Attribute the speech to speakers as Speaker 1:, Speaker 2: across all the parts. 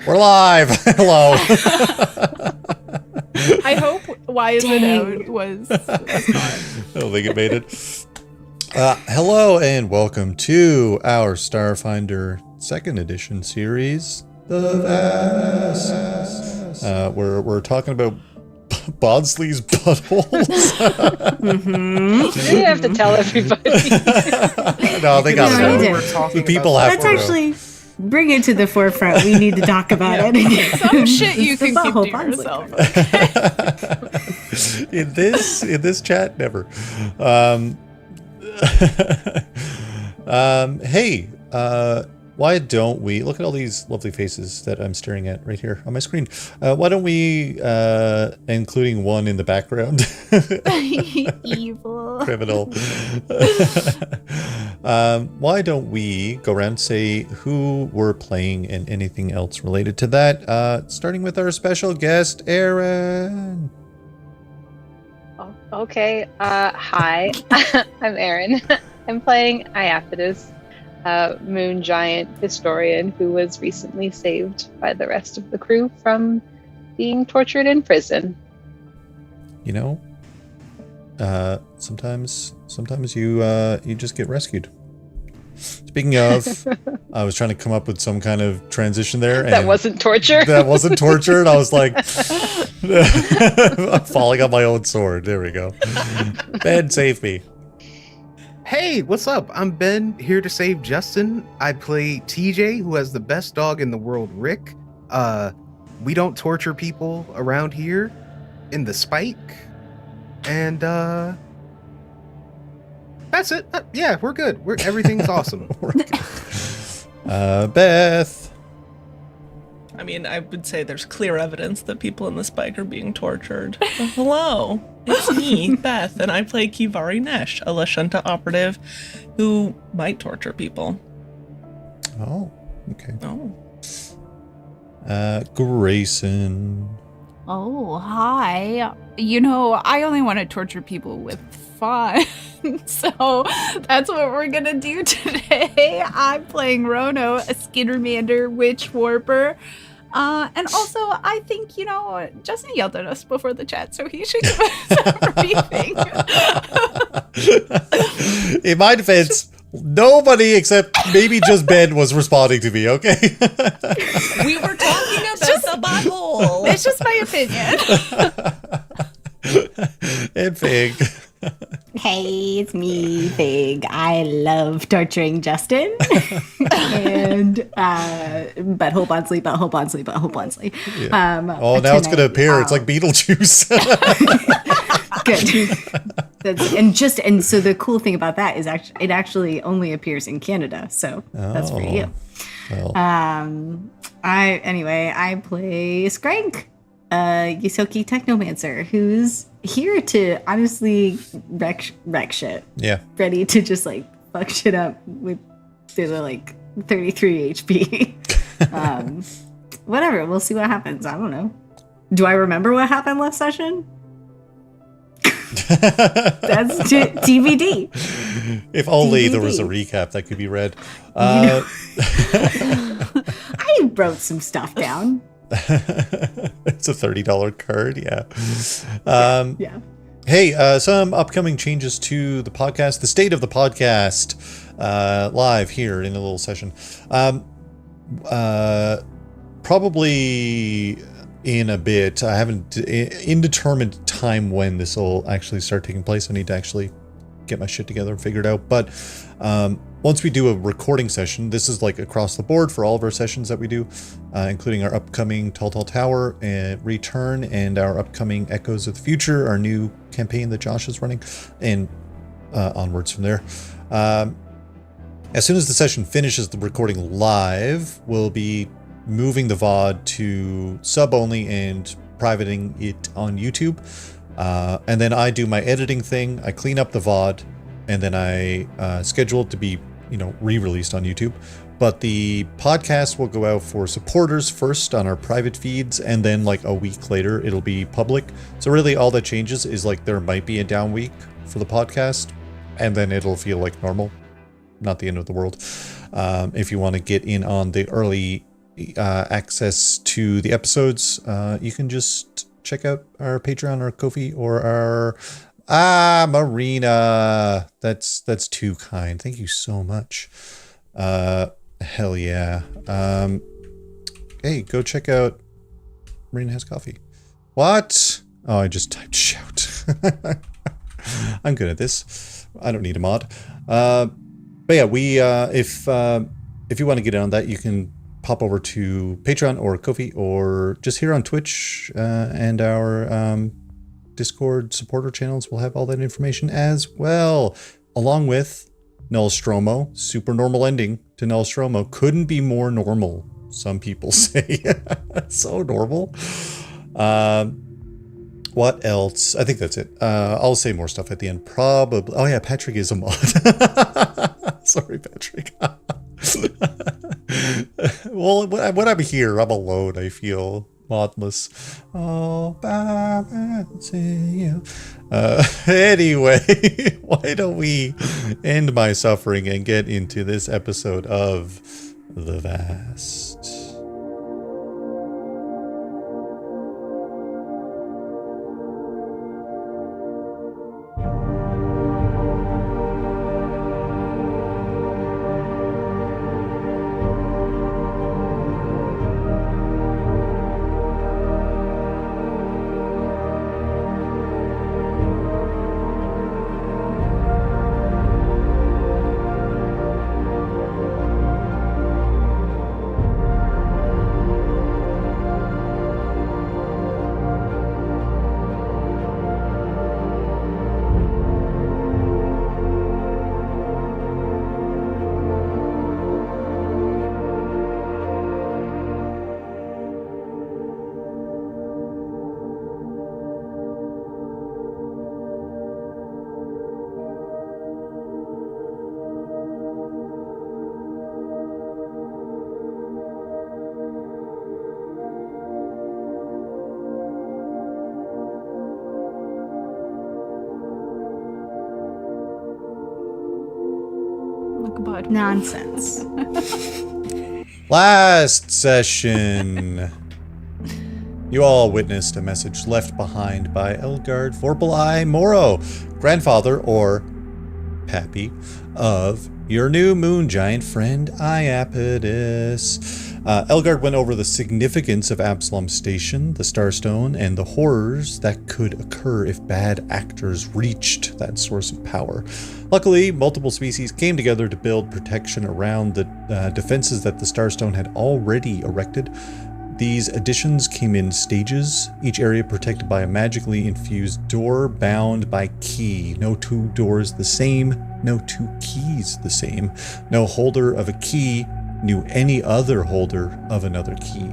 Speaker 1: We're live. Hello.
Speaker 2: I hope Why Is It Out was not.
Speaker 1: I don't think it made it. Hello and welcome to our Starfinder 2nd edition series, The Vast. We're talking about Bodsley's buttholes.
Speaker 3: You have to tell everybody.
Speaker 1: No, they got it. The people have
Speaker 4: Let's
Speaker 1: to
Speaker 4: actually bring it to the forefront. We need to talk about it.
Speaker 2: Some shit you can keep to
Speaker 4: yourself.
Speaker 1: in this chat, never. Hey, why don't we look at all these lovely faces that I'm staring at right here on my screen? Why don't we, including one in the background,
Speaker 4: Evil
Speaker 1: criminal. Why don't we go around and say who we're playing and anything else related to that? Starting with our special guest, Erin.
Speaker 3: Okay. Hi, I'm Erin. I'm playing Iapetus, moon giant historian who was recently saved by the rest of the crew from being tortured in prison.
Speaker 1: You know, sometimes you just get rescued. Speaking of, I was trying to come up with some kind of transition there. And
Speaker 3: that wasn't torture.
Speaker 1: That wasn't torture. And I was like, I'm falling on my own sword. There we go. Ben, save me.
Speaker 5: Hey, what's up? I'm Ben, here to save Justin. I play TJ, who has the best dog in the world, Rick. We don't torture people around here in the Spike. And, that's it. Yeah, we're good. Everything's awesome.
Speaker 1: Beth.
Speaker 2: I mean, I would say there's clear evidence that people in the Spike are being tortured. But hello, it's me, Beth, and I play Kivari Nesh, a Lashunta operative who might torture people.
Speaker 1: Oh, okay.
Speaker 2: Oh.
Speaker 1: Grayson.
Speaker 6: Oh, hi. You know, I only want to torture people with fun. So that's what we're going to do today. I'm playing Rono, a Skinnermander witch warper. And also, I think, you know, Justin yelled at us before the chat, so he should give us a briefing.
Speaker 1: In my defense, nobody except maybe just Ben was responding to me, okay?
Speaker 2: We were talking about the butthole.
Speaker 6: It's just my opinion.
Speaker 1: And Fig.
Speaker 4: Hey, it's me, Fig. I love torturing Justin. And butthole Bodsley.
Speaker 1: Yeah. Now it's going to appear. It's like Beetlejuice.
Speaker 4: Good. And so the cool thing about that is it actually only appears in Canada. So that's for you.
Speaker 1: Well.
Speaker 4: I play Skrank, Ysoki Technomancer, who's here to honestly wreck shit.
Speaker 1: Yeah.
Speaker 4: Ready to just like fuck shit up with like 33 HP. Whatever, we'll see what happens. I don't know. Do I remember what happened last session? That's TBD.
Speaker 1: If only
Speaker 4: TBD.
Speaker 1: there was a recap that could be read.
Speaker 4: I wrote some stuff down.
Speaker 1: It's a $30 card, yeah.
Speaker 4: Yeah.
Speaker 1: Hey, some upcoming changes to the podcast, the state of the podcast, live here in a little session. Probably in a bit. I haven't indeterminate time when this will actually start taking place. I need to actually get my shit together and figure it out. But once we do a recording session, this is like across the board for all of our sessions that we do, including our upcoming Tall Tower and Return and our upcoming Echoes of the Future, our new campaign that Josh is running, and onwards from there. As soon as the session finishes the recording live, we'll be moving the VOD to sub only and privating it on YouTube. And then I do my editing thing. I clean up the VOD, and then I schedule it to be, re-released on YouTube. But the podcast will go out for supporters first on our private feeds, and then like a week later, it'll be public. So really all that changes is like there might be a down week for the podcast, and then it'll feel like normal. Not the end of the world. If you want to get in on the early access to the episodes, you can just check out our Patreon or Ko-fi or our Marina. That's too kind. Thank you so much. Hell yeah. Hey, go check out Marina Has Coffee. What? Oh, I just typed shout. I'm good at this. I don't need a mod. But yeah, we if you want to get in on that, you can pop over to Patreon or Ko-fi or just here on Twitch, and our Discord supporter channels will have all that information as well, along with Nostromo. Super normal ending to Nostromo. Couldn't be more normal, some people say. So normal. What else? I think that's it. I'll say more stuff at the end, probably. Oh yeah, Patrick is a mod. Sorry, Patrick. Well, when I'm here, I'm alone. I feel modless. Oh, anyway, why don't we end my suffering and get into this episode of The Vast.
Speaker 4: Nonsense.
Speaker 1: Last session, you all witnessed a message left behind by Elgard Vorpal Moro, grandfather or pappy of your new moon giant friend Iapetus. Elgard went over the significance of Absalom Station, the Starstone, and the horrors that could occur if bad actors reached that source of power. Luckily, multiple species came together to build protection around the defenses that the Starstone had already erected. These additions came in stages, each area protected by a magically infused door bound by key. No two doors the same, no two keys the same. No holder of a key knew any other holder of another key.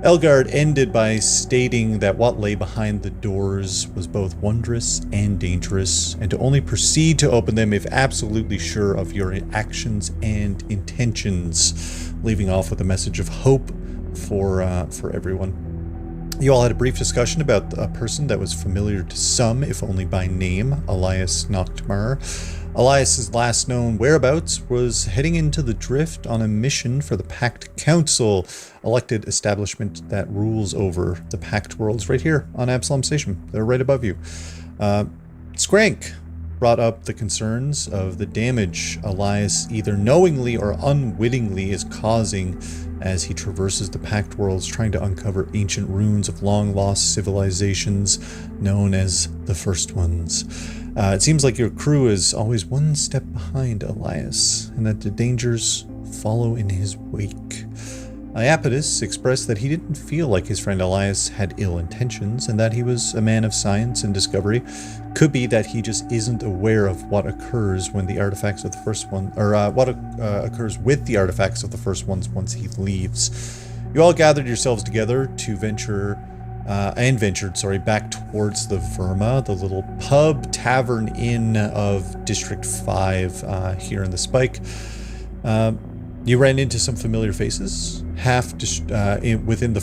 Speaker 1: Elgard ended by stating that what lay behind the doors was both wondrous and dangerous, and to only proceed to open them if absolutely sure of your actions and intentions, leaving off with a message of hope for everyone. You all had a brief discussion about a person that was familiar to some, if only by name, Elias Noktmar. Elias's last known whereabouts was heading into the Drift on a mission for the Pact Council, elected establishment that rules over the Pact worlds right here on Absalom Station. They're right above you. Skrank brought up the concerns of the damage Elias either knowingly or unwittingly is causing as he traverses the Pact worlds trying to uncover ancient ruins of long-lost civilizations known as the First Ones. It seems like your crew is always one step behind Elias, and that the dangers follow in his wake. Iapetus expressed that he didn't feel like his friend Elias had ill intentions, and that he was a man of science and discovery. Could be that he just isn't aware of what occurs when the artifacts of the First One, or what occurs with the artifacts of the First Ones once he leaves. You all gathered yourselves together to ventured back towards the Verma, the little pub tavern inn of District 5 here in the Spike. You ran into some familiar faces, within the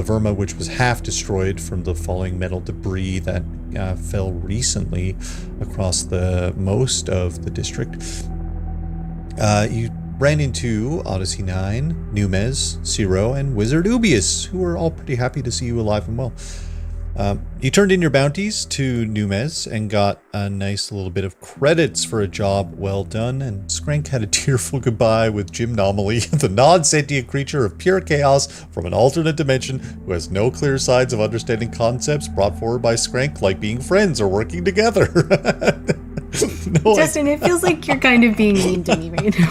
Speaker 1: Verma, which was half destroyed from the falling metal debris that fell recently across the most of the district. You ran into Odyssey 9, Numez, Zero, and Wizard Ubius, who were all pretty happy to see you alive and well. You turned in your bounties to Numez and got a nice little bit of credits for a job well done, and Skrank had a tearful goodbye with Jim Nomaly, the non-sentient creature of pure chaos from an alternate dimension who has no clear signs of understanding concepts brought forward by Skrank, like being friends or working together. No,
Speaker 4: Justin, it feels like you're kind of being mean to me right now.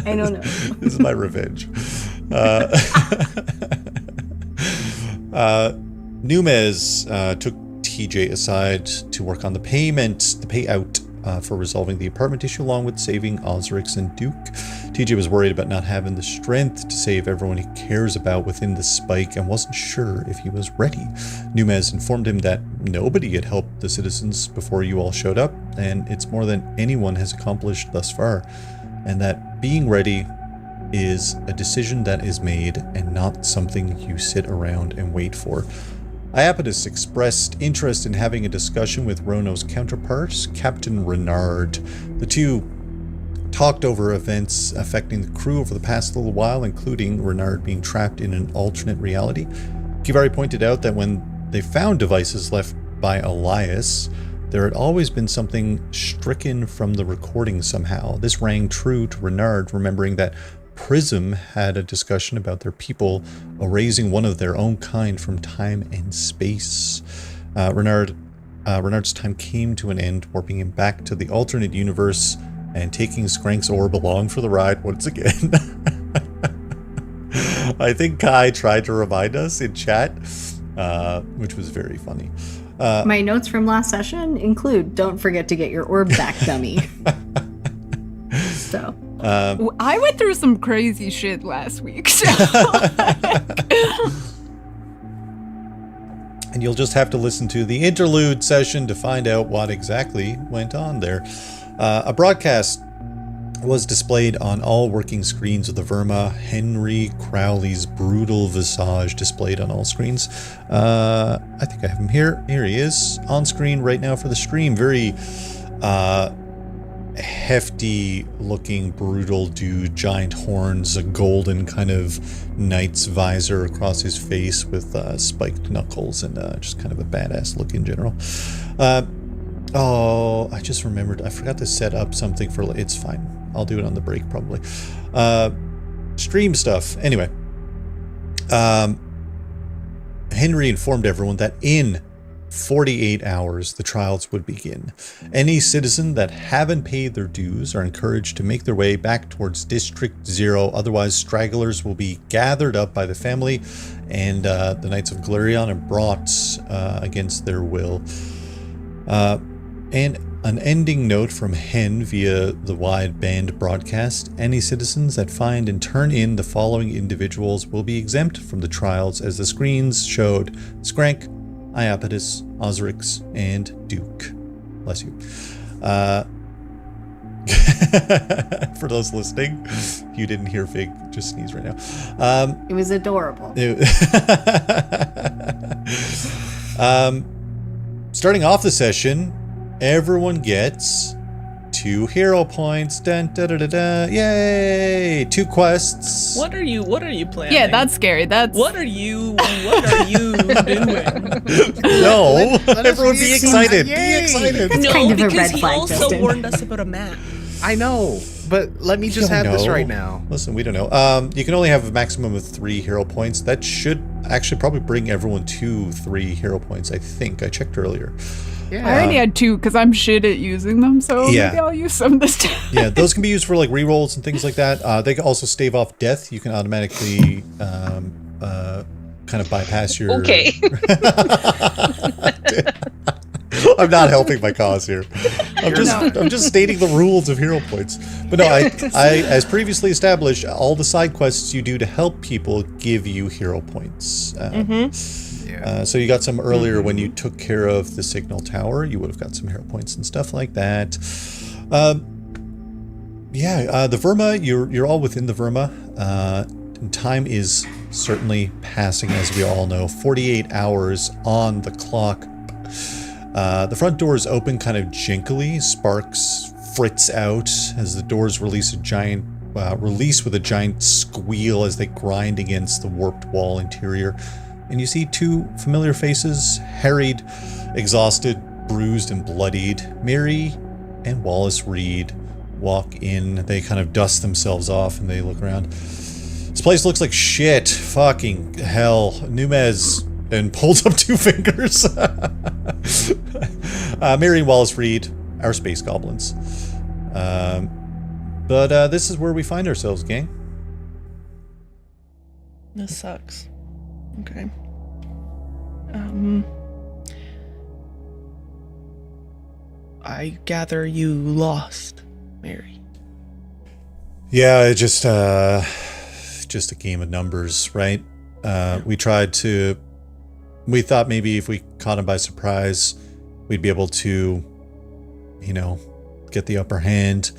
Speaker 4: I don't know.
Speaker 1: This is my revenge. Numez took TJ aside to work on the payout for resolving the apartment issue, along with saving Osrix and Duke. TJ was worried about not having the strength to save everyone he cares about within the spike and wasn't sure if he was ready. Numez informed him that nobody had helped the citizens before you all showed up, and it's more than anyone has accomplished thus far, and that being ready is a decision that is made and not something you sit around and wait for. Iapetus expressed interest in having a discussion with Rono's counterpart, Captain Renard. The two talked over events affecting the crew over the past little while, including Renard being trapped in an alternate reality. Kivari pointed out that when they found devices left by Elias, there had always been something stricken from the recording somehow. This rang true to Renard, remembering that Prism had a discussion about their people erasing one of their own kind from time and space. Renard's time came to an end, warping him back to the alternate universe and taking Skrank's orb along for the ride once again. I think Kai tried to remind us in chat, which was very funny.
Speaker 4: My notes from last session include, don't forget to get your orb back, dummy. So...
Speaker 6: I went through some crazy shit last week. So
Speaker 1: and you'll just have to listen to the interlude session to find out what exactly went on there. A broadcast was displayed on all working screens of the Verma. Henry Crowley's brutal visage displayed on all screens. I think I have him here. Here he is on screen right now for the stream. Very hefty looking brutal dude, giant horns, a golden kind of knight's visor across his face with spiked knuckles, and just kind of a badass look in general. Oh, I just remembered, I forgot to set up something for, it's fine, I'll do it on the break probably. Stream stuff. Anyway, Henry informed everyone that in 48 hours, the trials would begin. Any citizen that haven't paid their dues are encouraged to make their way back towards District 0. Otherwise, stragglers will be gathered up by the family and the Knights of Galerion and brought against their will. And an ending note from Hen via the wideband broadcast. Any citizens that find and turn in the following individuals will be exempt from the trials, as the screens showed Skrank, Iapetus, Osrix, and Duke. Bless you. For those listening, you didn't hear Fig just sneeze right now.
Speaker 4: It was adorable.
Speaker 1: Starting off the session, everyone gets 2 hero points. Dun, da, da, da, da. Yay! 2 quests.
Speaker 2: What are you planning?
Speaker 6: yeah, that's scary.
Speaker 2: What are you doing?
Speaker 1: No,
Speaker 5: Let us
Speaker 1: everyone be excited.
Speaker 5: Yay.
Speaker 1: Be excited.
Speaker 4: That's
Speaker 2: no,
Speaker 4: kind of a
Speaker 2: because
Speaker 4: red
Speaker 2: he
Speaker 4: flag,
Speaker 2: also
Speaker 4: Justin.
Speaker 2: warned us about a map.
Speaker 5: I know, but let me just
Speaker 1: don't
Speaker 5: have this
Speaker 1: know.
Speaker 5: right now.
Speaker 1: Listen, we don't know. You can only have a maximum of 3 hero points. That should actually probably bring everyone to 3 hero points, I think. I checked earlier.
Speaker 5: Yeah.
Speaker 6: I already had 2 because I'm shit at using them, so
Speaker 1: Yeah.
Speaker 6: maybe I'll use some this time.
Speaker 1: Yeah, those can be used for like rerolls and things like that. They can also stave off death. You can automatically kind of bypass your...
Speaker 3: Okay.
Speaker 1: I'm not helping my cause here. I'm just stating the rules of hero points. But no, I as previously established, all the side quests you do to help people give you hero points. So you got some earlier when you took care of the signal tower. You would have got some hero points and stuff like that. The Verma, you're all within the Verma. And time is certainly passing, as we all know. 48 hours on the clock. The front doors open kind of jinkily. Sparks fritz out as the doors release a giant release with a giant squeal as they grind against the warped wall interior. And you see two familiar faces, harried, exhausted, bruised, and bloodied. Mary and Wallace Reed walk in. They kind of dust themselves off and they look around. This place looks like shit. Fucking hell. Numez, and pulls up 2 fingers. Mary and Wallace Reed, our space goblins. But this is where we find ourselves, gang.
Speaker 2: This sucks. Okay. I gather you lost, Mary.
Speaker 1: Yeah, it just a game of numbers, right? We thought maybe if we caught him by surprise, we'd be able to, get the upper hand.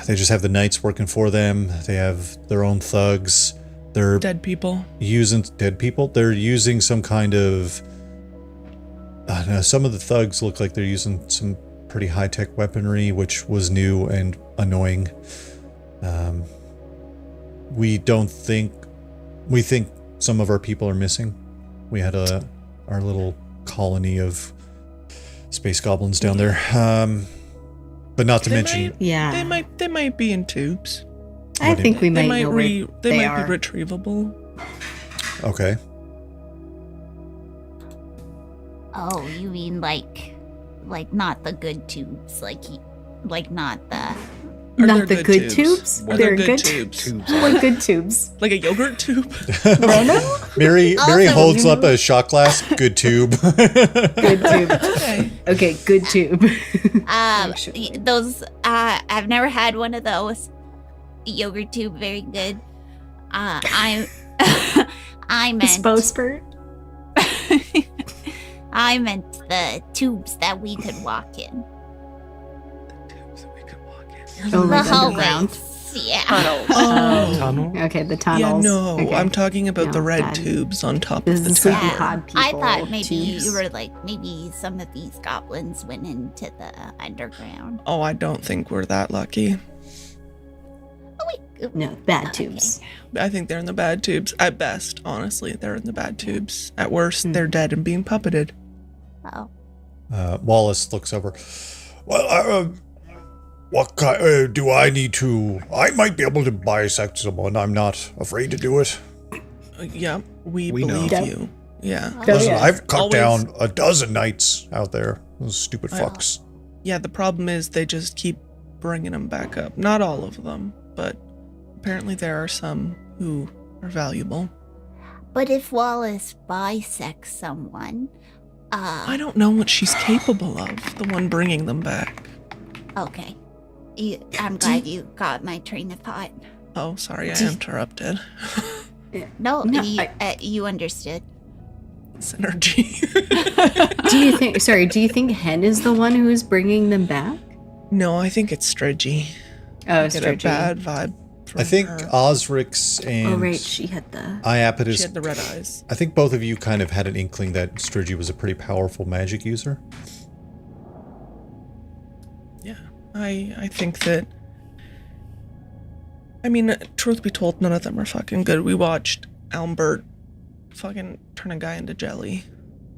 Speaker 1: They just have the knights working for them. They have their own thugs. They're
Speaker 2: dead people.
Speaker 1: Using dead people. They're using some kind of. I don't know. Some of the thugs look like they're using some pretty high-tech weaponry, which was new and annoying. We think some of our people are missing. We had our little colony of space goblins down there. But not to mention,
Speaker 2: they might be in tubes.
Speaker 4: I think we might know where
Speaker 2: they might
Speaker 4: are.
Speaker 2: be retrievable.
Speaker 1: Okay.
Speaker 7: Oh, you mean like not the good tubes, like not the.
Speaker 2: Or
Speaker 4: Not
Speaker 2: they're
Speaker 4: the good tubes?
Speaker 2: Or
Speaker 4: They're
Speaker 2: good
Speaker 4: good
Speaker 2: tubes.
Speaker 4: What good tubes?
Speaker 2: Like a yogurt tube.
Speaker 1: Mary
Speaker 7: Also,
Speaker 1: holds up a shot glass. Good tube.
Speaker 4: Good tube.
Speaker 2: Okay.
Speaker 4: Okay, good tube.
Speaker 7: Those I've never had one of those. Yogurt tube, very good. I meant
Speaker 4: Spospert.
Speaker 7: I meant the tubes that we could walk in.
Speaker 4: Oh,
Speaker 7: The
Speaker 4: like
Speaker 7: hallways.
Speaker 4: underground.
Speaker 7: Yeah.
Speaker 3: Tunnels.
Speaker 2: Oh.
Speaker 5: Tunnel?
Speaker 4: Okay, the
Speaker 2: Yeah,
Speaker 4: tunnels.
Speaker 2: no,
Speaker 4: Okay.
Speaker 2: I'm talking about the
Speaker 4: No,
Speaker 2: red
Speaker 4: bad.
Speaker 2: tubes on top
Speaker 4: This
Speaker 2: of
Speaker 4: is
Speaker 2: the
Speaker 4: the sleepy
Speaker 2: tower.
Speaker 4: pod people.
Speaker 7: I thought maybe
Speaker 4: tubes.
Speaker 7: you were maybe some of these goblins went into the underground.
Speaker 2: Oh, I don't think we're that lucky.
Speaker 7: Oh wait.
Speaker 4: No, bad tubes.
Speaker 2: I think they're in the bad tubes. At best, honestly, they're in the bad tubes. At worst, they're dead and being puppeted.
Speaker 7: Oh.
Speaker 1: Wallace looks over. Well, what kind do I need to? I might be able to bisect someone. I'm not afraid to do it.
Speaker 2: Yeah, we
Speaker 5: know.
Speaker 2: believe you. Yeah.
Speaker 1: Listen,
Speaker 4: yeah.
Speaker 1: I've cut
Speaker 2: Always-
Speaker 1: down a dozen knights out there. Those stupid fucks.
Speaker 2: Yeah, the problem is they just keep bringing them back up. Not all of them, but apparently there are some who are valuable.
Speaker 7: But if Wallace bisects someone,
Speaker 2: I don't know what she's capable of, the one bringing them back.
Speaker 7: okay. I'm glad you got my train of thought.
Speaker 2: Oh, sorry, I interrupted.
Speaker 7: No,
Speaker 4: No,
Speaker 7: you understood.
Speaker 2: Synergy.
Speaker 4: Do you think Hen is the one who is bringing them back?
Speaker 2: No, I think it's Stridgy.
Speaker 4: Oh,
Speaker 2: I get a bad vibe from
Speaker 1: I think
Speaker 2: her.
Speaker 1: Osrix and
Speaker 4: Oh, right, she had the...
Speaker 2: She
Speaker 1: Iapetus.
Speaker 2: had the red eyes.
Speaker 1: I think both of you kind of had an inkling that Strigy was a pretty powerful magic user.
Speaker 2: Yeah, I think that. I mean, truth be told, none of them are fucking good. We watched Albert fucking turn a guy into jelly.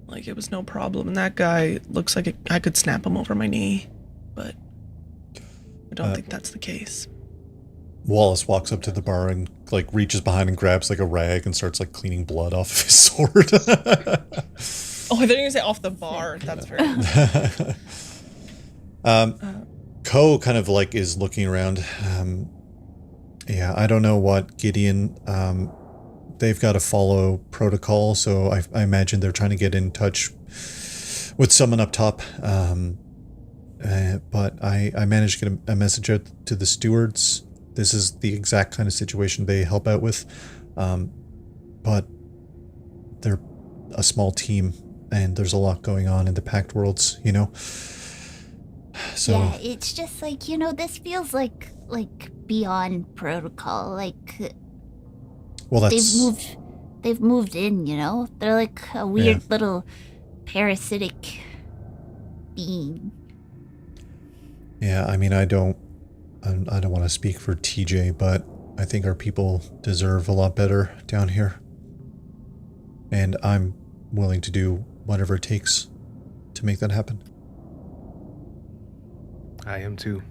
Speaker 2: Like, it was no problem. And that guy looks like I could snap him over my knee. But I don't think that's the case.
Speaker 1: Wallace walks up to the bar and like reaches behind and grabs like a rag and starts like cleaning blood off of his sword.
Speaker 2: Oh, I thought you were going to say off the bar. That's very
Speaker 1: Ko kind of like is looking around. Yeah, I don't know what Gideon. They've got to follow protocol, so I imagine they're trying to get in touch with someone up top. But I managed to get a message out to the stewards. This is the exact kind of situation they help out with. But they're a small team, and there's a lot going on in the Pact Worlds, you know? So
Speaker 7: Yeah, it's just like, this feels like beyond protocol. Like
Speaker 1: well, that's
Speaker 7: they've moved in, They're like a weird little parasitic being.
Speaker 1: yeah. I mean, I don't I don't want to speak for TJ, but I think our people deserve a lot better down here. And I'm willing to do whatever it takes to make that happen.
Speaker 5: I am too.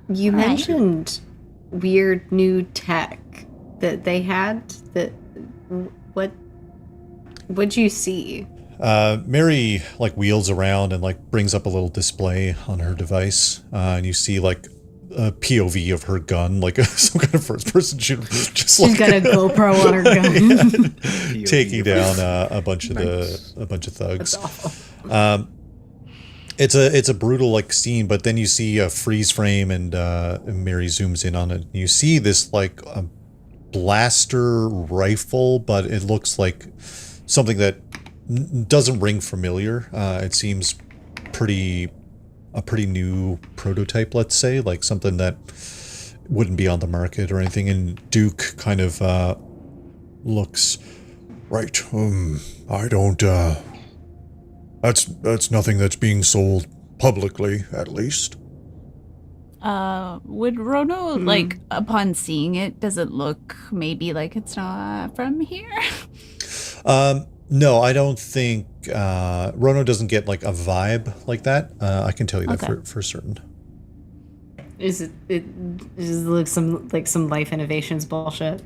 Speaker 4: You
Speaker 7: Right.
Speaker 4: mentioned weird new tech that they had. What'd you see?
Speaker 1: Mary like wheels around and like brings up a little display on her device, and you see like a POV of her gun, like some kind of first-person shooter, just
Speaker 4: She's
Speaker 1: like
Speaker 4: got a GoPro on her gun.
Speaker 1: taking down a bunch of
Speaker 5: Nice.
Speaker 1: a bunch of thugs.
Speaker 4: That's awful.
Speaker 1: It's a brutal like scene, but then you see a freeze frame and Mary zooms in on it. You see this like a blaster rifle, but it looks like something that doesn't ring familiar. It seems a pretty new prototype, let's say, like something that wouldn't be on the market or anything. And Duke kind of looks right. I don't. That's nothing that's being sold publicly, at least.
Speaker 6: Would Rono, like, upon seeing it, does it look maybe like it's not from here?
Speaker 1: No, I don't think Rono doesn't get like a vibe like that. I can tell you that
Speaker 6: Okay.
Speaker 1: for certain.
Speaker 4: Is it like some life innovations bullshit?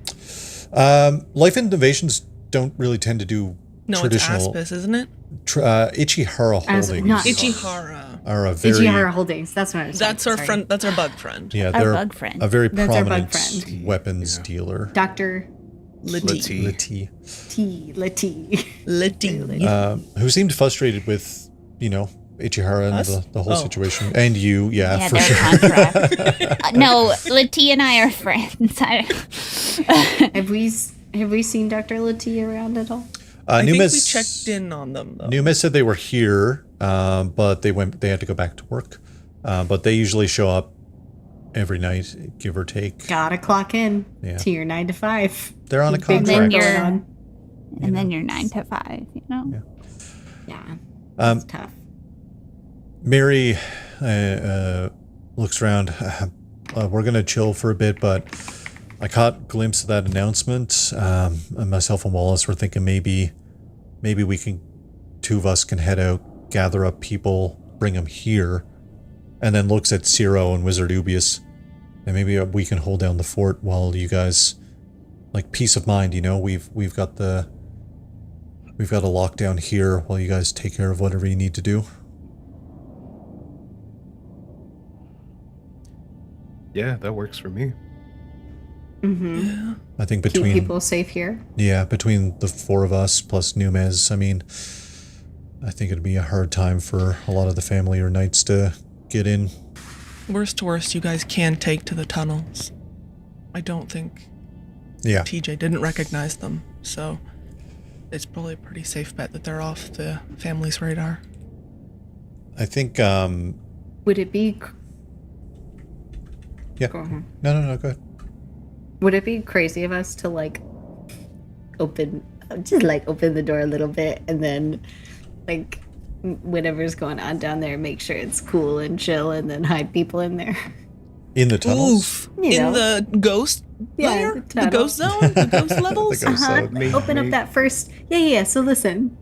Speaker 1: Life innovations don't really tend to do
Speaker 2: No,
Speaker 1: traditional.
Speaker 2: it's Aspis, isn't it?
Speaker 1: Ichihara Holdings
Speaker 4: not-
Speaker 2: Ichihara.
Speaker 1: are a very
Speaker 4: Ichihara Holdings. That's what I was
Speaker 2: That's
Speaker 4: saying.
Speaker 2: our
Speaker 4: Sorry.
Speaker 2: friend. That's our bug friend.
Speaker 1: yeah,
Speaker 7: Our
Speaker 1: they're
Speaker 7: bug friend.
Speaker 1: a very
Speaker 4: That's our bug
Speaker 1: prominent
Speaker 4: friend.
Speaker 1: weapons
Speaker 5: Yeah.
Speaker 1: dealer.
Speaker 4: Dr.
Speaker 2: Lati.
Speaker 1: Lati.
Speaker 4: Lati.
Speaker 1: Who seemed frustrated with, Ichihara and
Speaker 2: Us?
Speaker 1: the whole
Speaker 2: Oh.
Speaker 1: situation. And you,
Speaker 7: Yeah,
Speaker 1: for
Speaker 7: their
Speaker 1: sure.
Speaker 7: contract. No, Lati and I are friends.
Speaker 4: Have we seen Dr. Lati around at all?
Speaker 2: I think we
Speaker 1: Numes-
Speaker 2: checked in on them though.
Speaker 1: Numes said they were here, but they had to go back to work. But they usually show up every night, give or take.
Speaker 4: Gotta clock in
Speaker 1: Yeah.
Speaker 4: to your 9 to 5.
Speaker 1: They're on a
Speaker 4: Big thing
Speaker 1: contract.
Speaker 7: you're-
Speaker 4: going on.
Speaker 7: And then you're 9 to 5, you know?
Speaker 1: Yeah.
Speaker 4: Yeah, it's tough.
Speaker 1: Mary looks around. We're going to chill for a bit, but I caught a glimpse of that announcement. And myself and Wallace were thinking maybe we can, two of us can head out, gather up people, bring them here, and then looks at Ciro and Wizard Ubius. And maybe we can hold down the fort while you guys, like, peace of mind, we've got a lockdown here while you guys take care of whatever you need to do.
Speaker 5: Yeah, that works for me.
Speaker 4: Mm-hmm.
Speaker 2: Yeah.
Speaker 1: I think
Speaker 4: Keep
Speaker 1: between
Speaker 4: people safe here.
Speaker 1: between the four of us plus Numes, I mean, I think it'd be a hard time for a lot of the family or knights to get in.
Speaker 2: Worst to worst, you guys can take to the tunnels. I don't think
Speaker 1: Yeah,
Speaker 2: TJ didn't recognize them, so it's probably a pretty safe bet that they're off the family's radar.
Speaker 1: I think.
Speaker 4: Would it be?
Speaker 1: Yeah.
Speaker 4: Go ahead.
Speaker 1: No, go ahead.
Speaker 4: Would it be crazy of us to open the door a little bit and then whatever's going on down there, make sure it's cool and chill, and then hide people in there?
Speaker 1: In the tunnels.
Speaker 2: Oof!
Speaker 4: You
Speaker 2: In
Speaker 4: know.
Speaker 2: the ghost
Speaker 4: Yeah,
Speaker 2: layer?
Speaker 4: the
Speaker 2: The
Speaker 4: tunnel.
Speaker 2: ghost zone? The ghost levels?
Speaker 1: The ghost zone.
Speaker 5: Maybe-
Speaker 4: Open up that first. Yeah. So listen,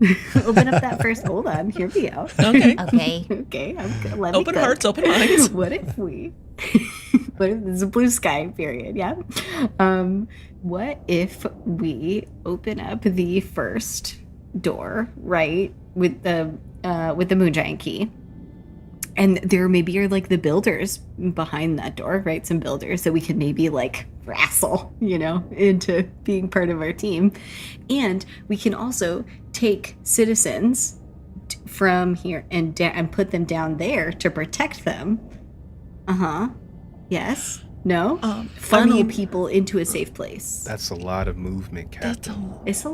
Speaker 4: open up that first. Hold on, hear me out.
Speaker 2: Okay.
Speaker 7: Okay.
Speaker 4: Okay, I'm good. Let me
Speaker 2: Open
Speaker 4: cook.
Speaker 2: hearts, open minds.
Speaker 4: What if we? What if this is a blue sky period? Yeah. What if we open up the first door, right, with the moon giant key, and there maybe are the builders behind that door, right? Some builders that we can maybe wrestle, into being part of our team, and we can also take citizens from here and put them down there to protect them. Yes. No. Funnel
Speaker 2: don't-
Speaker 4: people into a safe place.
Speaker 5: That's a lot of movement,
Speaker 2: That's
Speaker 5: Captain.
Speaker 2: a
Speaker 4: It's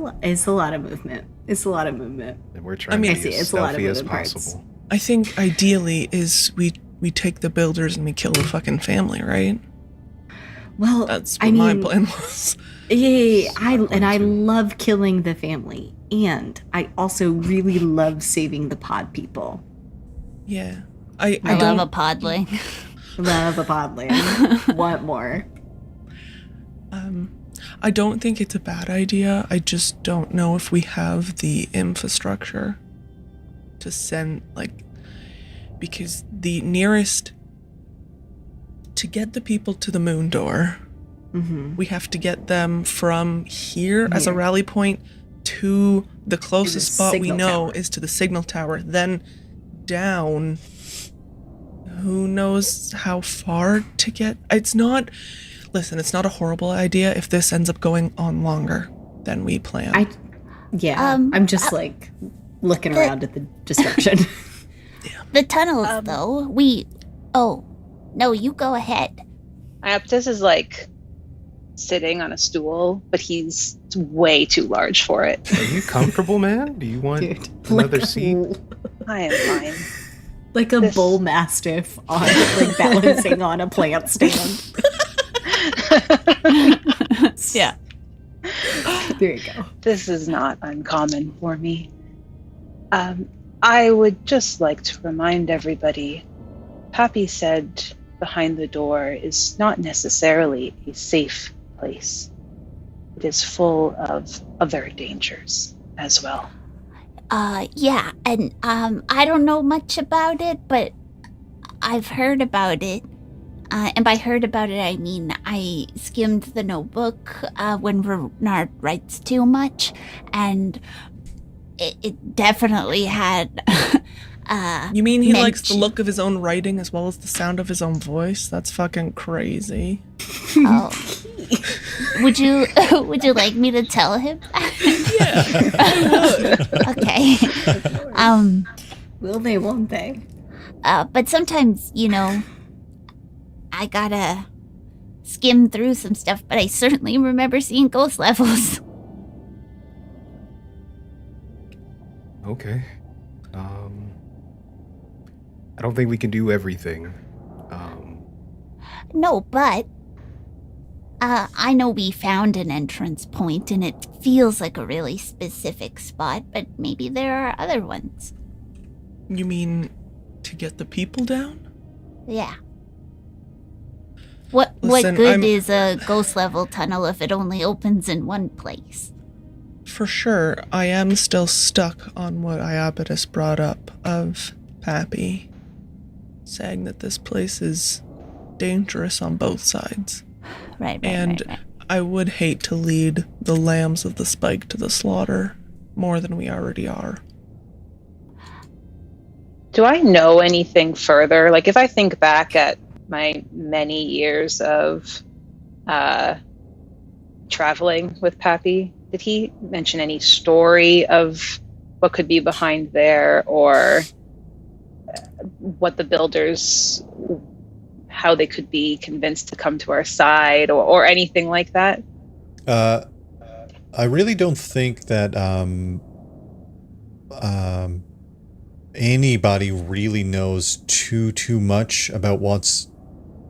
Speaker 4: a lot of movement. It's a lot of movement.
Speaker 5: And we're trying
Speaker 2: mean,
Speaker 5: to
Speaker 2: I
Speaker 5: be
Speaker 4: see,
Speaker 5: as
Speaker 4: it's a lot of
Speaker 5: stealthy as
Speaker 4: moving parts.
Speaker 5: possible.
Speaker 2: I think ideally is we take the builders and we kill the fucking family, right?
Speaker 4: Well,
Speaker 2: That's what
Speaker 4: I
Speaker 2: my
Speaker 4: mean,
Speaker 2: plan was.
Speaker 4: yeah, I
Speaker 5: Mine too.
Speaker 4: love killing the family, and I also really love saving the pod people.
Speaker 2: Yeah. I
Speaker 7: I love
Speaker 2: don't
Speaker 7: a podling.
Speaker 4: Love a podland. What more?
Speaker 2: I don't think it's a bad idea. I just don't know if we have the infrastructure to send, because the nearest, to get the people to the moon door, we have to get them from here as a rally point to the closest spot we know is to the signal tower, then down. Who knows how far to get? It's not a horrible idea if this ends up going on longer than we plan.
Speaker 4: I'm just looking around at the destruction.
Speaker 7: The tunnels, though. Oh, no, you go ahead.
Speaker 3: Iapetus is sitting on a stool, but he's way too large for it.
Speaker 5: Are you comfortable, man? Do you want another seat?
Speaker 3: I am fine.
Speaker 4: Like a bull mastiff on balancing on a plant stand.
Speaker 6: Yeah.
Speaker 4: There you go.
Speaker 3: This is not uncommon for me. I would just like to remind everybody, Pappy said behind the door is not necessarily a safe place. It is full of other dangers as well.
Speaker 7: Yeah, and I don't know much about it, but I've heard about it. And by heard about it, I mean I skimmed the notebook when Renard writes too much, and it definitely had.
Speaker 2: You mean he likes the look of his own writing as well as the sound of his own voice? That's fucking crazy.
Speaker 7: Oh. Would you like me to tell him?
Speaker 2: Yeah, I would.
Speaker 7: Okay.
Speaker 4: Will they, won't they?
Speaker 7: But sometimes, I gotta skim through some stuff, but I certainly remember seeing ghost levels.
Speaker 5: Okay. I don't think we can do everything.
Speaker 7: No, but I know we found an entrance point, and it feels like a really specific spot, but maybe there are other ones.
Speaker 2: You mean to get the people down?
Speaker 7: Yeah. What
Speaker 2: Listen,
Speaker 7: good is a ghost level tunnel if it only opens in one place?
Speaker 2: For sure, I am still stuck on what Iapetus brought up of Pappy, saying that this place is dangerous on both sides.
Speaker 7: Right.
Speaker 2: I would hate to lead the lambs of the spike to the slaughter more than we already are.
Speaker 3: Do I know anything further? If I think back at my many years of traveling with Pappy, did he mention any story of what could be behind there, or what the builders, how they could be convinced to come to our side, or anything like that?
Speaker 1: I really don't think that anybody really knows too much about what's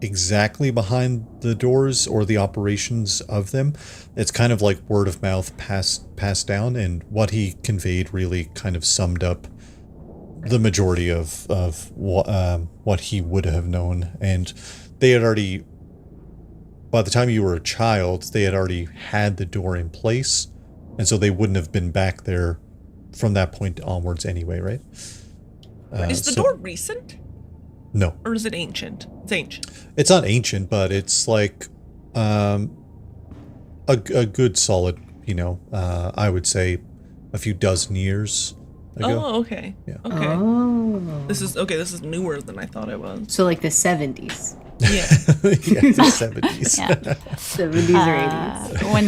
Speaker 1: exactly behind the doors or the operations of them. It's kind of like word of mouth passed down, and what he conveyed really kind of summed up the majority of what he would have known. And they had already, by the time you were a child, they had already had the door in place, and so they wouldn't have been back there from that point onwards anyway, right?
Speaker 2: Is the door recent?
Speaker 1: No.
Speaker 2: Or is it ancient? It's ancient.
Speaker 1: It's not ancient, but it's like a good solid, I would say a few dozen years ago.
Speaker 2: Oh, okay.
Speaker 1: Yeah.
Speaker 2: Okay.
Speaker 4: Oh.
Speaker 2: This is newer than I thought it was.
Speaker 4: So the 70s.
Speaker 2: Yeah.
Speaker 1: Yeah, the 70s.
Speaker 6: Yeah.
Speaker 4: 70s or 80s.
Speaker 6: When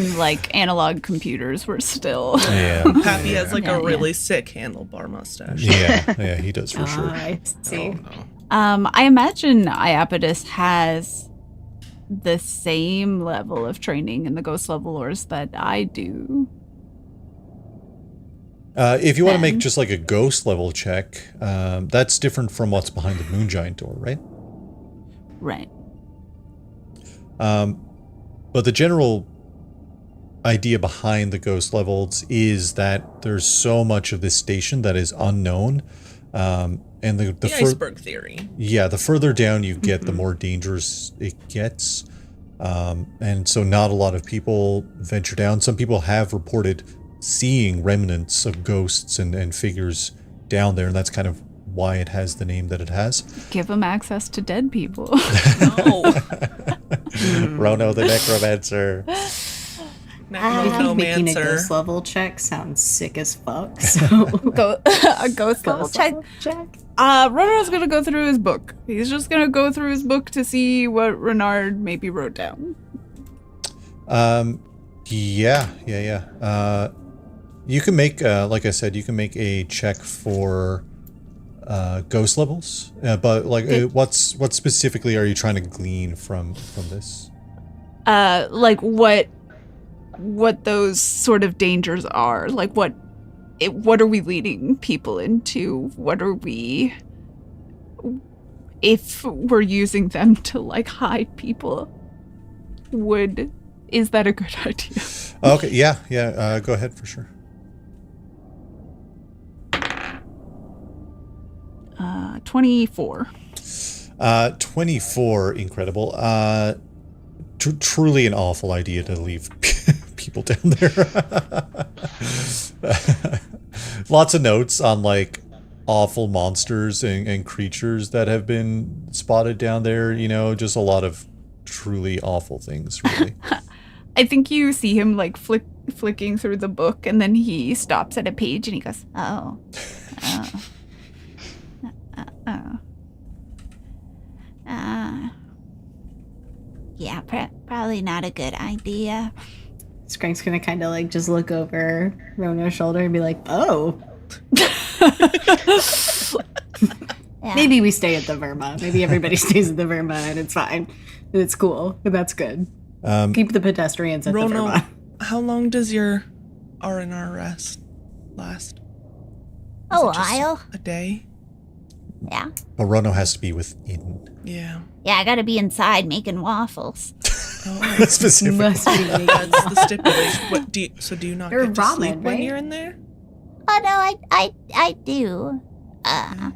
Speaker 6: analog computers were still.
Speaker 1: Yeah.
Speaker 2: Pappy has
Speaker 6: Yeah,
Speaker 2: a really sick handlebar mustache.
Speaker 1: Yeah, he does for sure.
Speaker 4: I see.
Speaker 5: Oh, no.
Speaker 6: I imagine Iapetus has the same level of training in the ghost level lores that I do.
Speaker 1: If you want to make
Speaker 6: Then-
Speaker 1: just like a ghost level check, that's different from what's behind the moon giant door, right?
Speaker 6: Right.
Speaker 1: But the general idea behind the ghost levels is that there's so much of this station that is unknown, And
Speaker 2: the iceberg theory.
Speaker 1: Yeah, the further down you get, the more dangerous it gets. And so not a lot of people venture down. Some people have reported seeing remnants of ghosts and figures down there, and that's kind of why it has the name that it has.
Speaker 6: Give them access to dead people.
Speaker 2: No.
Speaker 1: Rono the Necromancer.
Speaker 4: I think making a
Speaker 2: Necromancer.
Speaker 4: ghost level check sounds sick as fuck. So
Speaker 6: A ghost level check. Renard's gonna go through his book. He's just gonna go through his book to see what Renard maybe wrote down.
Speaker 1: Yeah. You can make, like I said, you can make a check for ghost levels. But like, what specifically are you trying to glean from this?
Speaker 6: Like what those sort of dangers are. Like what are we leading people into? What are we, if we're using them to like hide people, is that a good idea?
Speaker 1: Okay, yeah, go ahead for sure.
Speaker 6: 24.
Speaker 1: 24, incredible. Truly an awful idea to leave people down there. Lots of notes on like awful monsters and creatures that have been spotted down there, just a lot of truly awful things, really.
Speaker 6: I think you see him like flicking through the book, and then he stops at a page and he goes, oh.
Speaker 7: Yeah, probably not a good idea.
Speaker 4: Skrank's gonna kind of like just look over Rona's shoulder and be like, oh.
Speaker 7: Yeah.
Speaker 4: Maybe we stay at the Verma. Maybe everybody stays at the Verma and it's fine. And it's cool. And that's good. Keep the pedestrians at the Verma.
Speaker 2: How long does your R&R rest last?
Speaker 7: A
Speaker 2: Is it just
Speaker 7: while.
Speaker 2: A day?
Speaker 7: Yeah.
Speaker 1: But Rono has to be within.
Speaker 2: Yeah.
Speaker 7: Yeah, I gotta be inside making waffles.
Speaker 2: Oh,
Speaker 1: Specific.
Speaker 4: Must be making
Speaker 2: that's the stipulation. What do you not
Speaker 4: They're
Speaker 2: get to
Speaker 4: ramen,
Speaker 2: sleep when
Speaker 4: right?
Speaker 2: you're in there?
Speaker 7: Oh no, I do. But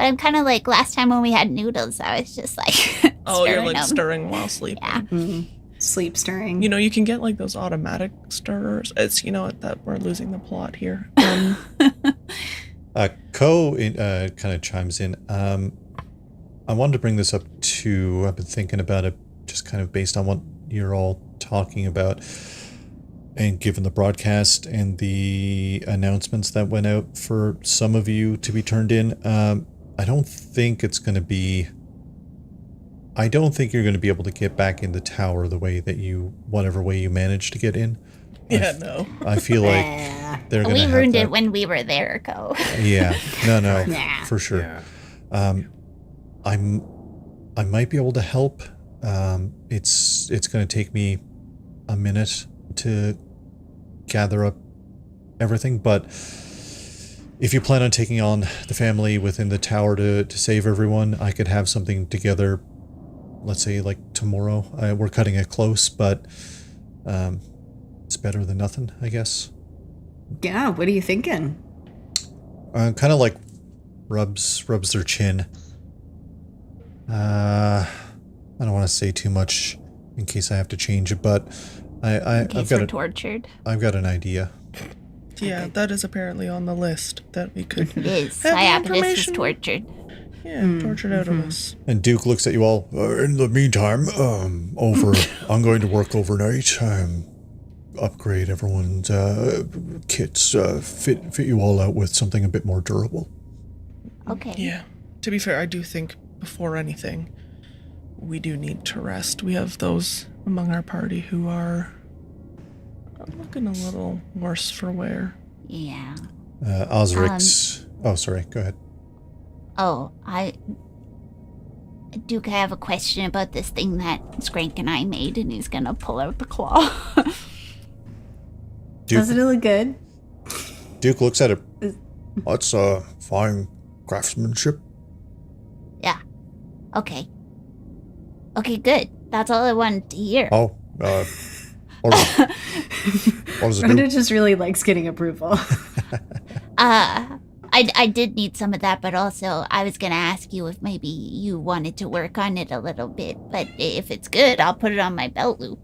Speaker 7: I'm kind of like last time when we had noodles, I was just like
Speaker 2: Oh, you're like
Speaker 7: them.
Speaker 2: stirring while sleeping.
Speaker 7: Yeah.
Speaker 4: Sleep stirring.
Speaker 2: You can get like those automatic stirrers. It's that we're losing the plot here.
Speaker 1: Ko kind of chimes in. I wanted to bring this up too. I've been thinking about it just kind of based on what you're all talking about. And given the broadcast and the announcements that went out for some of you to be turned in, I don't think you're going to be able to get back in the tower the way that whatever way you managed to get in.
Speaker 2: No.
Speaker 1: I feel like they're going to
Speaker 7: We
Speaker 1: have
Speaker 7: ruined
Speaker 1: that.
Speaker 7: it when we were there, Co.
Speaker 1: Yeah, no,
Speaker 4: Yeah.
Speaker 1: for sure.
Speaker 5: Yeah.
Speaker 1: I might be able to help. It's going to take me a minute to gather up everything, but if you plan on taking on the family within the tower to save everyone, I could have something together, let's say like tomorrow. We're cutting it close, but it's better than nothing, I guess.
Speaker 4: Yeah, what are you thinking?
Speaker 1: Kind of like rubs their chin. I don't want to say too much in case I have to change it, but
Speaker 7: In case we're tortured.
Speaker 1: I've got an idea.
Speaker 2: Yeah, that is apparently on the list that we could
Speaker 7: It is.
Speaker 2: have the
Speaker 7: Iapetus is
Speaker 2: information.
Speaker 7: tortured.
Speaker 2: tortured out of us.
Speaker 1: And Duke looks at you all. In the meantime, I'm going to work overnight. Upgrade everyone's kits. Fit you all out with something a bit more durable.
Speaker 7: Okay.
Speaker 2: Yeah. To be fair, I do think before anything, we do need to rest. We have those among our party who are looking a little worse for wear.
Speaker 7: Yeah.
Speaker 1: Osric's... oh, sorry. Go ahead.
Speaker 7: Oh, Duke, I have a question about this thing that Skrank and I made, and he's gonna pull out the claw.
Speaker 4: Does it look good?
Speaker 1: Duke looks at it. That's fine craftsmanship.
Speaker 7: Yeah. Okay. Okay, good. That's all I wanted to hear.
Speaker 1: Oh, what does it do?
Speaker 4: Rhonda just really likes getting approval.
Speaker 7: I I did need some of that, but also I was gonna ask you if maybe you wanted to work on it a little bit. But if it's good, I'll put it on my belt loop.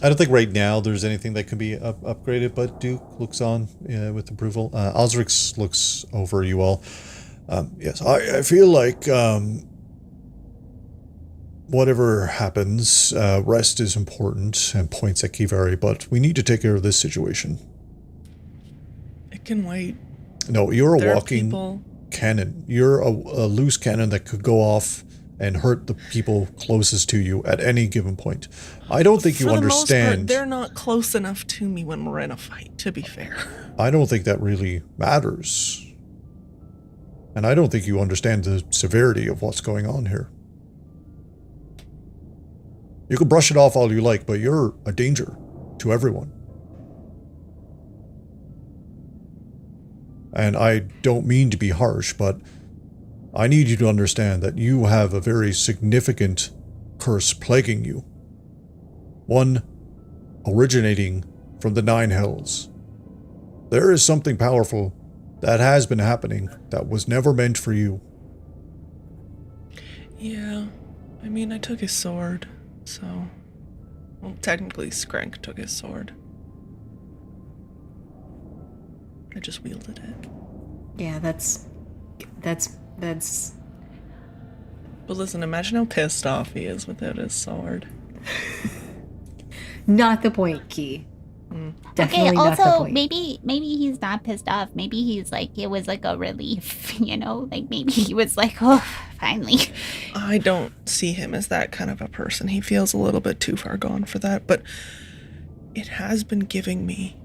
Speaker 1: I don't think right now there's anything that can be upgraded, but Duke looks on with approval. Osrix looks over you all. Yes, I feel like whatever happens, rest is important, and points at Kivari, but we need to take care of this situation.
Speaker 2: It can wait.
Speaker 1: No, you're a
Speaker 2: There are
Speaker 1: walking
Speaker 2: people-
Speaker 1: cannon. You're a loose cannon that could go off and hurt the people closest to you at any given point. I don't think you
Speaker 2: For the most part,
Speaker 1: understand.
Speaker 2: they're not close enough to me when we're in a fight, to be fair.
Speaker 1: I don't think that really matters. And I don't think you understand the severity of what's going on here. You can brush it off all you like, but you're a danger to everyone. And I don't mean to be harsh, but I need you to understand that you have a very significant curse plaguing you. One originating from the Nine Hells. There is something powerful that has been happening that was never meant for you.
Speaker 2: Yeah, I mean, I took his sword, so... Well, technically, Skrank took his sword. I just wielded it.
Speaker 4: Yeah, that's
Speaker 2: But listen, imagine how pissed off he is without his sword.
Speaker 4: not the point, Key. Definitely
Speaker 7: Okay,
Speaker 4: not the
Speaker 7: also
Speaker 4: point.
Speaker 7: maybe he's not pissed off. Maybe he's like, it was like a relief, you know? Like maybe he was like, oh, finally.
Speaker 2: I don't see him as that kind of a person. He feels a little bit too far gone for that, but it has been giving me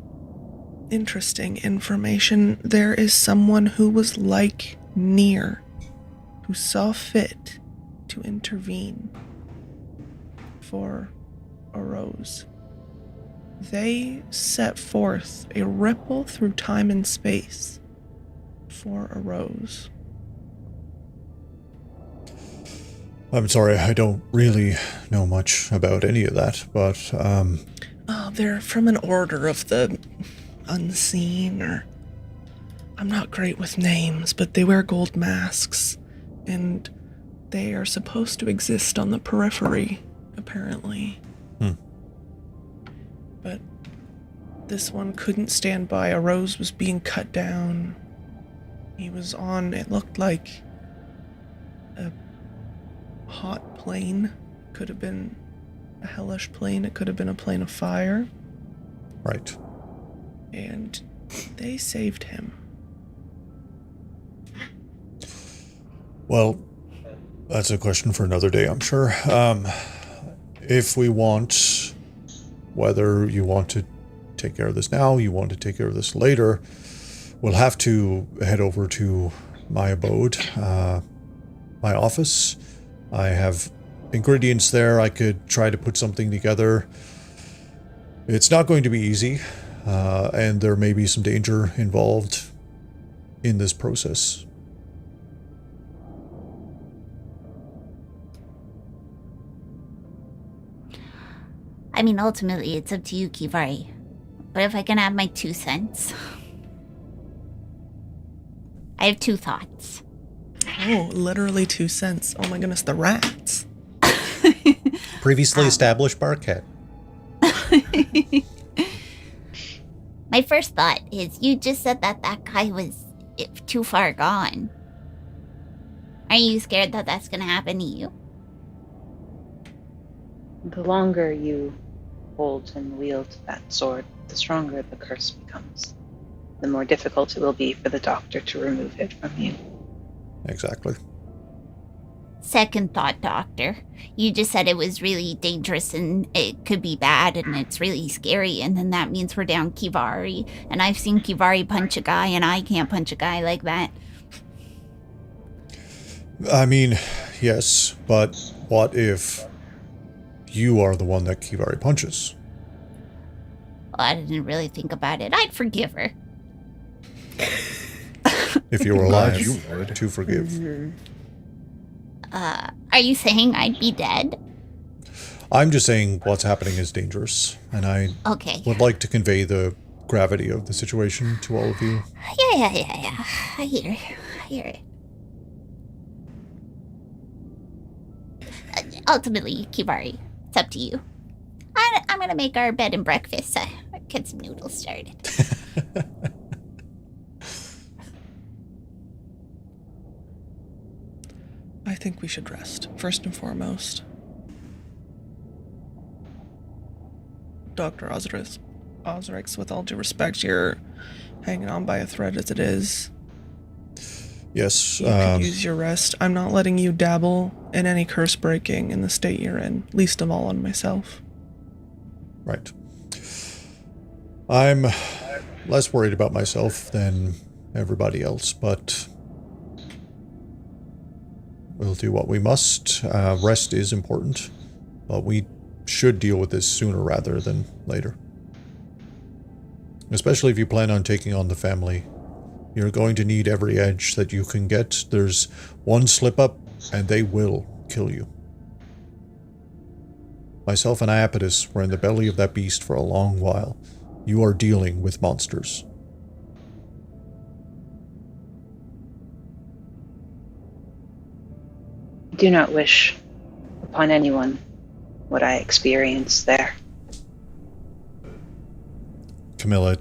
Speaker 2: interesting information. There is someone who was like Near, who saw fit to intervene for a rose. They set forth a ripple through time and space for a rose.
Speaker 1: I'm sorry, I don't really know much about any of that, but,
Speaker 2: Oh, they're from an order of the unseen, or... I'm not great with names, but they wear gold masks, and they are supposed to exist on the periphery, apparently. But this one couldn't stand by. A rose was being cut down. He was on, it looked like a hot plane. Could have been a hellish plane. It could have been a plane of fire.
Speaker 1: right.
Speaker 2: And they saved him.
Speaker 1: Well, that's a question for another day, I'm sure. If we want, whether you want to take care of this now, you want to take care of this later, we'll have to head over to my abode, my office. I have ingredients there. I could try to put something together. It's not going to be easy, and there may be some danger involved in this process.
Speaker 7: I mean, ultimately, it's up to you, Kivari. But if I can have my 2 cents... I have 2 thoughts.
Speaker 2: Oh, literally 2 cents. Oh my goodness, the rats.
Speaker 1: Previously established Barcat.
Speaker 7: My first thought is, you just said that guy was too far gone. Are you scared that that's gonna happen to you?
Speaker 3: The longer you hold and wield that sword, the stronger the curse becomes. The more difficult it will be for the doctor to remove it from you.
Speaker 1: Exactly.
Speaker 7: Second thought, Doctor. You just said it was really dangerous and it could be bad and it's really scary, and then that means we're down Kivari. And I've seen Kivari punch a guy, and I can't punch a guy like that.
Speaker 1: I mean, yes, but what if you are the one that Kivari punches?
Speaker 7: Well, I didn't really think about it. I'd forgive her.
Speaker 1: If you were alive
Speaker 5: You would.
Speaker 1: to forgive.
Speaker 7: Are you saying I'd be dead?
Speaker 1: I'm just saying what's happening is dangerous, and I
Speaker 7: Okay.
Speaker 1: would like to convey the gravity of the situation to all of you.
Speaker 7: Yeah. I hear it. Ultimately, Kivari, it's up to you. I'm gonna make our bed and breakfast. Get some noodles started.
Speaker 2: I think we should rest, first and foremost. Dr. Osrix, with all due respect, you're hanging on by a thread as it is.
Speaker 1: Yes.
Speaker 2: You could use your rest. I'm not letting you dabble in any curse breaking in the state you're in, least of all on myself.
Speaker 1: Right. I'm less worried about myself than everybody else, but we'll do what we must. Rest is important, but we should deal with this sooner rather than later. Especially if you plan on taking on the family. You're going to need every edge that you can get. There's one slip up, and they will kill you. Myself and Iapetus were in the belly of that beast for a long while. You are dealing with monsters.
Speaker 3: I do not wish upon anyone what I experienced there.
Speaker 1: Carmilla,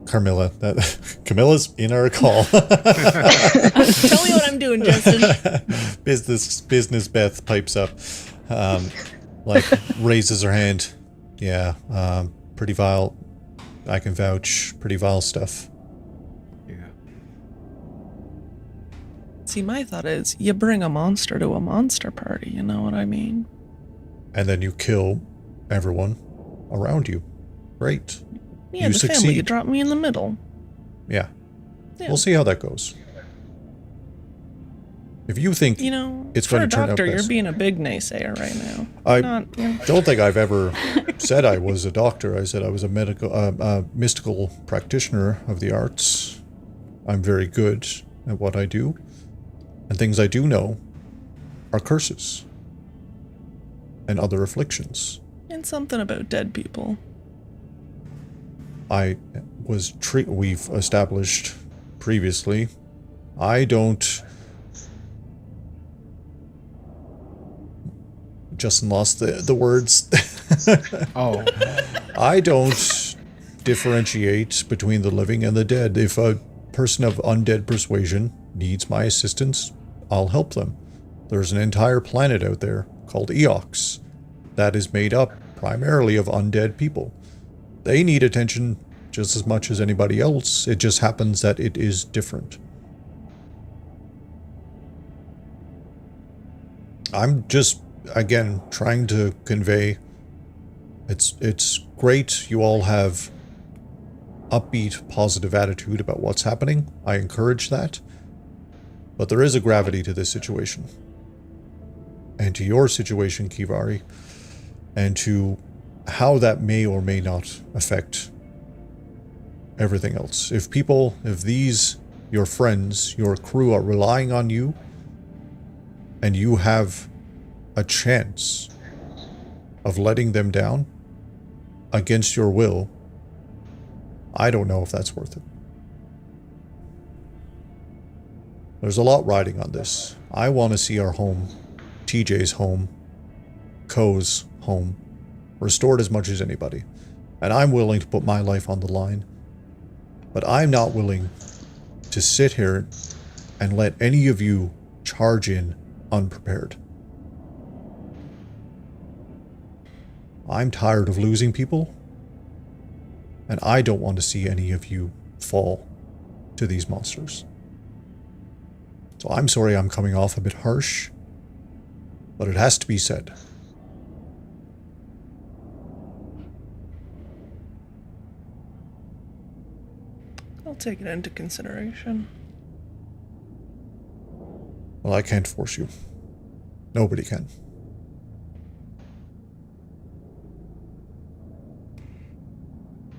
Speaker 1: Camilla's in our call.
Speaker 2: Tell me what I'm doing, Justin.
Speaker 1: Business Beth pipes up, raises her hand. Yeah, pretty vile. I can vouch. Pretty vile stuff.
Speaker 5: Yeah.
Speaker 2: See, my thought is, you bring a monster to a monster party, you know what I mean?
Speaker 1: And then you kill everyone around you. Great.
Speaker 2: Yeah,
Speaker 1: You
Speaker 2: the family,
Speaker 1: succeed.
Speaker 2: you drop me in the middle.
Speaker 1: Yeah.
Speaker 2: Yeah.
Speaker 1: We'll see how that goes. If you think
Speaker 2: You know,
Speaker 1: it's
Speaker 2: for
Speaker 1: going
Speaker 2: a
Speaker 1: to turn out
Speaker 2: doctor, you're
Speaker 1: best.
Speaker 2: being a big naysayer right now.
Speaker 1: I
Speaker 2: Not,
Speaker 1: don't think I've ever said I was a doctor. I said I was a mystical practitioner of the arts. I'm very good at what I do. And things I do know are curses and other afflictions.
Speaker 2: and something about dead people.
Speaker 1: We've established previously, I don't... Justin lost the words.
Speaker 5: Oh,
Speaker 1: I don't differentiate between the living and the dead. If a person of undead persuasion needs my assistance, I'll help them. There's an entire planet out there called Eox that is made up primarily of undead people. They need attention just as much as anybody else. It just happens that it is different. I'm just, again, trying to convey it's great you all have upbeat, positive attitude about what's happening. I encourage that. But there is a gravity to this situation. And to your situation, Kivari, and to how that may or may not affect everything else. If these, your friends, your crew are relying on you, and you have a chance of letting them down against your will, I don't know if that's worth it. There's a lot riding on this. I want to see our home, TJ's home, Ko's home, restored as much as anybody. And I'm willing to put my life on the line. But I'm not willing to sit here and let any of you charge in unprepared. I'm tired of losing people, and I don't want to see any of you fall to these monsters. So I'm sorry I'm coming off a bit harsh, but it has to be said.
Speaker 2: I'll take it into consideration.
Speaker 1: Well, I can't force you. Nobody can.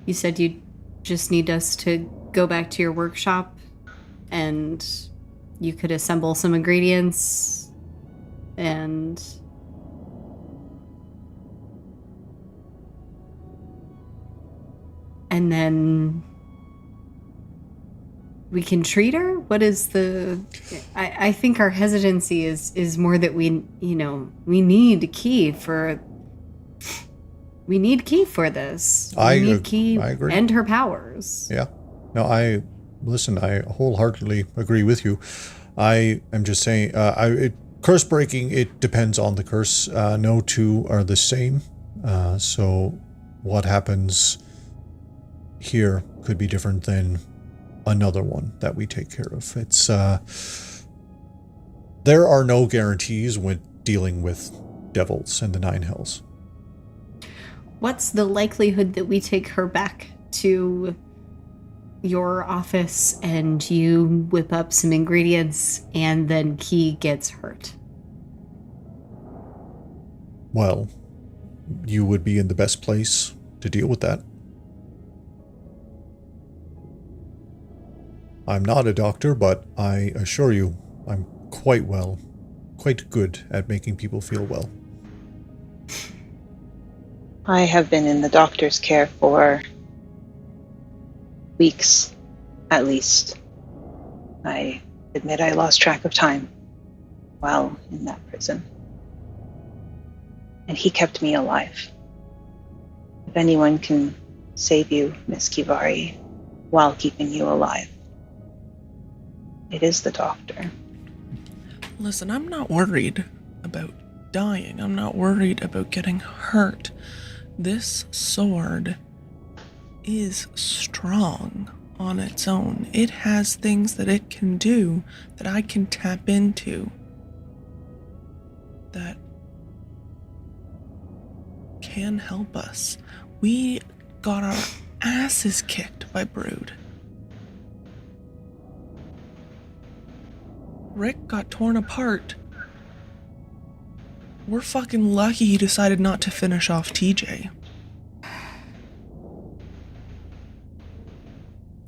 Speaker 4: You said you just need us to go back to your workshop and you could assemble some ingredients and... and then we can treat her? What is the... I think our hesitancy is more that we need key for... We need key for this. We need key
Speaker 1: I agree.
Speaker 4: and her powers.
Speaker 1: Yeah. No, I wholeheartedly agree with you. I am just saying, curse breaking, it depends on the curse. No two are the same. So what happens here could be different than another one that we take care of. It's there are no guarantees when dealing with devils and the nine hells.
Speaker 4: What's the likelihood that we take her back to your office and you whip up some ingredients and then Key gets hurt?
Speaker 1: Well, you would be in the best place to deal with that. I'm not a doctor, but I assure you, I'm quite good at making people feel well.
Speaker 8: I have been in the doctor's care for weeks, at least. I admit I lost track of time while in that prison. And he kept me alive. If anyone can save you, Miss Kivari, while keeping you alive, it is the doctor.
Speaker 2: Listen, I'm not worried about dying. I'm not worried about getting hurt. This sword is strong on its own. It has things that it can do that I can tap into that can help us. We got our asses kicked by Brood. Rick got torn apart. We're fucking lucky he decided not to finish off TJ.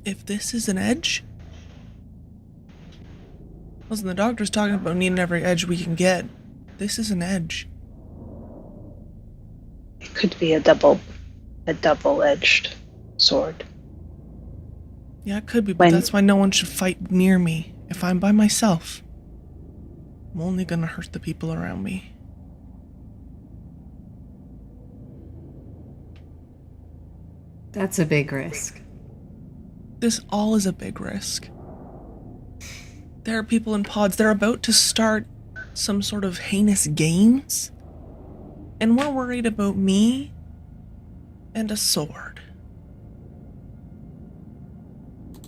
Speaker 2: If this is an edge... Listen, the doctor's talking about needing every edge we can get. This is an edge.
Speaker 8: It could be a double-edged sword.
Speaker 2: Yeah, it could be, but that's why no one should fight near me. If I'm by myself, I'm only gonna hurt the people around me.
Speaker 4: That's a big risk.
Speaker 2: This all is a big risk. There are people in pods. They're about to start some sort of heinous games. And we're worried about me and a sword.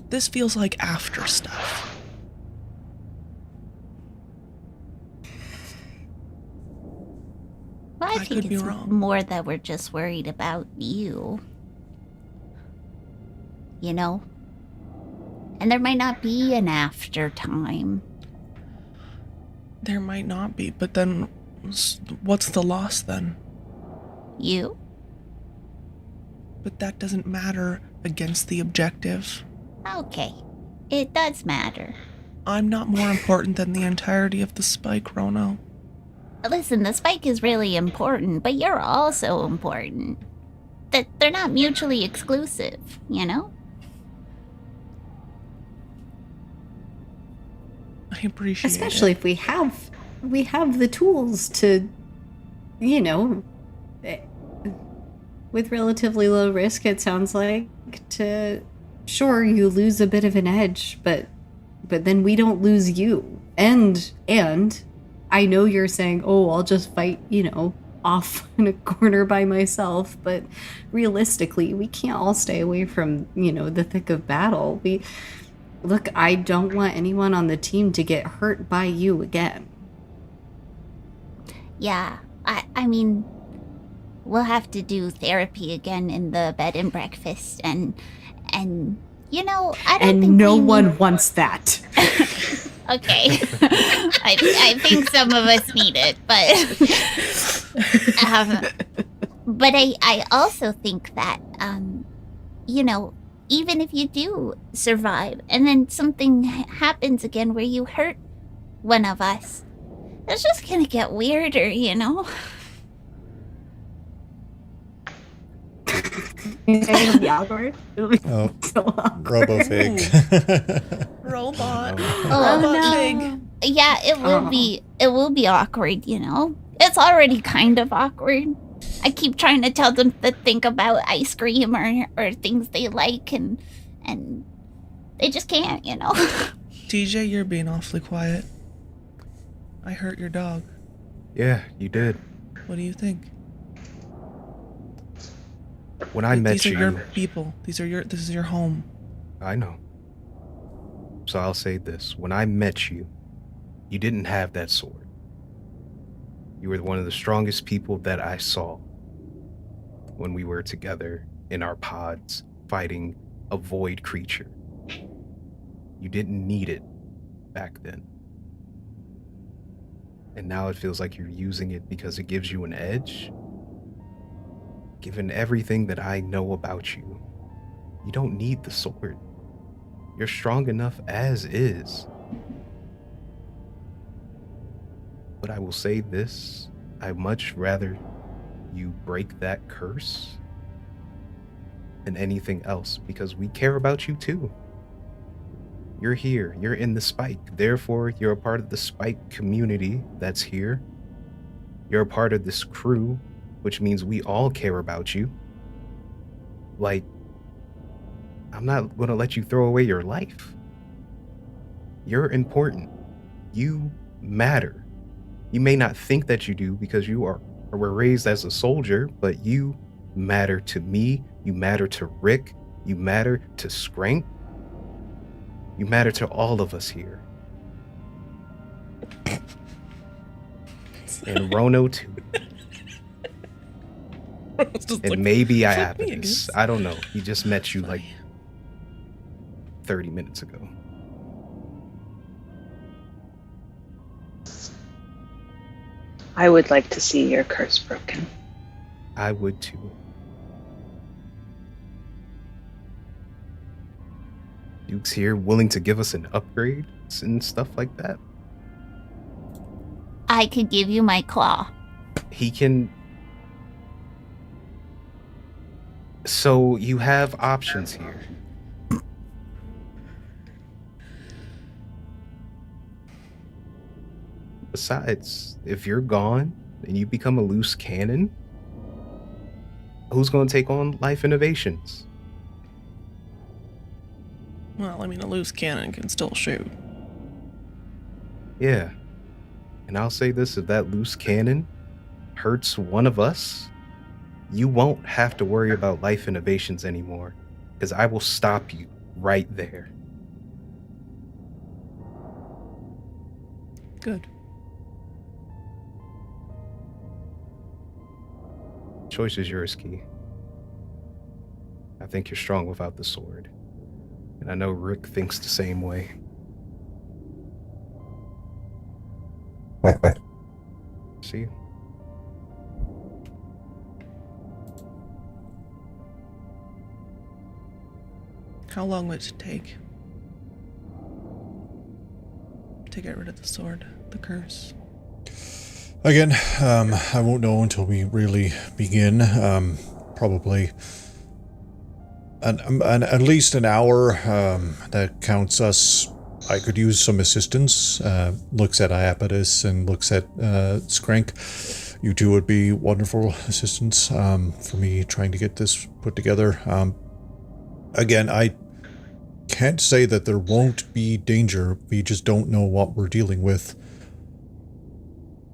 Speaker 2: This feels like after stuff.
Speaker 7: Well, I think
Speaker 2: could be
Speaker 7: it's
Speaker 2: wrong.
Speaker 7: more that we're just worried about you. You know? And there might not be an after time.
Speaker 2: There might not be, but then what's the loss then?
Speaker 7: You?
Speaker 2: But that doesn't matter against the objective.
Speaker 7: Okay. It does matter.
Speaker 2: I'm not more important than the entirety of the spike, Rono.
Speaker 7: Listen, the spike is really important, but you're also important. They're not mutually exclusive, you know?
Speaker 2: I appreciate
Speaker 4: Especially
Speaker 2: it.
Speaker 4: if we have the tools to, you know, with relatively low risk, it sounds like, to, sure, you lose a bit of an edge, but then we don't lose you. And I know you're saying, oh, I'll just fight, you know, off in a corner by myself, but realistically, we can't all stay away from, you know, the thick of battle. Look, I don't want anyone on the team to get hurt by you again.
Speaker 7: Yeah, I mean, we'll have to do therapy again in the bed and breakfast, and you know, I don't think
Speaker 4: no one wants that.
Speaker 7: Okay, I think some of us need it, but I also think that you know, even if you do survive and then something happens again where you hurt one of us, it's just gonna get weirder, you know?
Speaker 4: It'll be awkward. It'll be
Speaker 1: Oh,
Speaker 4: so awkward.
Speaker 1: Robofig.
Speaker 2: Robot.
Speaker 7: Oh,
Speaker 2: Robot
Speaker 7: no.
Speaker 2: pig.
Speaker 7: Yeah, it will
Speaker 4: Oh.
Speaker 7: be. It will be awkward, you know. It's already kind of awkward. I keep trying to tell them to think about ice cream or things they like, and they just can't, you know.
Speaker 2: TJ, you're being awfully quiet. I hurt your dog.
Speaker 5: Yeah, you did.
Speaker 2: What do you think?
Speaker 5: When I met
Speaker 2: These are
Speaker 5: you,
Speaker 2: your people. This is your home.
Speaker 5: I know. So I'll say this. When I met you, you didn't have that sword. You were one of the strongest people that I saw when we were together in our pods fighting a void creature. You didn't need it back then. And now it feels like you're using it because it gives you an edge. Given everything that I know about you, you don't need the sword. You're strong enough as is. But I will say this, I'd much rather you break that curse than anything else, because we care about you too. You're here, you're in the Spike, therefore you're a part of the Spike community that's here. You're a part of this crew, which means we all care about you. Like, I'm not gonna let you throw away your life. You're important. You matter. You may not think that you do because you were raised as a soldier, but you matter to me, you matter to Rick, you matter to Skrank, you matter to all of us here. And Rono too. And maybe Iapetus. I don't know. He just met you like 30 minutes ago.
Speaker 8: I would like to see your curse broken.
Speaker 5: I would too. Duke's here willing to give us an upgrade and stuff like that.
Speaker 7: I could give you my claw.
Speaker 5: He can. So you have options here. Besides, if you're gone and you become a loose cannon, who's going to take on Life Innovations?
Speaker 2: Well, I mean, a loose cannon can still shoot.
Speaker 5: Yeah. And I'll say this, if that loose cannon hurts one of us, you won't have to worry about Life Innovations anymore, because I will stop you right there.
Speaker 2: Good.
Speaker 5: Choice is yours, Key. I think you're strong without the sword. And I know Rick thinks the same way. See?
Speaker 2: How long would it take to get rid of the sword, the curse?
Speaker 1: Again, I won't know until we really begin. Probably at least an hour. That counts us. I could use some assistance. Looks at Iapetus and looks at Skrank. You two would be wonderful assistants for me trying to get this put together. Again, I can't say that there won't be danger. We just don't know what we're dealing with.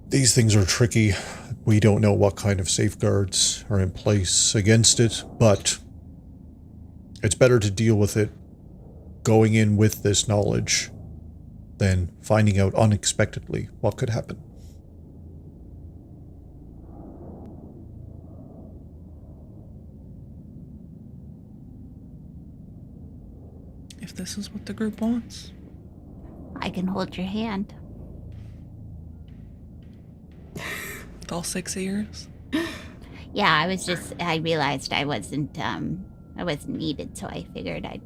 Speaker 1: These things are tricky. We don't know what kind of safeguards are in place against it, but it's better to deal with it going in with this knowledge than finding out unexpectedly what could happen.
Speaker 2: If this is what the group wants.
Speaker 7: I can hold your hand.
Speaker 2: With all 6 ears.
Speaker 7: Yeah, I realized I wasn't needed, so I figured I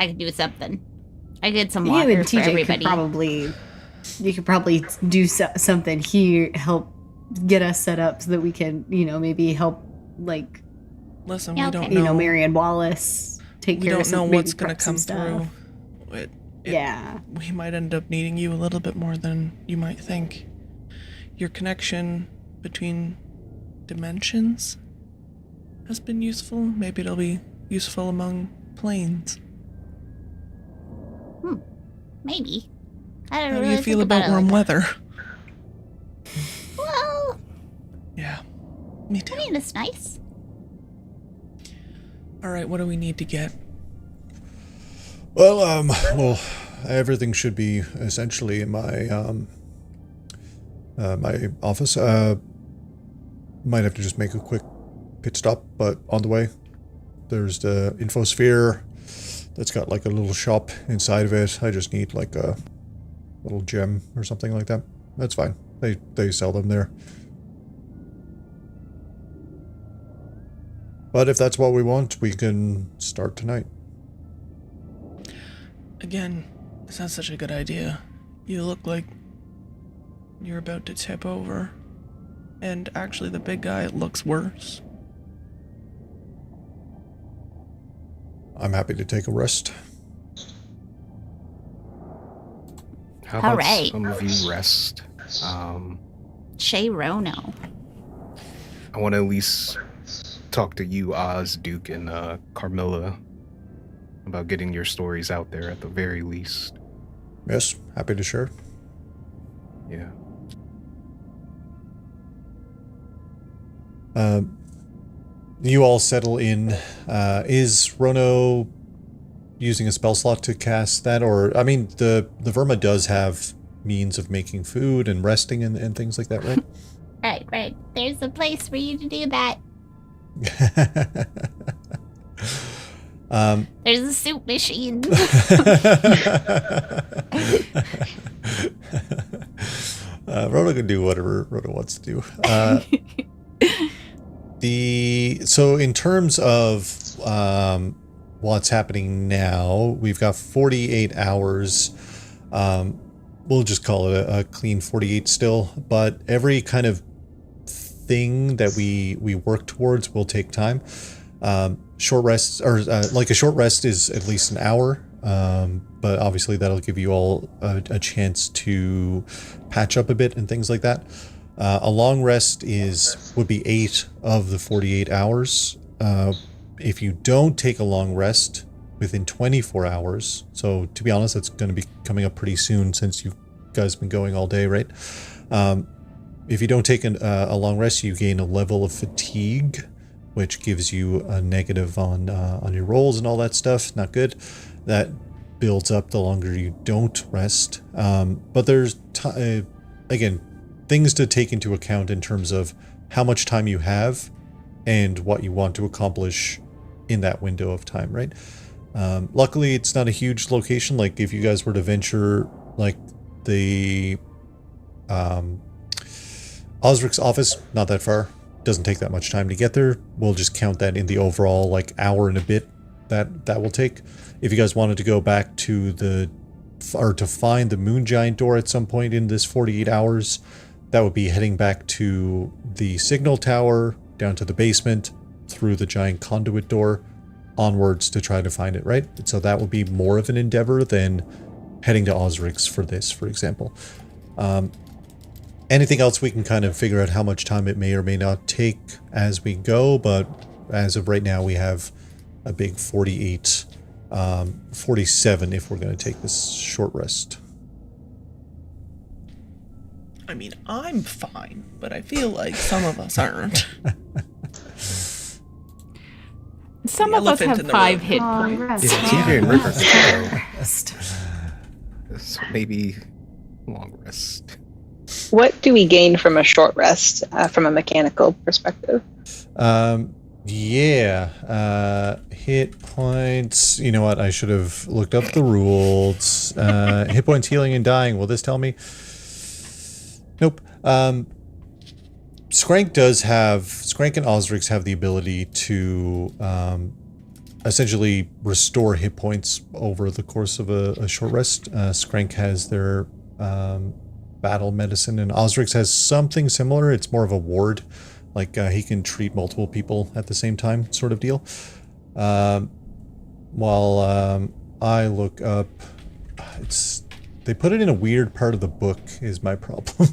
Speaker 7: could do something. I did some water
Speaker 4: You and
Speaker 7: for
Speaker 4: TJ
Speaker 7: everybody.
Speaker 4: you could probably do something here, help get us set up so that we can, maybe help like
Speaker 2: Listen,
Speaker 7: Yeah,
Speaker 2: we don't
Speaker 7: okay.
Speaker 2: know.
Speaker 4: You know, Marianne Wallace take
Speaker 2: we
Speaker 4: care
Speaker 2: don't
Speaker 4: of some
Speaker 2: know
Speaker 4: maybe
Speaker 2: what's gonna
Speaker 4: prep some
Speaker 2: come
Speaker 4: stuff.
Speaker 2: through.
Speaker 4: Yeah.
Speaker 2: We might end up needing you a little bit more than you might think. Your connection between dimensions has been useful. Maybe it'll be useful among planes.
Speaker 7: Maybe. I don't
Speaker 2: How do
Speaker 7: really
Speaker 2: you feel
Speaker 7: think
Speaker 2: about
Speaker 7: it
Speaker 2: warm
Speaker 7: like
Speaker 2: weather?
Speaker 7: that. Well,
Speaker 2: Yeah, me too.
Speaker 7: I mean, it's nice.
Speaker 2: All right, what do we need to get?
Speaker 1: Well, everything should be essentially in my my office. Might have to just make a quick pit stop, but on the way, there's the infosphere that's got like a little shop inside of it. I just need like a little gem or something like that. That's fine. They sell them there. But if that's what we want, we can start tonight.
Speaker 2: Again, it's not such a good idea. You look like you're about to tip over. And actually, the big guy looks worse.
Speaker 1: I'm happy to take a rest.
Speaker 5: How about
Speaker 7: Alright.
Speaker 5: some of you rest?
Speaker 7: Shay Rono.
Speaker 5: I want to at least talk to you, Oz, Duke, and Carmilla about getting your stories out there at the very least.
Speaker 1: Yes, happy to share.
Speaker 5: Yeah.
Speaker 1: You all settle in. Is Rono using a spell slot to cast that? Or, I mean, the Verma does have means of making food and resting and things like that, right?
Speaker 7: Right. There's a place for you to do that. There's a soup machine.
Speaker 1: Rono can do whatever Rono wants to do. So in terms of what's happening now, we've got 48 hours. We'll just call it a clean 48 still, but every kind of thing that we work towards will take time. Short rests, or like a short rest is at least an hour, but obviously that'll give you all a chance to patch up a bit and things like that. A long rest would be 8 of the 48 hours. If you don't take a long rest within 24 hours, so to be honest, that's going to be coming up pretty soon since you guys have been going all day, right? If you don't take a long rest, you gain a level of fatigue, which gives you a negative on your rolls and all that stuff. Not good. That builds up the longer you don't rest. But there's, again, things to take into account in terms of how much time you have and what you want to accomplish in that window of time, right? Luckily, it's not a huge location. Like, if you guys were to venture, like, the Osric's office, not that far. Doesn't take that much time to get there. We'll just count that in the overall, like, hour and a bit that will take. If you guys wanted to go back to to find the Moon Giant door at some point in this 48 hours, that would be heading back to the signal tower, down to the basement, through the giant conduit door, onwards to try to find it, right? So that would be more of an endeavor than heading to Osric's for this, for example. Anything else, we can kind of figure out how much time it may or may not take as we go, but as of right now, we have a big 48, 47 if we're going to take this short rest.
Speaker 2: I mean, I'm fine, but I feel like some of us aren't.
Speaker 6: Some
Speaker 2: The
Speaker 6: of us
Speaker 2: elephant
Speaker 6: have
Speaker 2: in the
Speaker 6: 5
Speaker 2: room.
Speaker 6: hit
Speaker 4: Oh,
Speaker 6: points.
Speaker 4: rest.
Speaker 5: Yeah, TJ and Rick are good to
Speaker 4: Rest.
Speaker 5: go. So maybe long rest.
Speaker 3: What do we gain from a short rest from a mechanical perspective?
Speaker 1: Hit points. You know what? I should have looked up the rules. Hit points, healing, and dying. Will this tell me? Nope. Skrank and Osric's have the ability to essentially restore hit points over the course of a short rest. Skrank has their battle medicine, and Osric's has something similar. It's more of a ward, Like he can treat multiple people at the same time, sort of deal. While I look up, they put it in a weird part of the book is my problem.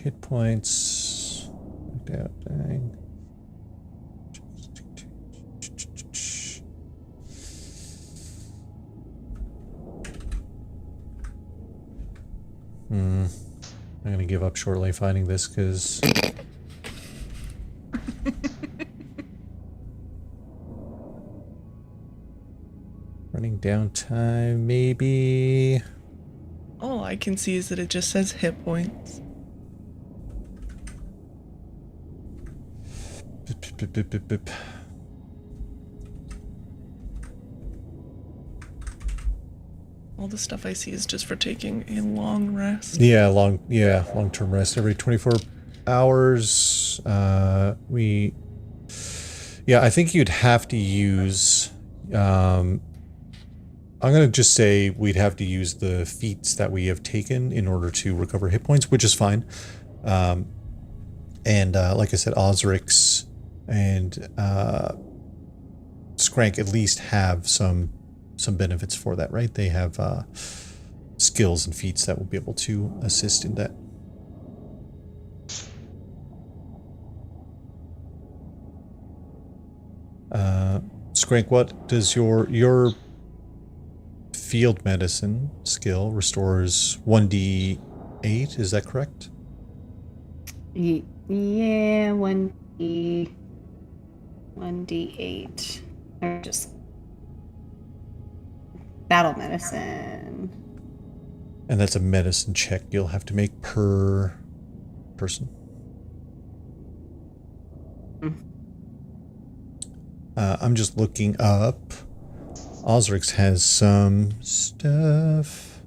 Speaker 1: Hit points. Dang. I'm gonna give up shortly finding this because running down time, maybe.
Speaker 2: All I can see is that it just says hit points. All the stuff I see is just for taking a long rest.
Speaker 1: Yeah, long-term rest every 24 hours. I think you'd have to use. I'm gonna just say we'd have to use the feats that we have taken in order to recover hit points, which is fine. And like I said, Osrix and Skrank at least have some benefits for that, right? They have skills and feats that will be able to assist in that. Skrank, what does your field medicine skill restores 1d8? Is that correct?
Speaker 4: Yeah, 1d8. Or just battle medicine.
Speaker 1: And that's a medicine check you'll have to make per person. I'm just looking up. Osrix has some stuff.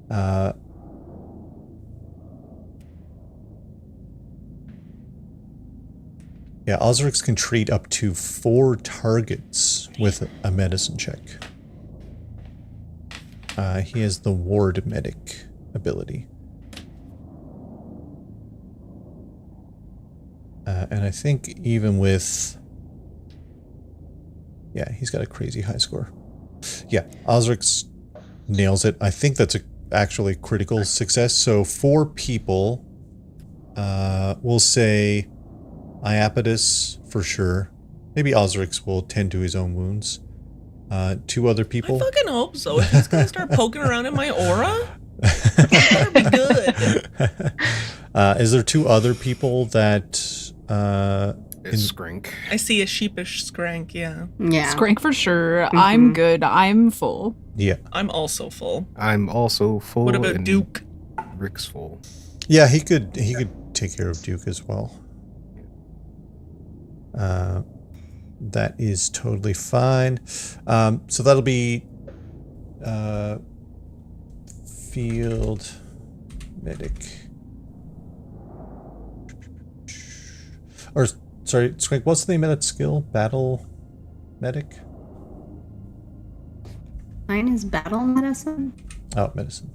Speaker 1: Yeah, Osrix can treat up to 4 targets with a medicine check. He has the ward medic ability. And I think even with... Yeah, he's got a crazy high score. Yeah, Osrix nails it. I think that's actually critical success. So 4 people, we'll say Iapetus for sure. Maybe Osrix will tend to his own wounds. 2 other people.
Speaker 2: I fucking hope so. If he's gonna start poking around in my aura, that'd be good.
Speaker 1: Is there 2 other people that...
Speaker 5: It's Skrank.
Speaker 2: I see a sheepish Skrank, yeah.
Speaker 4: Yeah.
Speaker 6: Skrank for sure. I'm good. I'm full.
Speaker 1: Yeah.
Speaker 2: I'm also full.
Speaker 5: I'm also full.
Speaker 2: What about
Speaker 5: and
Speaker 2: Duke?
Speaker 5: Rick's full.
Speaker 1: Yeah, he could take care of Duke as well. That is totally fine. So that'll be field medic. Or sorry, Skrank, what's the name of that skill? Battle medic?
Speaker 4: Mine is battle medicine.
Speaker 1: Oh, medicine.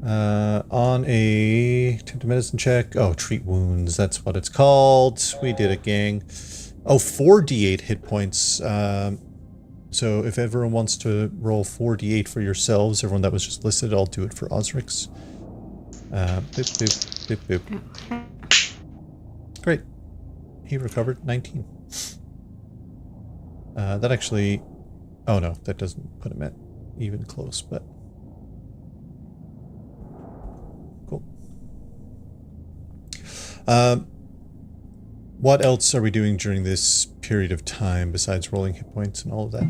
Speaker 1: On a attempt medicine check. Oh, treat wounds. That's what it's called. We did it, gang. Oh, 4d8 hit points. So if everyone wants to roll 4d8 for yourselves, everyone that was just listed, I'll do it for Osrix. Boop, boop, boop, boop. Great. He recovered 19. That actually... Oh no, that doesn't put him at even close, but... Cool. What else are we doing during this period of time besides rolling hit points and all of that?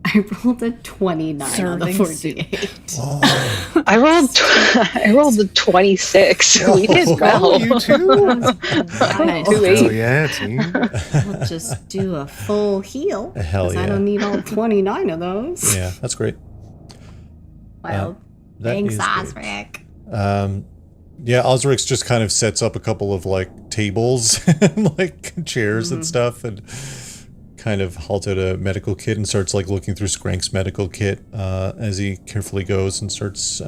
Speaker 4: I rolled a 29 on the 4d8.
Speaker 1: Oh.
Speaker 3: I rolled a 26. We did well.
Speaker 5: You too?
Speaker 4: Nice.
Speaker 5: Oh yeah, team.
Speaker 4: We'll just do a full heal.
Speaker 1: Hell
Speaker 4: 'cause
Speaker 1: yeah.
Speaker 4: I don't need all 29 of those.
Speaker 1: Yeah, that's great.
Speaker 4: Well,
Speaker 1: That
Speaker 4: thanks,
Speaker 1: is great.
Speaker 4: Osric.
Speaker 1: Yeah, Osrix just kind of sets up a couple of like tables and like chairs and stuff, and kind of halts out a medical kit and starts like looking through Skrank's medical kit as he carefully goes and starts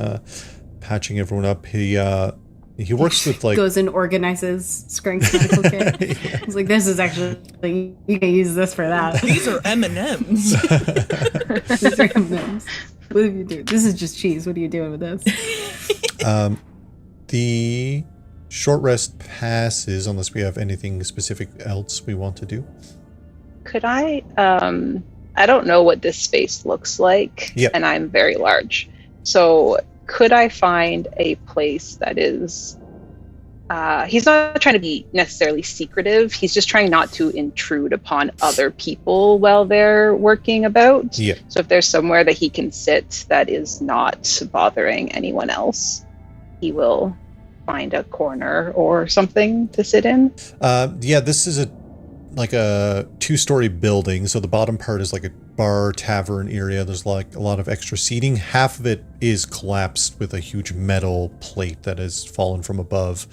Speaker 1: patching everyone up. He works with like
Speaker 4: goes and organizes Skrank's medical kit.
Speaker 1: Yeah.
Speaker 4: He's like, this is actually, you can use this for that.
Speaker 2: These are M&Ms.
Speaker 4: These are M&Ms. What do you do? This is just cheese. What are you doing with this?
Speaker 1: The short rest passes unless we have anything specific else we want to do.
Speaker 3: Could I don't know what this space looks like,
Speaker 1: Yep.
Speaker 3: and I'm very large. So could I find a place that is, he's not trying to be necessarily secretive, he's just trying not to intrude upon other people while they're working about.
Speaker 1: Yeah.
Speaker 3: So if there's somewhere that he can sit that is not bothering anyone else, he will find a corner or something to sit in.
Speaker 1: Yeah, this is a 2-story building, so the bottom part is like a bar tavern area. There's like a lot of extra seating. Half of it is collapsed with a huge metal plate that has fallen from above.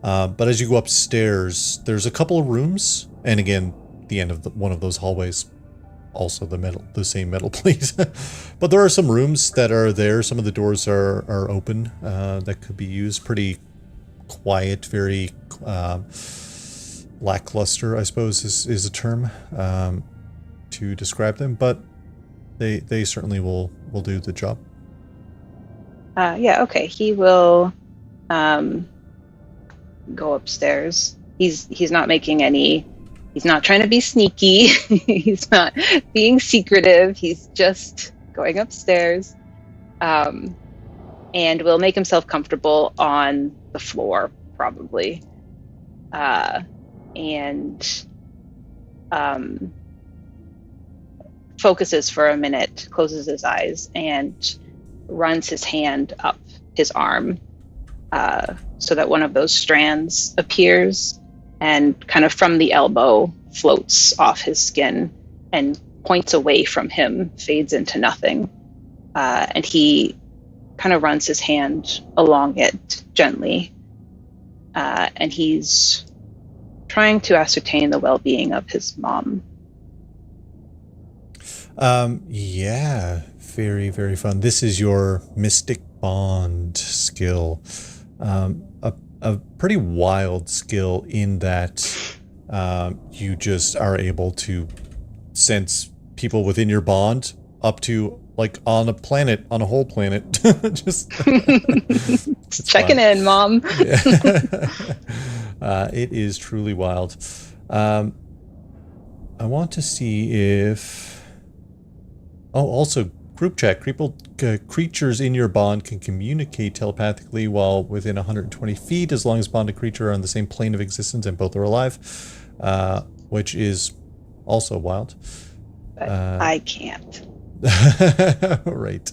Speaker 1: But as you go upstairs, there's a couple of rooms, and again, the end of one of those hallways, also the same metal plate. But there are some rooms that are there. Some of the doors are open that could be used. Pretty quiet, very lackluster, I suppose is a term to describe them, but they certainly will do the job.
Speaker 3: Yeah, okay. He will go upstairs. He's not making any. He's not trying to be sneaky. He's not being secretive. He's just going upstairs, and will make himself comfortable on the floor, probably, and focuses for a minute, closes his eyes, and runs his hand up his arm so that one of those strands appears and kind of from the elbow floats off his skin and points away from him, fades into nothing. And he kind of runs his hand along it gently. And he's trying to ascertain the well-being of his mom.
Speaker 1: Yeah, very, very fun. This is your Mystic Bond skill. A pretty wild skill in that you just are able to sense people within your bond up to like on a whole planet. Just
Speaker 3: checking in, Mom.
Speaker 1: It is truly wild. I want to see if... Oh, also, group chat. Creatures in your bond can communicate telepathically while within 120 feet, as long as bonded creatures are on the same plane of existence and both are alive, which is also wild.
Speaker 3: But I can't.
Speaker 1: Right.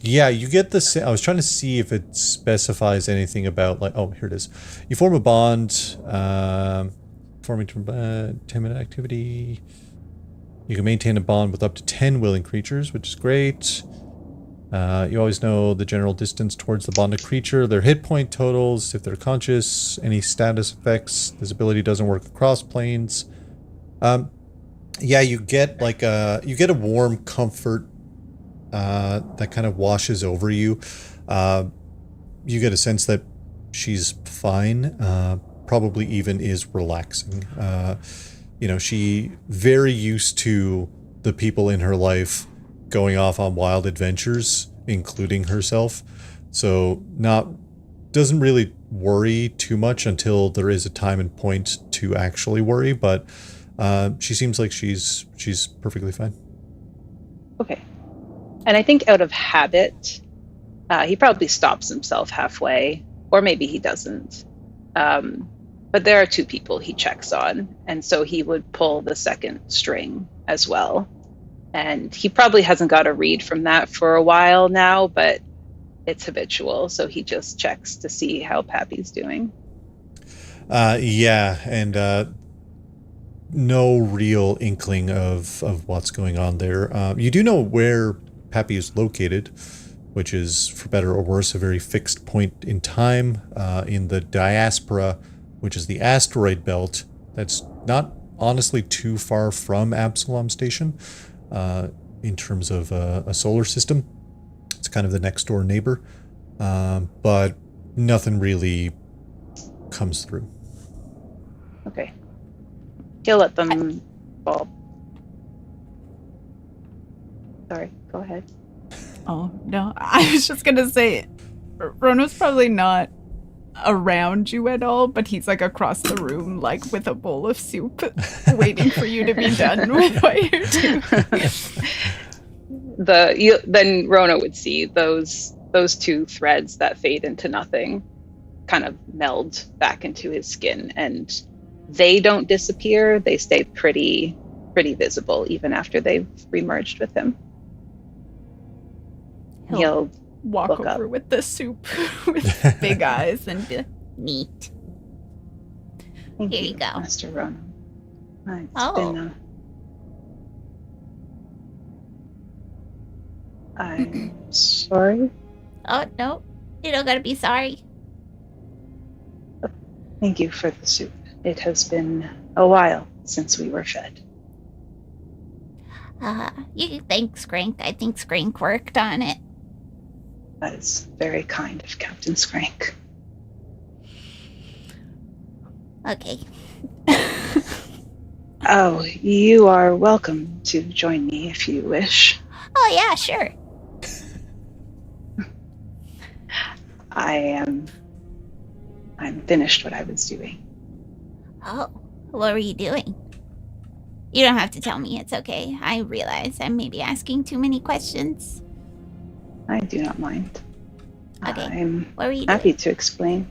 Speaker 1: Yeah, you get the... I was trying to see if it specifies anything about, like... Oh, here it is. You form a bond, forming 10-minute activity... You can maintain a bond with up to 10 willing creatures, which is great. You always know the general distance towards the bonded creature, their hit point totals, if they're conscious, any status effects. This ability doesn't work across planes. Yeah, you get like a warm comfort that kind of washes over you. You get a sense that she's fine, probably even is relaxing. You know, she very used to the people in her life going off on wild adventures, including herself. So doesn't really worry too much until there is a time and point to actually worry, but she seems like she's perfectly fine.
Speaker 3: Okay. And I think out of habit, he probably stops himself halfway, or maybe he doesn't. But there are two people he checks on, and so he would pull the second string as well. And he probably hasn't got a read from that for a while now, but it's habitual, so he just checks to see how Pappy's doing.
Speaker 1: Yeah, and no real inkling of what's going on there. You do know where Pappy is located. which is, for better or worse, a very fixed point in time in the diaspora, which is the asteroid belt. That's not honestly too far from Absalom Station in terms of a solar system. It's kind of the next door neighbor, but nothing really comes through.
Speaker 8: Okay. He'll let them fall. Sorry, go ahead.
Speaker 6: Oh, no. I was just going to say, Rono's probably not around you at all, but he's like across the room, like with a bowl of soup, waiting for you to be done with what you're doing.
Speaker 3: Then Rona would see those two threads that fade into nothing kind of meld back into his skin, and they don't disappear. They stay pretty visible even after they've remerged with him. He'll
Speaker 6: walk
Speaker 3: look
Speaker 6: over
Speaker 3: up
Speaker 6: with the soup with big eyes and be like,
Speaker 7: Neat.
Speaker 8: Thank
Speaker 7: Here you go.
Speaker 8: Master Rona. It's
Speaker 7: Oh.
Speaker 8: been I'm sorry.
Speaker 7: Oh, no. You don't gotta be sorry.
Speaker 8: Thank you for the soup. It has been a while since we were fed.
Speaker 7: You can thank Skrank. I think Skrank worked on it.
Speaker 8: That is very kind of Captain Skrank.
Speaker 7: Okay.
Speaker 8: Oh, you are welcome to join me if you wish.
Speaker 7: Oh, yeah, sure.
Speaker 8: I'm finished what I was doing.
Speaker 7: Oh, what were you doing? You don't have to tell me. It's okay. I realize I may be asking too many questions.
Speaker 8: I do not mind.
Speaker 7: Okay.
Speaker 8: I'm
Speaker 7: What were you
Speaker 8: happy
Speaker 7: doing?
Speaker 8: to explain.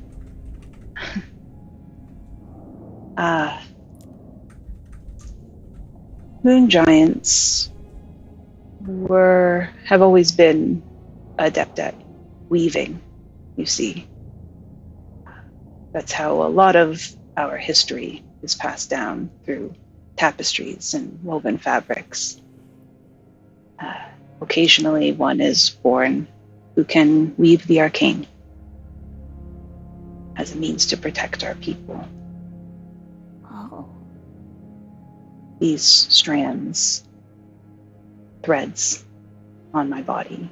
Speaker 8: Moon giants have always been adept at weaving, you see. That's how a lot of our history is passed down, through tapestries and woven fabrics. Occasionally one is born who can weave the arcane as a means to protect our people.
Speaker 7: Oh,
Speaker 8: These strands, threads on my body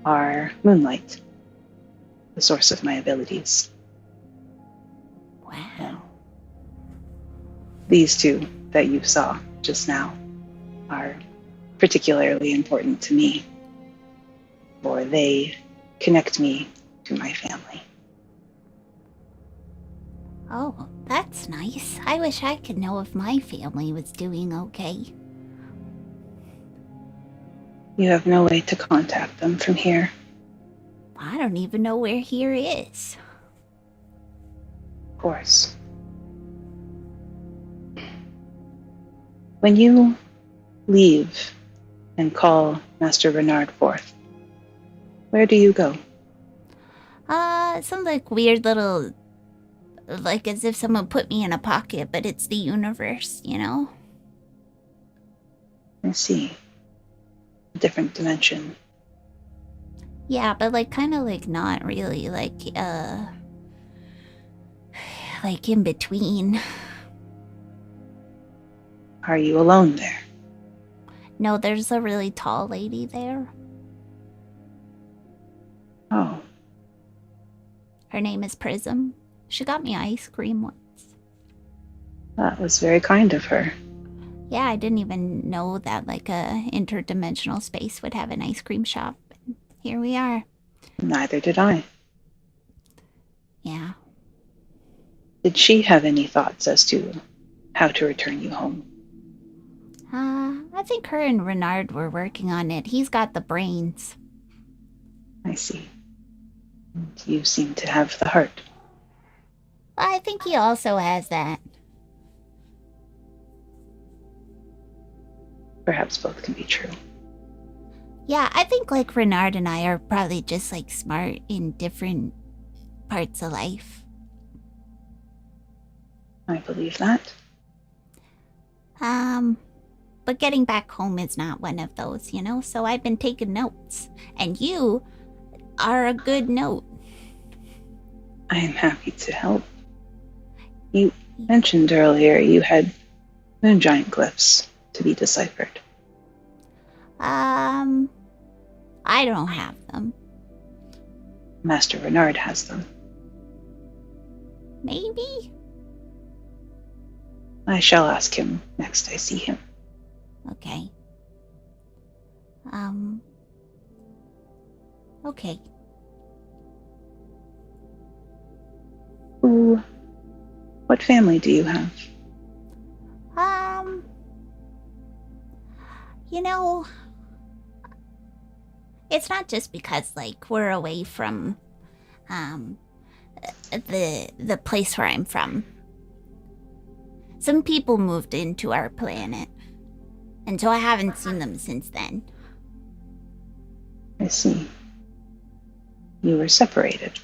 Speaker 8: are moonlight, the source of my abilities.
Speaker 7: wow.
Speaker 8: These two that you saw just now are particularly important to me, for they connect me to my family.
Speaker 7: Oh, that's nice. I wish I could know if my family was doing okay.
Speaker 8: You have no way to contact them from here.
Speaker 7: I don't even know where here is.
Speaker 8: Of course. When you leave and call Master Renard forth, where do you go?
Speaker 7: Some like weird little, like as if someone put me in a pocket, but it's the universe, you know?
Speaker 8: I see. A different dimension.
Speaker 7: Yeah, but like kind of like not really, like in between.
Speaker 8: Are you alone there?
Speaker 7: No, there's a really tall lady there.
Speaker 8: Oh,
Speaker 7: Her name is Prism. She got me ice cream once.
Speaker 8: that was very kind of her.
Speaker 7: Yeah, I didn't even know that like a interdimensional space would have an ice cream shop. Here we are.
Speaker 8: Neither did I.
Speaker 7: Yeah.
Speaker 8: Did she have any thoughts as to how to return you home?
Speaker 7: I think her and Renard were working on it. He's got the brains.
Speaker 8: I see. And you seem to have the heart.
Speaker 7: I think he also has that.
Speaker 8: Perhaps both can be true.
Speaker 7: Yeah, I think like Renard and I are probably just like smart in different parts of life.
Speaker 8: I believe that.
Speaker 7: but getting back home is not one of those, you know? So I've been taking notes. And you are a good note.
Speaker 8: I am happy to help. You mentioned earlier you had moon giant glyphs to be deciphered.
Speaker 7: I don't have them.
Speaker 8: Master Renard has them.
Speaker 7: Maybe?
Speaker 8: I shall ask him next I see him.
Speaker 7: Okay. Okay.
Speaker 8: Ooh, what family do you have?
Speaker 7: You know, it's not just because, like, we're away from, the place where I'm from. Some people moved into our planet, and so I haven't seen them since then.
Speaker 8: I see. You were separated.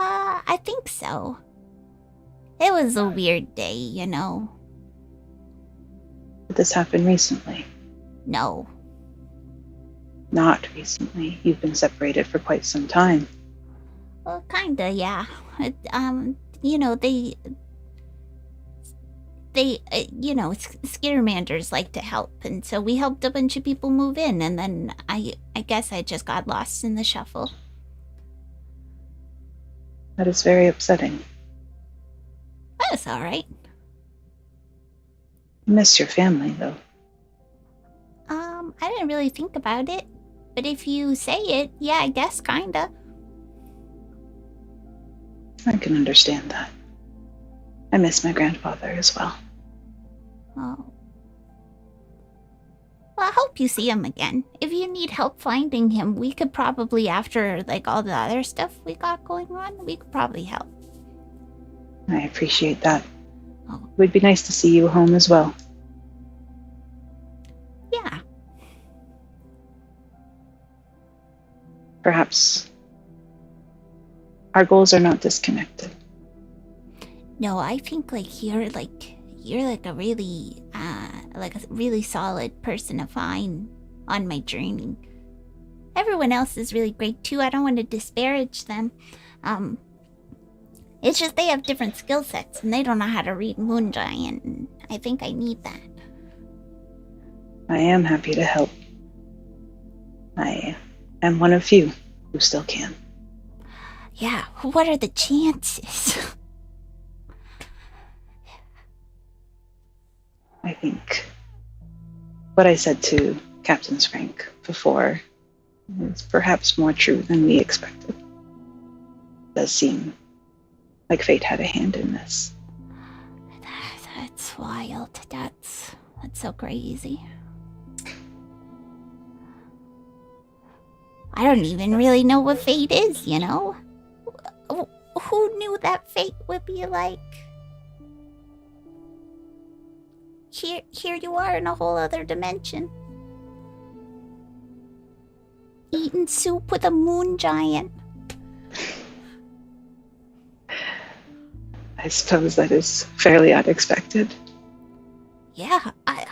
Speaker 7: I think so. It was a weird day, you know.
Speaker 8: Did this happen recently?
Speaker 7: No.
Speaker 8: Not recently. You've been separated for quite some time.
Speaker 7: Well, kinda, yeah. You know, they Skittermanders like to help, and so we helped a bunch of people move in, and then I guess I just got lost in the shuffle.
Speaker 8: That is very upsetting.
Speaker 7: That's alright.
Speaker 8: You miss your family, though.
Speaker 7: I didn't really think about it, but if you say it, yeah, I guess kinda.
Speaker 8: I can understand that. I miss my grandfather as well.
Speaker 7: Oh. Well, I hope you see him again. If you need help finding him, we could probably, after, like, all the other stuff we got going on, we could probably help.
Speaker 8: I appreciate that.
Speaker 7: Oh.
Speaker 8: It would be nice to see you home as well.
Speaker 7: Yeah.
Speaker 8: Perhaps our goals are not disconnected.
Speaker 7: No, I think, like, you're a really solid person to find on my journey. Everyone else is really great too. I don't want to disparage them. It's just they have different skill sets and they don't know how to read Moon Giant, and I think I need that.
Speaker 8: I am happy to help. I am one of few who still can.
Speaker 7: Yeah, what are the chances?
Speaker 8: I think what I said to Captain Skrank before is perhaps more true than we expected. It does seem like fate had a hand in this.
Speaker 7: That's wild. That's so crazy. I don't even really know what fate is, you know? Who knew that fate would be like? Here you are in a whole other dimension. Eating soup with a moon giant.
Speaker 8: I suppose that is fairly unexpected.
Speaker 7: Yeah, I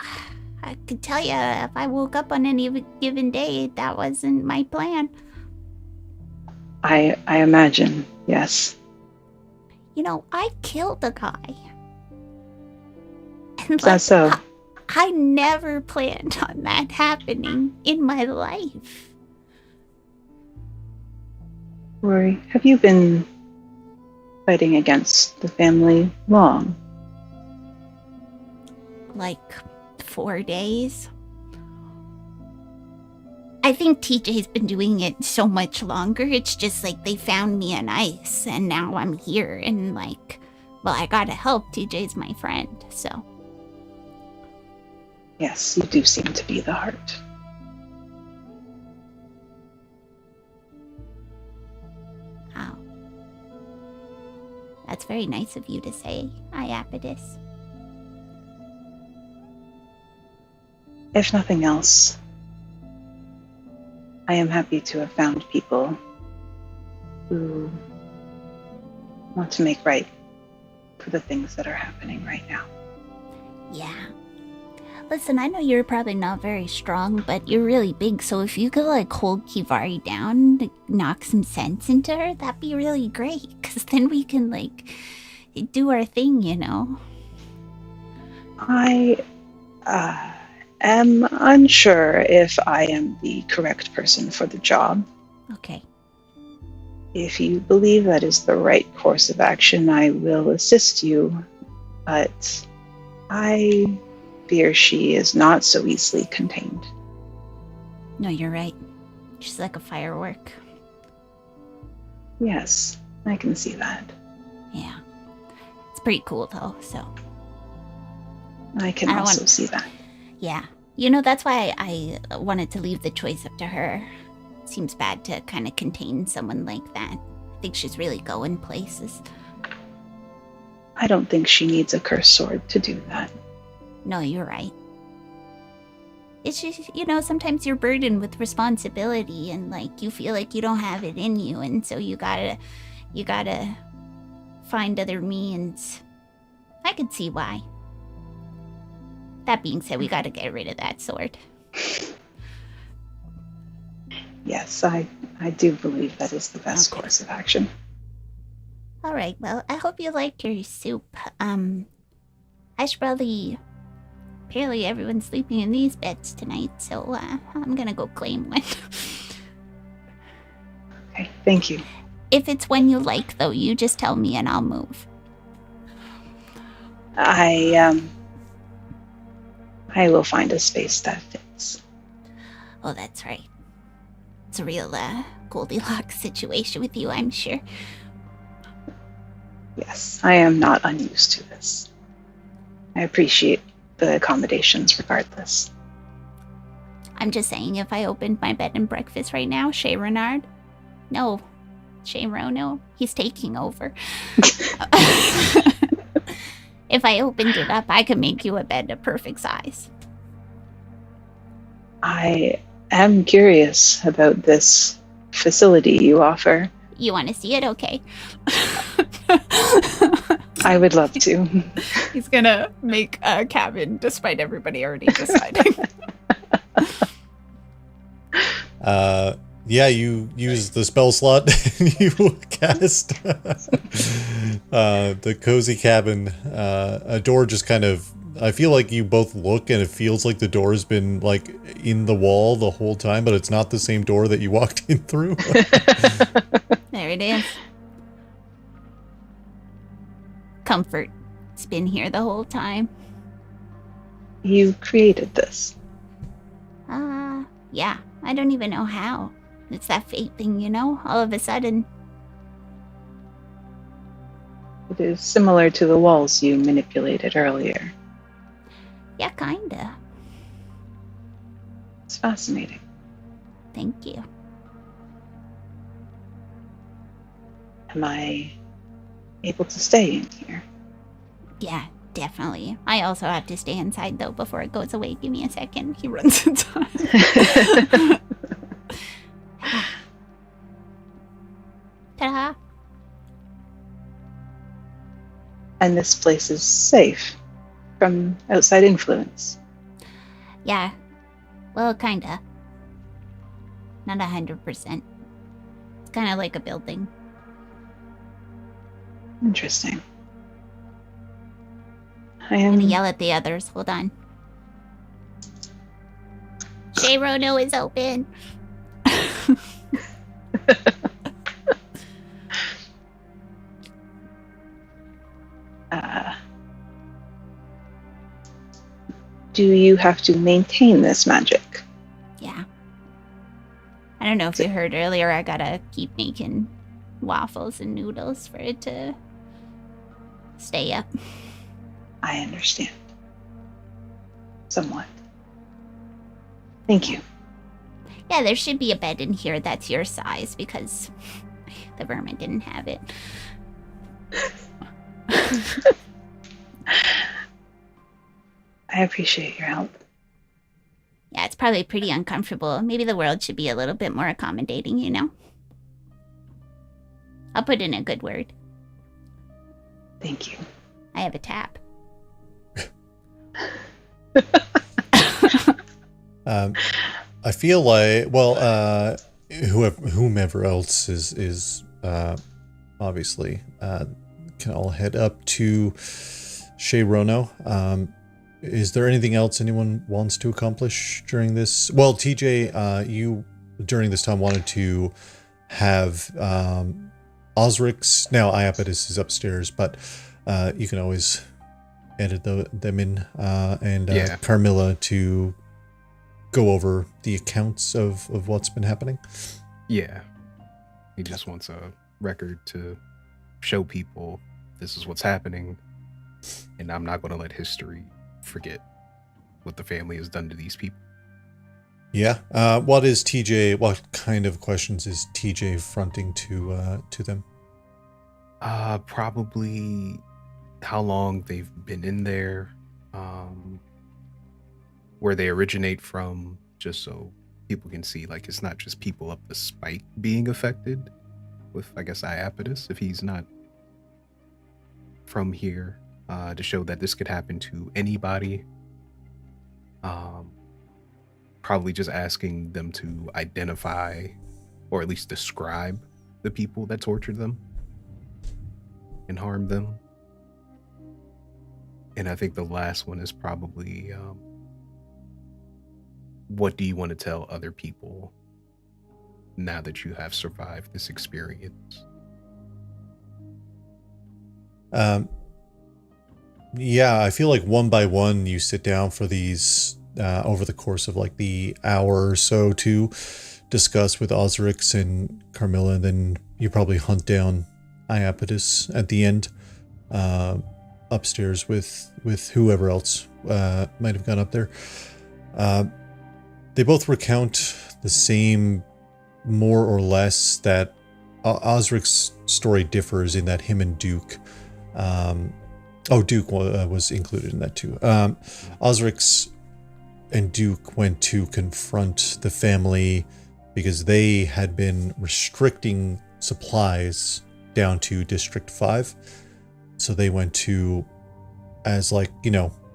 Speaker 7: could tell you if I woke up on any given day, that wasn't my plan.
Speaker 8: I imagine, yes.
Speaker 7: You know, I killed a guy. And
Speaker 8: Is that so?
Speaker 7: I never planned on that happening in my life.
Speaker 8: Rory, have you been fighting against the family long?
Speaker 7: Like 4 days. I think TJ's been doing it so much longer. It's just like they found me on ice and now I'm here and like, well, I gotta help. TJ's my friend, so.
Speaker 8: Yes, you do seem to be the heart.
Speaker 7: Wow. That's very nice of you to say, Iapetus.
Speaker 8: If nothing else, I am happy to have found people who want to make right for the things that are happening right now.
Speaker 7: Yeah. Listen, I know you're probably not very strong, but you're really big, so if you could, like, hold Kivari down to knock some sense into her, that'd be really great, because then we can, like, do our thing, you know?
Speaker 8: I am unsure if I am the correct person for the job.
Speaker 7: Okay.
Speaker 8: If you believe that is the right course of action, I will assist you, but I fear she is not so easily contained.
Speaker 7: No, you're right. She's like a firework.
Speaker 8: Yes, I can see that.
Speaker 7: Yeah. It's pretty cool, though, so...
Speaker 8: I can also see that.
Speaker 7: Yeah. You know, that's why I wanted to leave the choice up to her. Seems bad to kind of contain someone like that. I think she's really going places.
Speaker 8: I don't think she needs a cursed sword to do that.
Speaker 7: No, you're right. It's just, you know, sometimes you're burdened with responsibility and, like, you feel like you don't have it in you, and so you gotta find other means. I could see why. That being said, we gotta get rid of that sword.
Speaker 8: Yes, I do believe that is the best course of action.
Speaker 7: All right, well, I hope you liked your soup. I should probably... Apparently everyone's sleeping in these beds tonight, so I'm gonna go claim one.
Speaker 8: Okay, thank you.
Speaker 7: If it's one you like, though, you just tell me and I'll move.
Speaker 8: I will find a space that fits.
Speaker 7: Oh, that's right. It's a real Goldilocks situation with you, I'm sure.
Speaker 8: Yes, I am not unused to this. I appreciate the accommodations regardless.
Speaker 7: I'm just saying, if I opened my bed and breakfast right now, Shay Renard... No, Shay Rono, he's taking over. If I opened it up, I could make you a bed of perfect size.
Speaker 8: I am curious about this facility you offer.
Speaker 7: You want to see it? Okay.
Speaker 8: I would love to.
Speaker 6: He's gonna make a cabin despite everybody already deciding.
Speaker 1: Yeah, you use the spell slot and you cast the cozy cabin. A door just kind of... I feel like you both look and it feels like the door has been like in the wall the whole time, but it's not the same door that you walked in through.
Speaker 7: There it is. Comfort. It's been here the whole time.
Speaker 8: You created this.
Speaker 7: Yeah. I don't even know how. It's that fate thing, you know? All of a sudden.
Speaker 8: It is similar to the walls you manipulated earlier.
Speaker 7: Yeah, kinda.
Speaker 8: It's fascinating.
Speaker 7: Thank you.
Speaker 8: Am I able to stay in here?
Speaker 7: Yeah, definitely. I also have to stay inside, though, before it goes away. Give me a second.
Speaker 6: He runs inside.
Speaker 7: Ta-da!
Speaker 8: And this place is safe from outside influence.
Speaker 7: Yeah. Well, kinda. Not 100%. It's kinda like a building.
Speaker 8: Interesting.
Speaker 7: I'm gonna yell at the others. Hold on. Shay Rono is open.
Speaker 8: Do you have to maintain this magic?
Speaker 7: Yeah. I don't know if you heard earlier, I gotta keep making waffles and noodles for it to stay up.
Speaker 8: I understand. Somewhat. Thank you.
Speaker 7: Yeah, there should be a bed in here that's your size because the vermin didn't have it.
Speaker 8: I appreciate your help.
Speaker 7: Yeah, it's probably pretty uncomfortable. Maybe the world should be a little bit more accommodating, you know? I'll put in a good word.
Speaker 8: Thank you.
Speaker 7: I have a tap.
Speaker 1: I feel like, well, whomever else is obviously can all head up to Shea Rono. Is there anything else anyone wants to accomplish during this? Well, TJ, you during this time wanted to have Osric's. Now Iapetus is upstairs, but you can always edit them in, and Carmilla to go over the accounts of what's been happening.
Speaker 5: Yeah. He just wants a record to show people this is what's happening, and I'm not going to let history forget what the family has done to these people.
Speaker 1: Yeah. What kind of questions is TJ fronting to them?
Speaker 5: Probably how long they've been in there, where they originate from, just so people can see, like, it's not just people up the spike being affected with, I guess, Iapetus, if he's not from here, to show that this could happen to anybody. Probably just asking them to identify, or at least describe, the people that tortured them and harmed them. And I think the last one is probably, what do you want to tell other people now that you have survived this experience?
Speaker 1: Yeah, I feel like one by one you sit down for these over the course of like the hour or so to discuss with Osrix and Carmilla, and then you probably hunt down Iapetus at the end, upstairs with whoever else might have gone up there. They both recount the same, more or less, that Osric's story differs in that him and Duke, Duke was included in that too. Osric's and Duke went to confront the family because they had been restricting supplies down to District 5. So they went to, as like,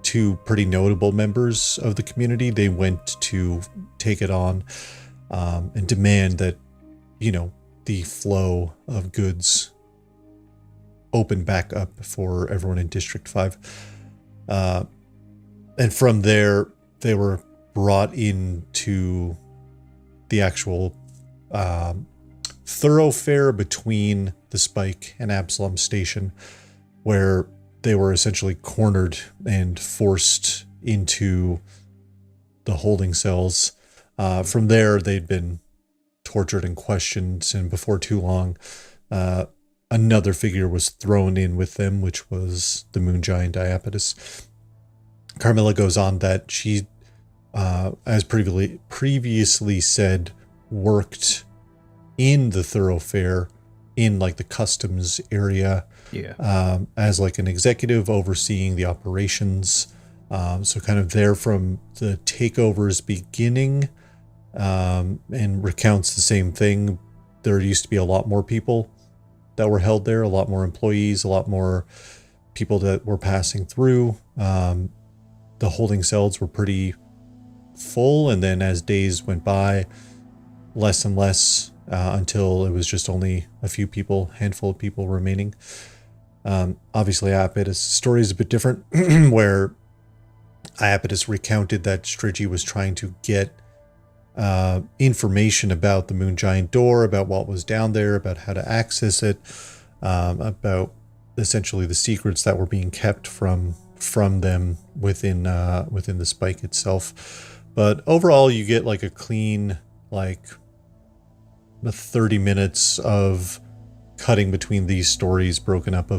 Speaker 1: two pretty notable members of the community, they went to take it on and demand that, the flow of goods open back up for everyone in District 5. And from there, they were brought into the actual thoroughfare between the Spike and Absalom Station, where they were essentially cornered and forced into the holding cells. From there, they'd been tortured and questioned, and before too long, another figure was thrown in with them, which was the moon giant Iapetus. Carmilla goes on that she, as previously said, worked in the thoroughfare in like the customs area, as like an executive overseeing the operations. So kind of there from the takeover's beginning, and recounts the same thing. There used to be a lot more people that were held there, a lot more employees, a lot more people that were passing through. The holding cells were pretty full, and then as days went by, less and less, until it was just only a few people, handful of people remaining. Obviously, Iapetus' story is a bit different, where Iapetus recounted that Strigi was trying to get information about the moon giant door, about what was down there, about how to access it, about essentially the secrets that were being kept from them within the Spike itself. But overall, you get like a clean, like 30 minutes of cutting between these stories, broken up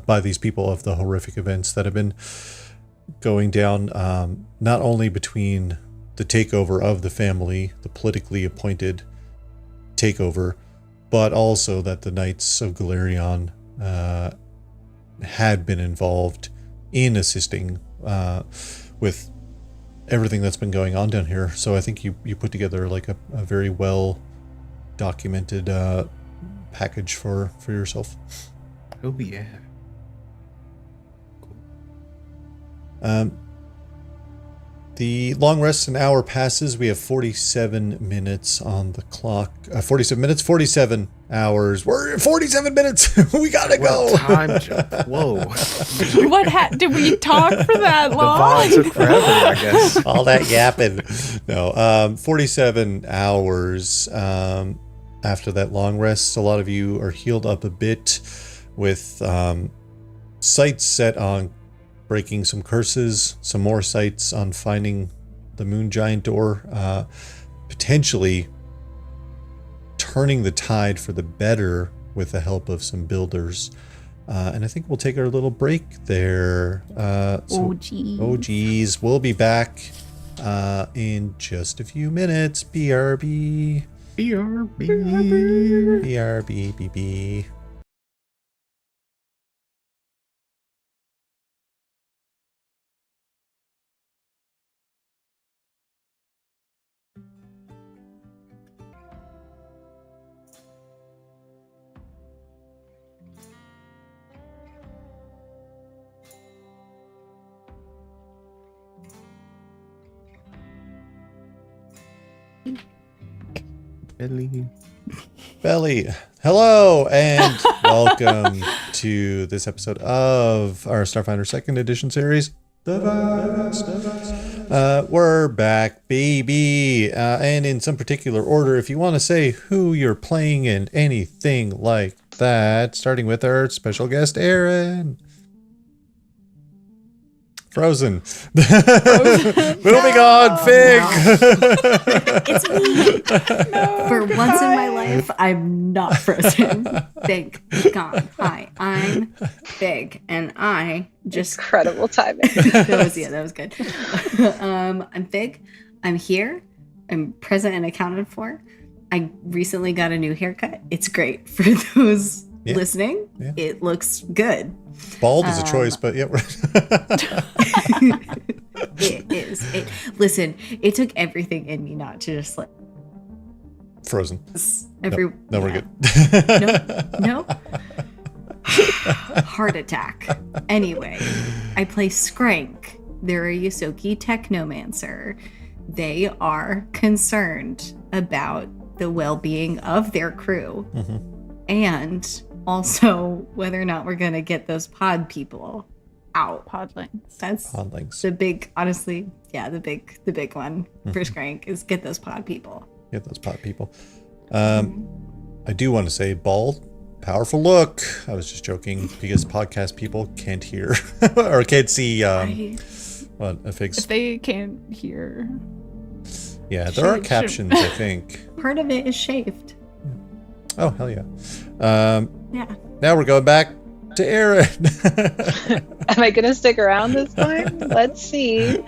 Speaker 1: by these people of the horrific events that have been going down, not only between the takeover of the family, the politically appointed takeover, but also that the Knights of Galerion had been involved in assisting with everything that's been going on down here. So I think you put together like a very well documented package for yourself.
Speaker 5: Oh yeah.
Speaker 1: The long rest, an hour passes. We have 47 minutes on the clock. 47 minutes, 47 hours. We're at 47 minutes. We gotta go.
Speaker 5: Time jump. Whoa.
Speaker 6: Did we talk for that
Speaker 5: The
Speaker 6: long?
Speaker 5: VOD took forever, I guess.
Speaker 1: All that yapping. No, 47 hours after that long rest. A lot of you are healed up a bit with sights set on breaking some curses, some more sights on finding the moon giant door, potentially turning the tide for the better with the help of some builders. And I think we'll take our little break there.
Speaker 6: Oh, geez.
Speaker 1: We'll be back in just a few minutes. BRB.
Speaker 5: BRB.
Speaker 1: BRB. BB. Belly. Hello and welcome to this episode of our Starfinder 2nd Edition series. We're back, baby. And in some particular order, if you want to say who you're playing and anything like that, starting with our special guest, Erin. Frozen. Moving on, Fig.
Speaker 4: It's me. For once in my life, I'm not frozen. Thank God. Hi, I'm Fig, and I just
Speaker 3: Incredible timing.
Speaker 4: that was good. I'm Fig. I'm here. I'm present and accounted for. I recently got a new haircut. It's great for those listening.
Speaker 1: Yeah.
Speaker 4: It looks good.
Speaker 1: Bald is a choice, but yeah.
Speaker 4: It is. Listen, it took everything in me not to just like
Speaker 1: Frozen.
Speaker 4: every.
Speaker 1: No, we're good.
Speaker 4: No. Heart attack. Anyway, I play Skrank. They're a Yosoki technomancer. They are concerned about the well-being of their crew, and also whether or not we're gonna get those pod people out.
Speaker 6: Podlings.
Speaker 4: That's
Speaker 1: Podlings.
Speaker 4: the big, honestly, the big one for Skrank is get those pod people.
Speaker 1: Get those pod people. I do want to say bald, powerful look. I was just joking because podcast people can't hear or can't see what a Fig's.
Speaker 6: If they can't hear.
Speaker 1: Yeah, there are captions, I think.
Speaker 4: Part of it is shaved.
Speaker 1: Oh, hell yeah.
Speaker 4: Yeah.
Speaker 1: Now we're going back to Erin.
Speaker 3: Am I gonna stick around this time? Let's see.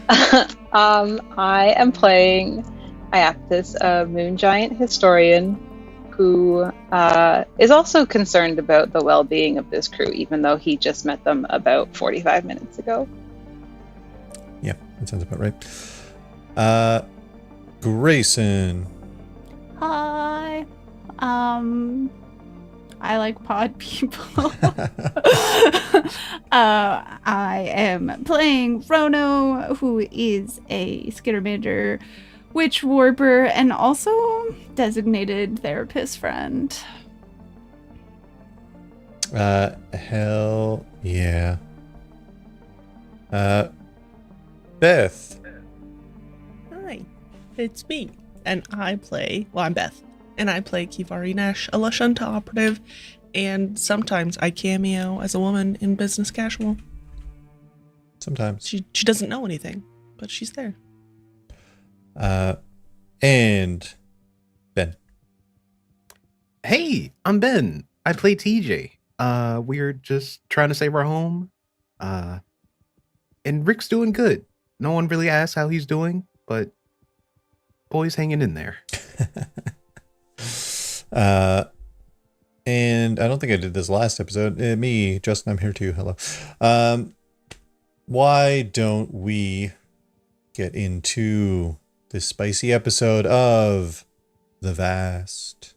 Speaker 3: I am playing Iapetus, a moon giant historian who is also concerned about the well-being of this crew, even though he just met them about 45 minutes ago.
Speaker 1: Yeah, that sounds about right. Grayson.
Speaker 6: Hi. I like pod people. I am playing Rono, who is a skittermander, witch warper, and also designated therapist friend.
Speaker 1: Hell yeah. Beth.
Speaker 2: Hi, it's me. And I'm Beth. And I play Kivari Nesh, a Lashunta operative, and sometimes I cameo as a woman in Business Casual.
Speaker 1: Sometimes.
Speaker 2: She doesn't know anything, but she's there.
Speaker 1: And Ben.
Speaker 5: Hey, I'm Ben. I play TJ. We're just trying to save our home. And Rick's doing good. No one really asks how he's doing, but boy's hanging in there.
Speaker 1: And I don't think I did this last episode. Me, Justin, I'm here too. Hello. Why don't we get into this spicy episode of The Vast?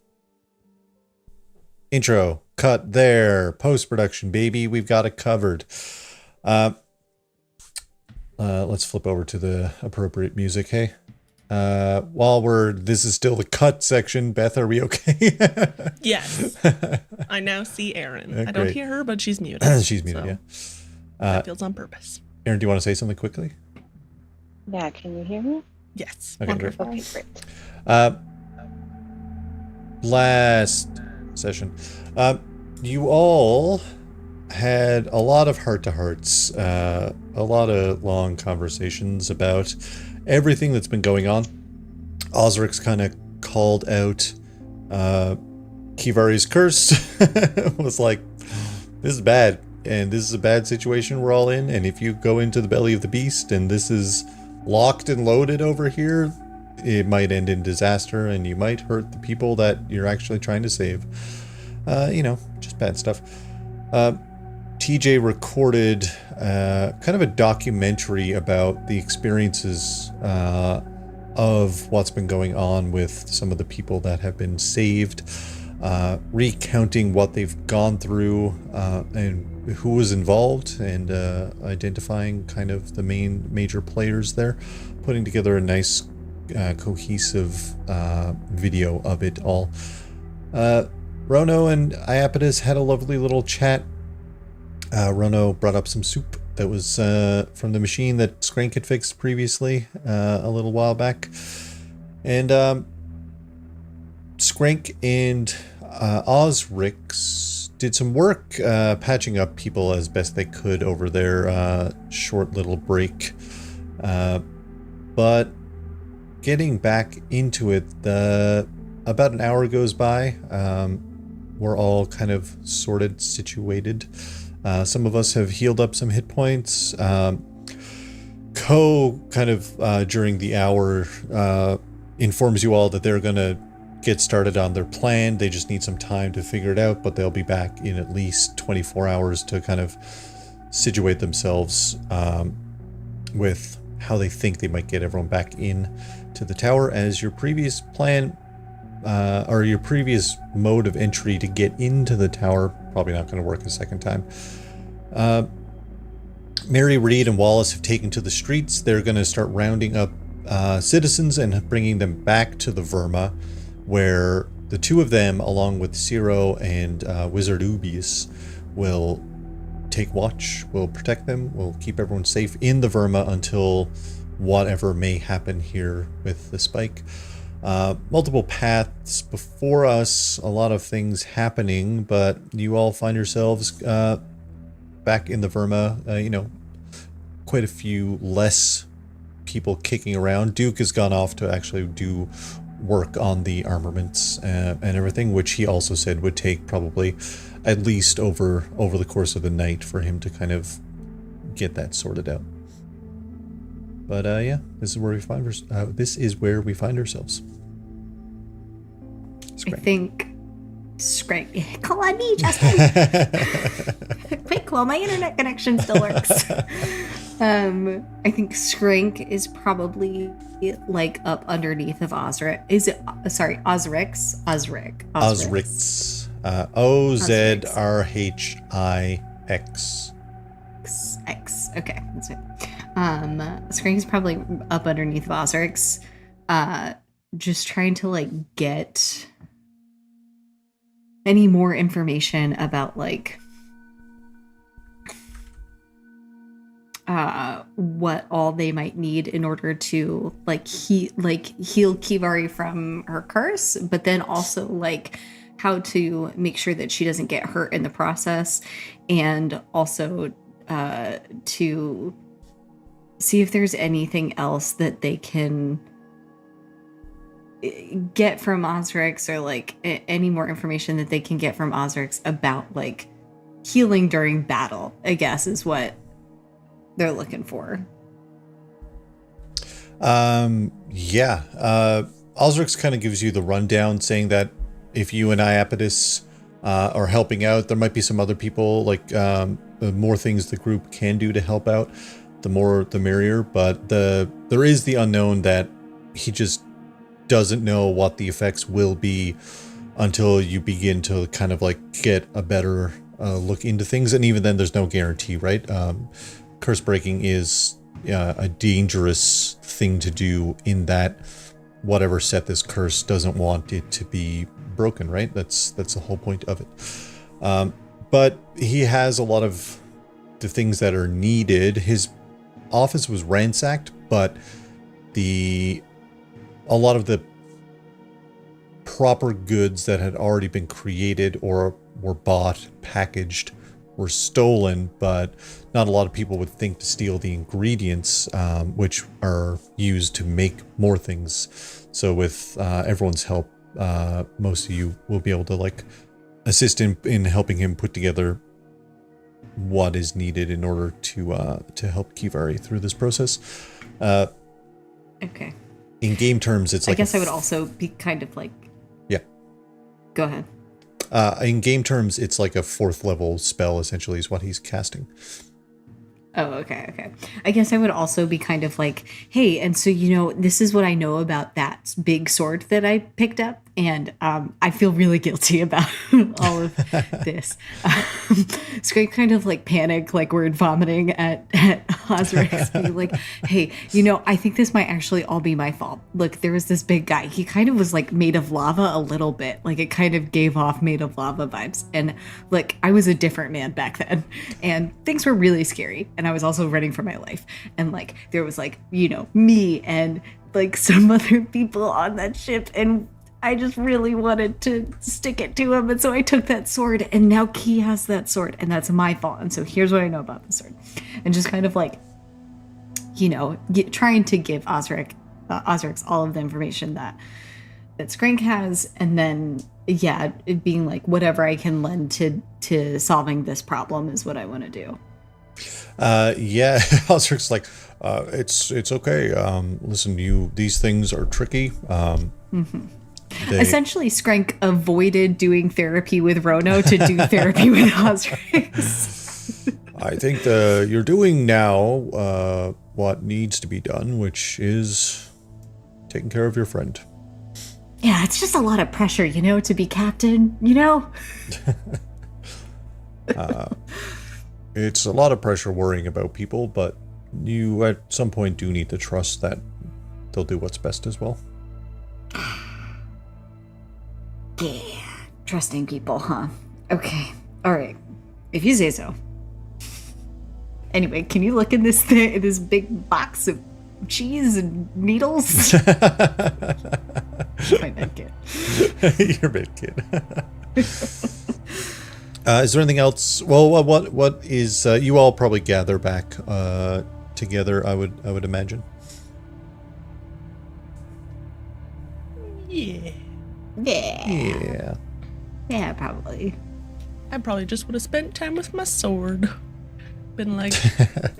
Speaker 1: Intro, cut there. Post-production, baby. We've got it covered. let's flip over to the appropriate music, hey? This is still the cut section, Beth, are we okay?
Speaker 2: Yes. I now see Erin. I don't
Speaker 1: Great.
Speaker 2: hear her, but she's muted.
Speaker 1: She's muted, yeah.
Speaker 2: That feels on purpose.
Speaker 1: Erin, do you want to say something quickly?
Speaker 3: Yeah, can you hear me?
Speaker 2: Yes.
Speaker 1: Okay,
Speaker 2: Wonderful.
Speaker 3: Okay, great.
Speaker 1: Last session, you all had a lot of heart-to-hearts, a lot of long conversations about everything that's been going on. Osric's kind of called out Kivari's curse. Was like, this is bad, and this is a bad situation we're all in, and if you go into the belly of the beast and this is locked and loaded over here, it might end in disaster, and you might hurt the people that you're actually trying to save. Just bad stuff. TJ recorded kind of a documentary about the experiences of what's been going on with some of the people that have been saved, recounting what they've gone through and who was involved, and identifying kind of the major players there, putting together a nice cohesive video of it all. Rono and Iapetus had a lovely little chat. Rono brought up some soup that was from the machine that Skrank had fixed previously a little while back. And Skrank and Osrix did some work patching up people as best they could over their short little break. But getting back into it, about an hour goes by. We're all kind of sorted, situated. Some of us have healed up some hit points. Ko kind of during the hour informs you all that they're going to get started on their plan. They just need some time to figure it out, but they'll be back in at least 24 hours to kind of situate themselves with how they think they might get everyone back in to the tower, as your previous plan or your previous mode of entry to get into the tower probably not going to work a second time. Mary, Reed, and Wallace have taken to the streets. They're going to start rounding up citizens and bringing them back to the Verma, where the two of them, along with Ciro and Wizard Ubius, will take watch, will protect them, will keep everyone safe in the Verma until whatever may happen here with the spike. Multiple paths before us, a lot of things happening, but you all find yourselves back in the Verma. Quite a few less people kicking around. Duke has gone off to actually do work on the armaments and everything, which he also said would take probably at least over the course of the night for him to kind of get that sorted out. But this is where we find ourselves.
Speaker 4: I think Skrank. Call on me, Justin. Quick, while my internet connection still works. I think Skrank is probably like up underneath of Osric. Is it? Sorry, Osrix. Osrix.
Speaker 1: Ozrhix.
Speaker 4: X. Okay, that's it. Skrank is probably up underneath of Osrix. Just trying to like get any more information about like what all they might need in order to heal Kivari from her curse, but then also like how to make sure that she doesn't get hurt in the process, and also to see if there's anything else that they can get from Osrix, or like any more information that they can get from Osrix about like healing during battle, I guess is what they're looking for.
Speaker 1: Osrix kind of gives you the rundown, saying that if you and Iapetus are helping out, there might be some other people, like the more things the group can do to help out, the more the merrier, but there is the unknown that he just doesn't know what the effects will be until you begin to kind of like get a better look into things, and even then there's no guarantee, right? Curse breaking is a dangerous thing to do in that whatever set this curse doesn't want it to be broken, right? That's the whole point of it. But he has a lot of the things that are needed. His office was ransacked, but a lot of the proper goods that had already been created or were bought, packaged, were stolen, but not a lot of people would think to steal the ingredients, which are used to make more things. So with everyone's help, most of you will be able to like assist in helping him put together what is needed in order to help Kivari through this process.
Speaker 4: Okay.
Speaker 1: In game terms, it's like
Speaker 4: I guess I would also be kind of like...
Speaker 1: Yeah.
Speaker 4: Go ahead.
Speaker 1: In game terms, it's like a 4th level spell, essentially, is what he's casting.
Speaker 4: Oh, okay. I guess I would also be kind of like, hey, and so, you know, this is what I know about that big sword that I picked up, and I feel really guilty about all of this. Skrank kind of like panic, like word vomiting at Ozrex, being like, hey, you know, I think this might actually all be my fault. Look, there was this big guy. He kind of was like made of lava a little bit. Like it kind of gave off made of lava vibes. And like, I was a different man back then, and things were really scary. And I was also running for my life. And like, there was like, you know, me and like some other people on that ship. And I just really wanted to stick it to him. And so I took that sword, and now Key has that sword, and that's my fault. And so here's what I know about the sword. And just kind of like, you know, trying to give Ozrex all of the information that Skrank has. And then, yeah, it being like, whatever I can lend to solving this problem is what I want to do.
Speaker 1: Yeah, Ozric's like, it's okay. Listen, these things are tricky.
Speaker 4: Essentially, Skrank avoided doing therapy with Rono to do therapy with Ozrex.
Speaker 1: I think you're doing now what needs to be done, which is taking care of your friend.
Speaker 4: Yeah, it's just a lot of pressure, you know, to be captain, you know?
Speaker 1: It's a lot of pressure worrying about people, but you at some point do need to trust that they'll do what's best as well.
Speaker 4: Yeah, trusting people, huh? Okay, all right. If you say so. Anyway, can you look in this big box of cheese and needles? My med kit.
Speaker 1: Your med kit. Is there anything else? Well, what is you all probably gather back together? I would imagine.
Speaker 2: Yeah.
Speaker 1: Yeah.
Speaker 4: Yeah, probably.
Speaker 2: I probably just would have spent time with my sword. Been like,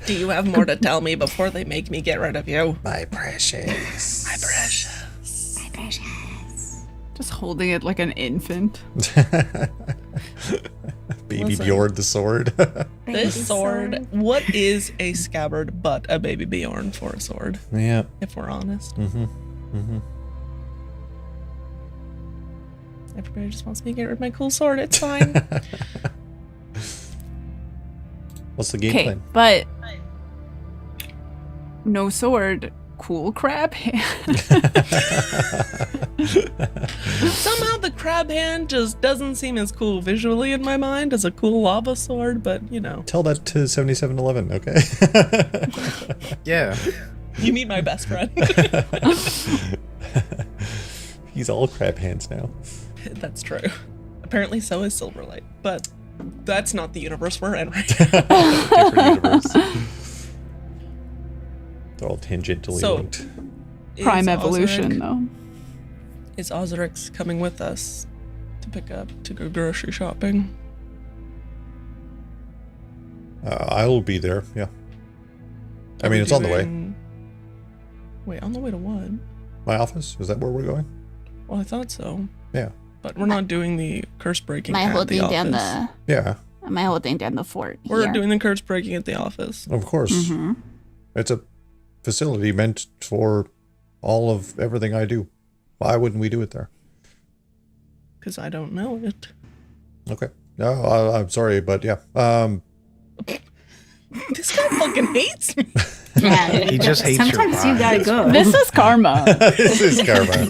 Speaker 2: do you have more to tell me before they make me get rid of you?
Speaker 1: My precious.
Speaker 2: My precious.
Speaker 4: My precious.
Speaker 6: Just holding it like an infant.
Speaker 1: Baby
Speaker 2: Listen.
Speaker 1: Bjorn the sword.
Speaker 2: This sword, what is a scabbard but a baby Bjorn for a sword?
Speaker 1: Yeah.
Speaker 2: If we're honest. Everybody just wants me to get rid of my cool sword. It's fine.
Speaker 1: What's the game
Speaker 6: Okay,
Speaker 1: plan?
Speaker 6: but no sword, cool crab hand.
Speaker 2: Somehow the crab hand just doesn't seem as cool visually in my mind as a cool lava sword, but you know.
Speaker 1: Tell that to 7711, okay?
Speaker 5: Yeah.
Speaker 2: You meet my best friend.
Speaker 1: He's all crab hands now.
Speaker 2: That's true. Apparently so is Silverlight, but that's not the universe we're in right now.
Speaker 1: Different universe. They're all tangentially linked.
Speaker 6: Prime
Speaker 2: Is
Speaker 6: evolution,
Speaker 2: Ozric-
Speaker 6: though.
Speaker 2: Is Ozrix coming with us to go grocery shopping?
Speaker 1: I'll be there, yeah. I mean, it's on the way.
Speaker 2: Wait, on the way to what?
Speaker 1: My office? Is that where we're going?
Speaker 2: Well, I thought so.
Speaker 1: Yeah.
Speaker 2: But we're not doing the curse breaking
Speaker 7: Am I
Speaker 2: at the
Speaker 7: holding
Speaker 2: office.
Speaker 7: down the?
Speaker 1: Yeah,
Speaker 7: Am I holding down the fort?
Speaker 2: We're
Speaker 7: here?
Speaker 2: doing the curse breaking at the office.
Speaker 1: of course.
Speaker 7: Mm-hmm.
Speaker 1: It's a facility meant for all of everything I do. Why wouldn't we do it there?
Speaker 2: Because I don't know it.
Speaker 1: Okay. No, I'm sorry, but yeah.
Speaker 2: This guy fucking hates me.
Speaker 4: Yeah,
Speaker 5: He just hates your
Speaker 4: sometimes you gotta
Speaker 5: vibes.
Speaker 4: go.
Speaker 6: This is karma.
Speaker 1: This is karma.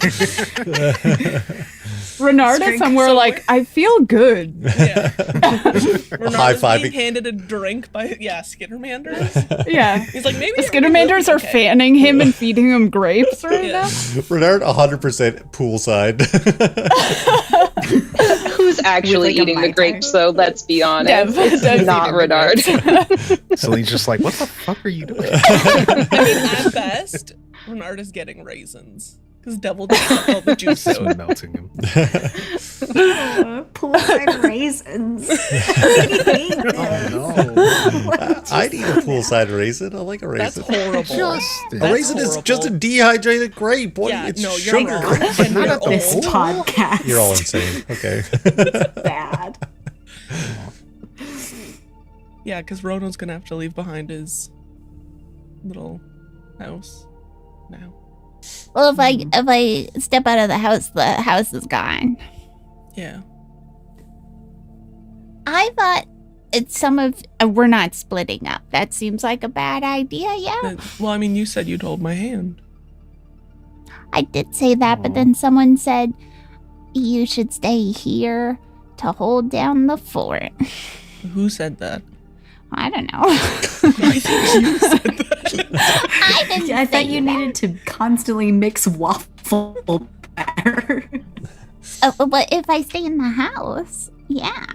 Speaker 6: Renard is somewhere like, I feel good.
Speaker 2: Yeah.
Speaker 1: High fiving.
Speaker 2: Being handed a drink by Skittermanders.
Speaker 6: Yeah.
Speaker 2: He's like, maybe
Speaker 6: The Skittermanders are fanning him and feeding him grapes right
Speaker 2: Yeah.
Speaker 6: now.
Speaker 1: Renard 100% poolside.
Speaker 3: Who's actually
Speaker 4: With, like, a
Speaker 3: eating
Speaker 4: Mai
Speaker 3: the grapes,
Speaker 4: Tai.
Speaker 3: though? Let's be honest.
Speaker 6: Dev's
Speaker 3: It's not
Speaker 6: eating the
Speaker 3: Renard.
Speaker 5: Celine's just like, what the fuck are you doing?
Speaker 2: I mean, at best, Renard is getting raisins. Because Devil takes all the juice
Speaker 5: Just
Speaker 2: out.
Speaker 5: melting him.
Speaker 4: Poolside raisins.
Speaker 1: I'd eat a poolside raisin. I like a
Speaker 2: That's
Speaker 1: raisin.
Speaker 2: horrible.
Speaker 1: A raisin is just a dehydrated grape. What?
Speaker 2: Yeah,
Speaker 1: It's
Speaker 2: no, you're
Speaker 1: sugar.
Speaker 2: wrong.
Speaker 5: But
Speaker 2: And
Speaker 5: not
Speaker 2: you're
Speaker 5: at the
Speaker 4: This
Speaker 2: old.
Speaker 4: podcast.
Speaker 1: You're all insane. Okay.
Speaker 4: bad.
Speaker 2: Yeah, because Rono's gonna have to leave behind his little house now.
Speaker 7: Well, if I step out of the house is gone.
Speaker 2: Yeah.
Speaker 7: I thought it's some of. We're not splitting up. That seems like a bad idea. Yeah,
Speaker 2: Well, I mean, you said you'd hold my hand.
Speaker 7: I did say that, but then someone said you should stay here to hold down the fort.
Speaker 2: Who said that?
Speaker 7: I don't know.
Speaker 2: I think you said that.
Speaker 7: I didn't.
Speaker 4: Yeah, I thought
Speaker 7: say
Speaker 4: you
Speaker 7: that.
Speaker 4: needed to constantly mix waffle batter.
Speaker 7: But if I stay in the house, yeah.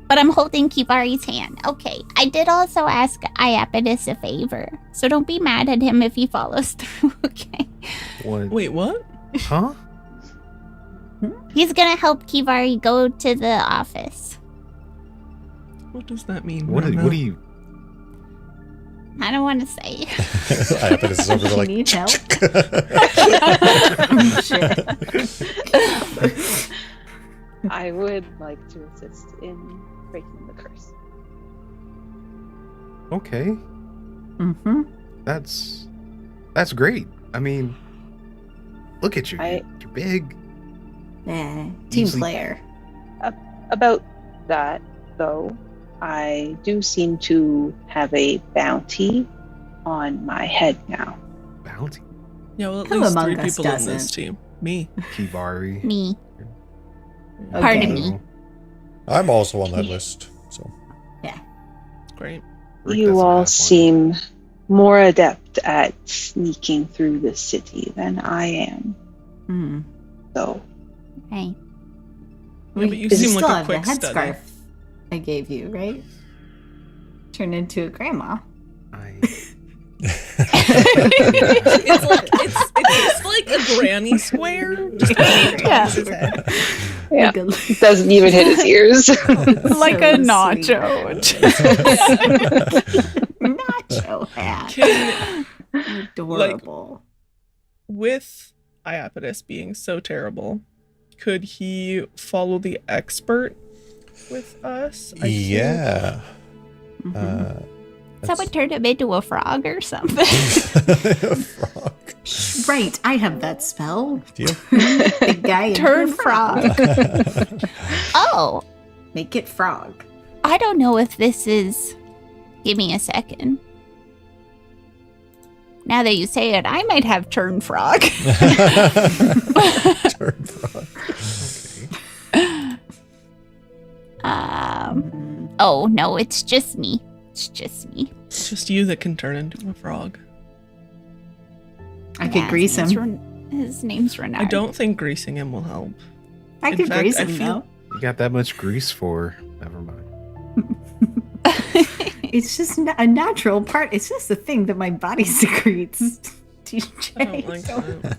Speaker 7: But I'm holding Kibari's hand. Okay. I did also ask Iapetus a favor, so don't be mad at him if he follows through. Okay.
Speaker 5: What?
Speaker 2: Wait, what?
Speaker 5: Huh?
Speaker 7: He's gonna help Kivari go to the office.
Speaker 2: What does that mean?
Speaker 5: What
Speaker 2: I don't
Speaker 5: do
Speaker 2: know.
Speaker 5: you?
Speaker 7: I don't want to say.
Speaker 1: Iapetus is over there like.
Speaker 4: Need help? Shit.
Speaker 3: I would like to assist in breaking the curse.
Speaker 5: Okay,
Speaker 4: Mm-hmm.
Speaker 5: that's great. I mean, look at you.
Speaker 3: I-
Speaker 5: You're big.
Speaker 4: Yeah, team
Speaker 5: Easily-
Speaker 4: player.
Speaker 3: About that, though, I do seem to have a bounty on my head now.
Speaker 5: Bounty.
Speaker 2: Yeah, well, at
Speaker 4: Who
Speaker 2: least
Speaker 4: among
Speaker 2: 3
Speaker 4: us
Speaker 2: people in this
Speaker 4: doesn't?
Speaker 2: team. Me.
Speaker 5: Kibari.
Speaker 7: Me.
Speaker 4: Okay.
Speaker 7: Pardon me.
Speaker 1: I'm also on that list. So
Speaker 2: Great.
Speaker 5: Rick
Speaker 3: You
Speaker 5: doesn't have
Speaker 3: all
Speaker 5: one.
Speaker 3: seem more adept at sneaking through the city than I am.
Speaker 4: Hmm.
Speaker 3: So,
Speaker 7: Hey.
Speaker 2: Yeah, but you
Speaker 4: still
Speaker 2: seem like a
Speaker 4: have
Speaker 2: quick
Speaker 4: the
Speaker 2: study.
Speaker 4: headscarf I gave you, right? Turned into a grandma.
Speaker 2: It's like it's like a granny square. Just
Speaker 6: Yeah.
Speaker 2: his head.
Speaker 3: yeah,
Speaker 4: Like a-
Speaker 3: it doesn't even hit his ears.
Speaker 6: Like
Speaker 4: so
Speaker 6: a
Speaker 4: sweet.
Speaker 6: nacho.
Speaker 4: Nacho hat.
Speaker 2: Can,
Speaker 4: Adorable.
Speaker 2: with Iapetus being so terrible, could he follow the expert with us? I think.
Speaker 1: yeah.
Speaker 4: Mhm.
Speaker 7: Someone turned him into a frog or something.
Speaker 1: Frog.
Speaker 4: Right, I have that spell.
Speaker 1: Do you?
Speaker 4: The guy into
Speaker 6: Turn
Speaker 4: a frog.
Speaker 7: Oh,
Speaker 4: Make it frog.
Speaker 7: I don't know if this is. Give me a second.
Speaker 6: Now that you say it, I might have turn frog.
Speaker 1: Turn frog.
Speaker 7: Oh no, it's just me. It's just me.
Speaker 2: It's just you that can turn into a frog.
Speaker 4: I could grease him.
Speaker 6: His name's Renard.
Speaker 2: I don't think greasing him will help.
Speaker 4: I
Speaker 2: in
Speaker 4: could
Speaker 2: fact,
Speaker 4: grease
Speaker 2: I
Speaker 4: him
Speaker 2: feel-
Speaker 4: though.
Speaker 5: You got that much grease for? Never mind.
Speaker 4: It's just a natural part. It's just a thing that my body secretes. TJ,
Speaker 2: I don't like
Speaker 4: don't,
Speaker 2: that.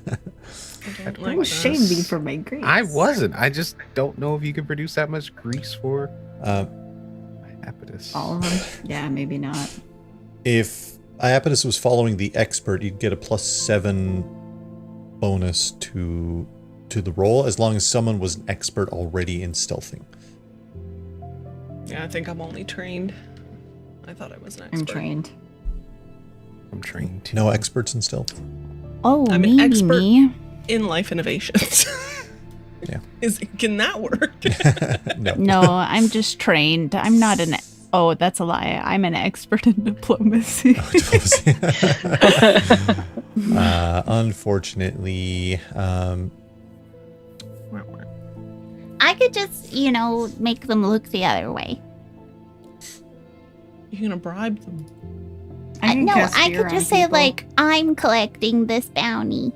Speaker 2: I don't like
Speaker 4: don't shame
Speaker 2: that.
Speaker 4: me for my grease.
Speaker 5: I wasn't. I just don't know if you can produce that much grease for Iapetus.
Speaker 4: All of them? Yeah, maybe not.
Speaker 1: If Iapetus was following the expert, you'd get a +7 bonus to the roll, as long as someone was an expert already in stealthing.
Speaker 2: Yeah, I think I'm only trained. I thought I was an expert.
Speaker 4: I'm trained.
Speaker 5: I'm trained too.
Speaker 1: No experts in stealth?
Speaker 6: Oh,
Speaker 2: I'm an
Speaker 6: maybe
Speaker 2: expert.
Speaker 6: me.
Speaker 2: In life innovations.
Speaker 1: Yeah.
Speaker 2: Can that work?
Speaker 1: No.
Speaker 6: No, I'm just trained. I'm not an Oh, that's a lie. I'm an expert in diplomacy.
Speaker 1: Unfortunately,
Speaker 7: I could just, make them look the other way.
Speaker 2: You're gonna bribe them.
Speaker 7: No,
Speaker 4: cast
Speaker 7: I
Speaker 4: fear
Speaker 7: could
Speaker 4: on
Speaker 7: just say,
Speaker 4: people.
Speaker 7: like, I'm collecting this bounty.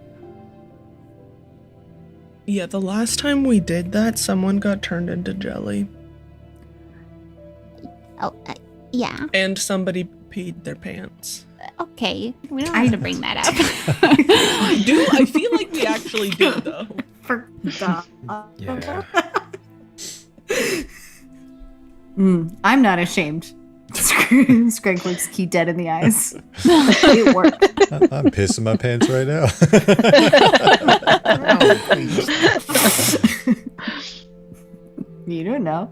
Speaker 2: Yeah, the last time we did that, someone got turned into jelly.
Speaker 7: Oh, yeah.
Speaker 2: And somebody peed their pants.
Speaker 7: Okay. We don't have to bring that up.
Speaker 2: I feel like we actually do, though.
Speaker 4: Forgot.
Speaker 5: Yeah.
Speaker 4: I'm not ashamed. Skrank looks Key dead in the eyes. It worked.
Speaker 1: I'm pissing my pants right now.
Speaker 5: Oh, please.
Speaker 4: You don't know.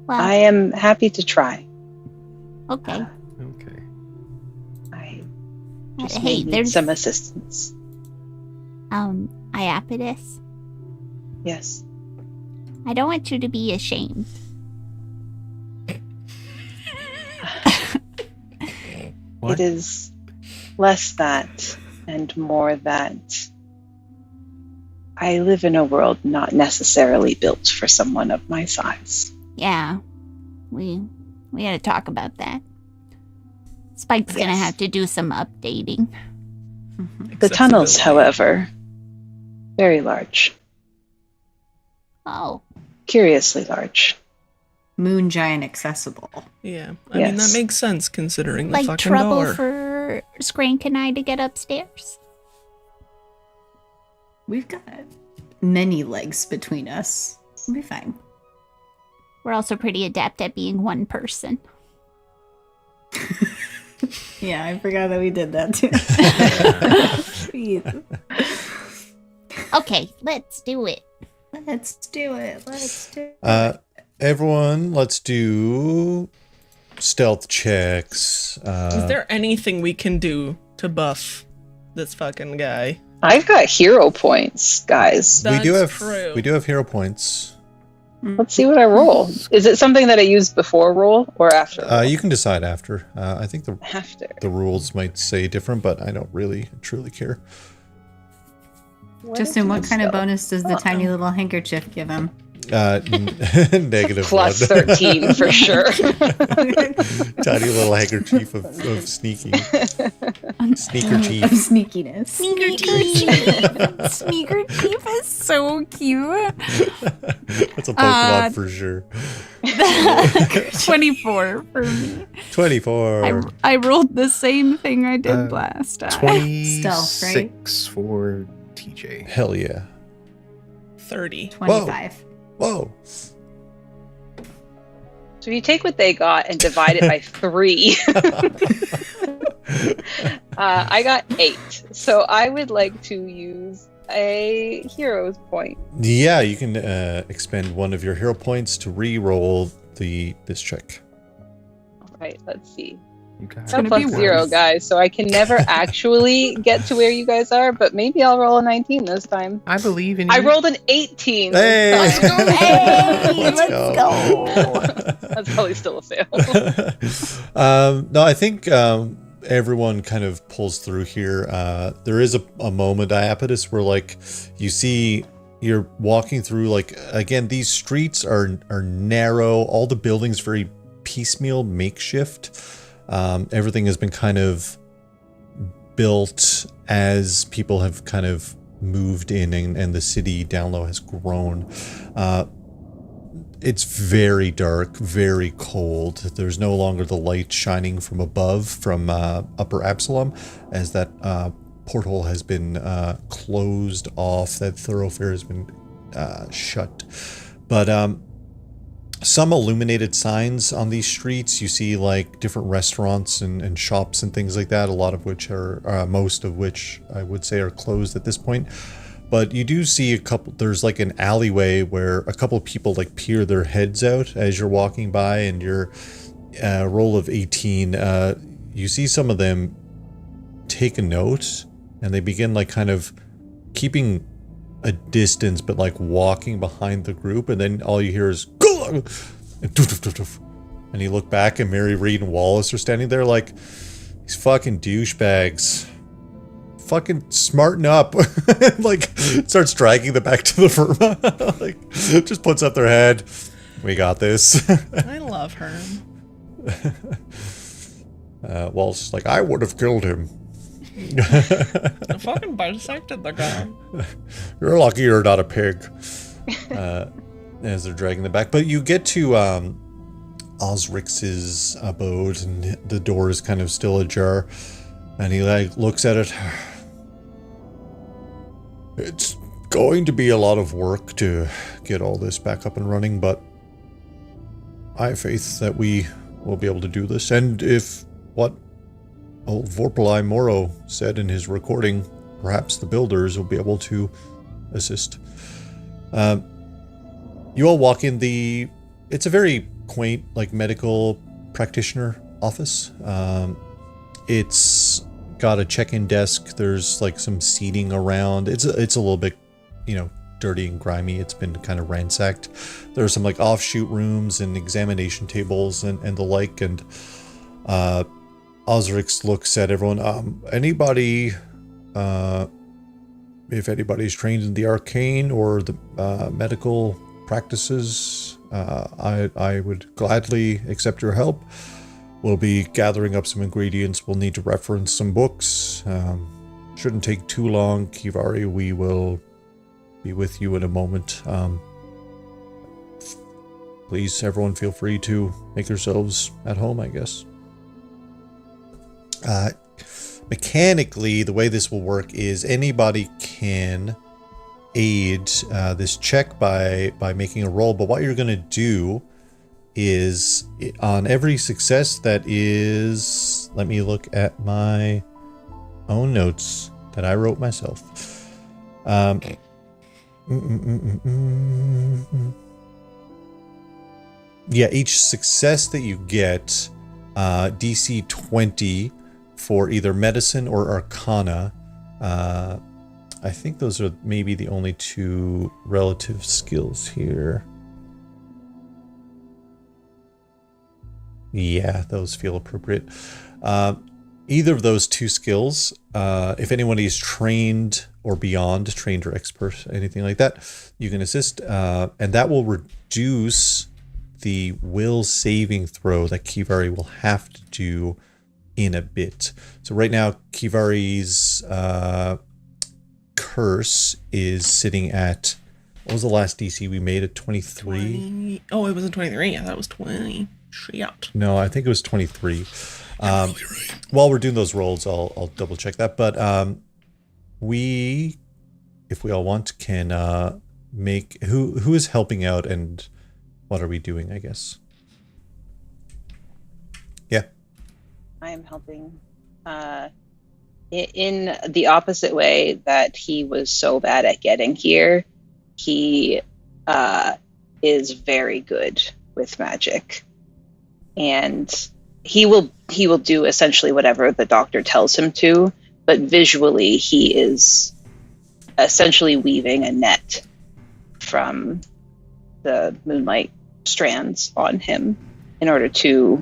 Speaker 7: Well,
Speaker 8: I am happy to try.
Speaker 7: okay.
Speaker 5: Okay.
Speaker 8: I just
Speaker 7: Hey,
Speaker 8: may need
Speaker 7: there's
Speaker 8: some assistance.
Speaker 7: Iapetus.
Speaker 8: Yes.
Speaker 7: I don't want you to be ashamed.
Speaker 5: What?
Speaker 8: It is less that and more that I live in a world not necessarily built for someone of my size.
Speaker 7: Yeah. We had to talk about that. Spike's gonna
Speaker 8: Yes.
Speaker 7: have to do some updating.
Speaker 8: The tunnels,
Speaker 2: Accessibility.
Speaker 8: however, very large.
Speaker 7: Oh.
Speaker 8: Curiously large.
Speaker 4: Moon giant accessible.
Speaker 2: Yeah, I mean, that
Speaker 8: Yes.
Speaker 2: makes sense considering the
Speaker 7: Like
Speaker 2: fucking
Speaker 7: trouble
Speaker 2: door.
Speaker 7: for Skrank and I to get upstairs?
Speaker 4: We've got many legs between us. We'll be fine.
Speaker 7: We're also pretty adept at being one person.
Speaker 4: Yeah, I forgot that we did that too.
Speaker 7: Okay, let's do it.
Speaker 4: Let's do it. Let's do it.
Speaker 1: Everyone, let's do stealth checks.
Speaker 2: Is there anything we can do to buff this fucking guy?
Speaker 8: I've got hero points, guys.
Speaker 1: we do
Speaker 2: That's
Speaker 1: have
Speaker 2: true.
Speaker 1: we do have hero points.
Speaker 8: Let's see what I roll. Is it something that I used before roll or after roll?
Speaker 1: You can decide after. I think
Speaker 8: After.
Speaker 1: the rules might say different, but I don't really truly care.
Speaker 4: Justin, what kind of bonus does the
Speaker 2: Uh-oh.
Speaker 4: tiny little handkerchief give him?
Speaker 1: Negative
Speaker 8: Plus
Speaker 1: one.
Speaker 8: 13 for sure.
Speaker 1: Tiny little handkerchief of sneaking. Sneaker
Speaker 4: Of
Speaker 1: chief.
Speaker 4: sneakiness.
Speaker 6: Sneaker Chief. Sneaker Chief is so cute.
Speaker 1: That's a Pokemon for sure.
Speaker 6: 24 for me.
Speaker 1: 24.
Speaker 6: I rolled the same thing I did last time.
Speaker 5: 26 for TJ.
Speaker 1: Hell yeah.
Speaker 2: 30.
Speaker 4: 25.
Speaker 1: Whoa.
Speaker 8: So you take what they got and divide it by 3. I got 8. So I would like to use a hero's point.
Speaker 1: Yeah, you can expend one of your hero points to re-roll this check.
Speaker 8: All right, let's see.
Speaker 5: You guys
Speaker 8: Got
Speaker 6: gonna be
Speaker 8: plus 0,
Speaker 6: worse.
Speaker 8: guys, so I can never actually get to where you guys are, but maybe I'll roll a 19 this time.
Speaker 5: I believe in you.
Speaker 8: I rolled an 18.
Speaker 1: Hey!
Speaker 8: this time.
Speaker 7: Hey, let's go.
Speaker 8: That's probably still a fail.
Speaker 1: No, I think everyone kind of pulls through here. There is a moment, Iapetus, where like you see you're walking through, like, again, these streets are narrow. All the buildings very piecemeal, makeshift. Everything has been kind of built as people have kind of moved in and the city down low has grown. It's very dark, very cold. There's no longer the light shining from above from Upper Absalom, as that portal has been closed off. That thoroughfare has been shut. But some illuminated signs on these streets. You see like different restaurants and shops and things like that, a lot of which are, most of which I would say are closed at this point. But you do see a couple, there's like an alleyway where a couple of people like peer their heads out as you're walking by, and your roll of 18, you see some of them take a note and they begin like kind of keeping a distance, but like walking behind the group, and then all you hear is And you look back and Mary Reed and Wallace are standing there like, these fucking douchebags. Fucking smarten up. Like, starts dragging them back to the firma. Like, just puts up their head. We got this.
Speaker 2: I love her.
Speaker 1: Wallace is like, I would have killed him.
Speaker 2: I fucking bisected the guy.
Speaker 1: You're lucky you're not a pig. As they're dragging them back. But you get to Osrix's abode, and the door is kind of still ajar. And he like looks at it. It's going to be a lot of work to get all this back up and running, but I have faith that we will be able to do this. And if what old Vorpalai Moro said in his recording, perhaps the builders will be able to assist. You all walk in it's a very quaint, like, medical practitioner office. It's got a check-in desk. There's like some seating around. It's a little bit, dirty and grimy. It's been kind of ransacked. There are some like offshoot rooms and examination tables and the like. And Osrix looks at everyone. Anybody, if anybody's trained in the arcane or the medical practices, I would gladly accept your help. We'll be gathering up some ingredients. We'll need to reference some books. Shouldn't take too long. Kivari, we will be with you in a moment. Please, everyone, feel free to make yourselves at home, I guess. Mechanically, the way this will work is anybody can aid this check by making a roll. But what you're going to do is, on every success that is, let me look at my own notes that I wrote myself. Yeah, each success that you get, DC 20 for either medicine or arcana. I think those are maybe the only two relative skills here. Yeah, those feel appropriate. Either of those two skills, if anyone is trained or beyond, trained or expert, anything like that, you can assist. And that will reduce the will saving throw that Kivari will have to do in a bit. So right now, Kivari's curse is sitting at, what was the last DC we made at 23?
Speaker 2: Oh, it wasn't 23. Yeah, that was 20. Shit.
Speaker 1: No, I think it was 23.
Speaker 9: Right.
Speaker 1: While we're doing those rolls, I'll double check that. But we, if we all want, can make who is helping out and what are we doing, I guess. Yeah.
Speaker 8: I am helping in the opposite way that he was so bad at getting here. He is very good with magic. And he will do essentially whatever the doctor tells him to, but visually he is essentially weaving a net from the moonlight strands on him in order to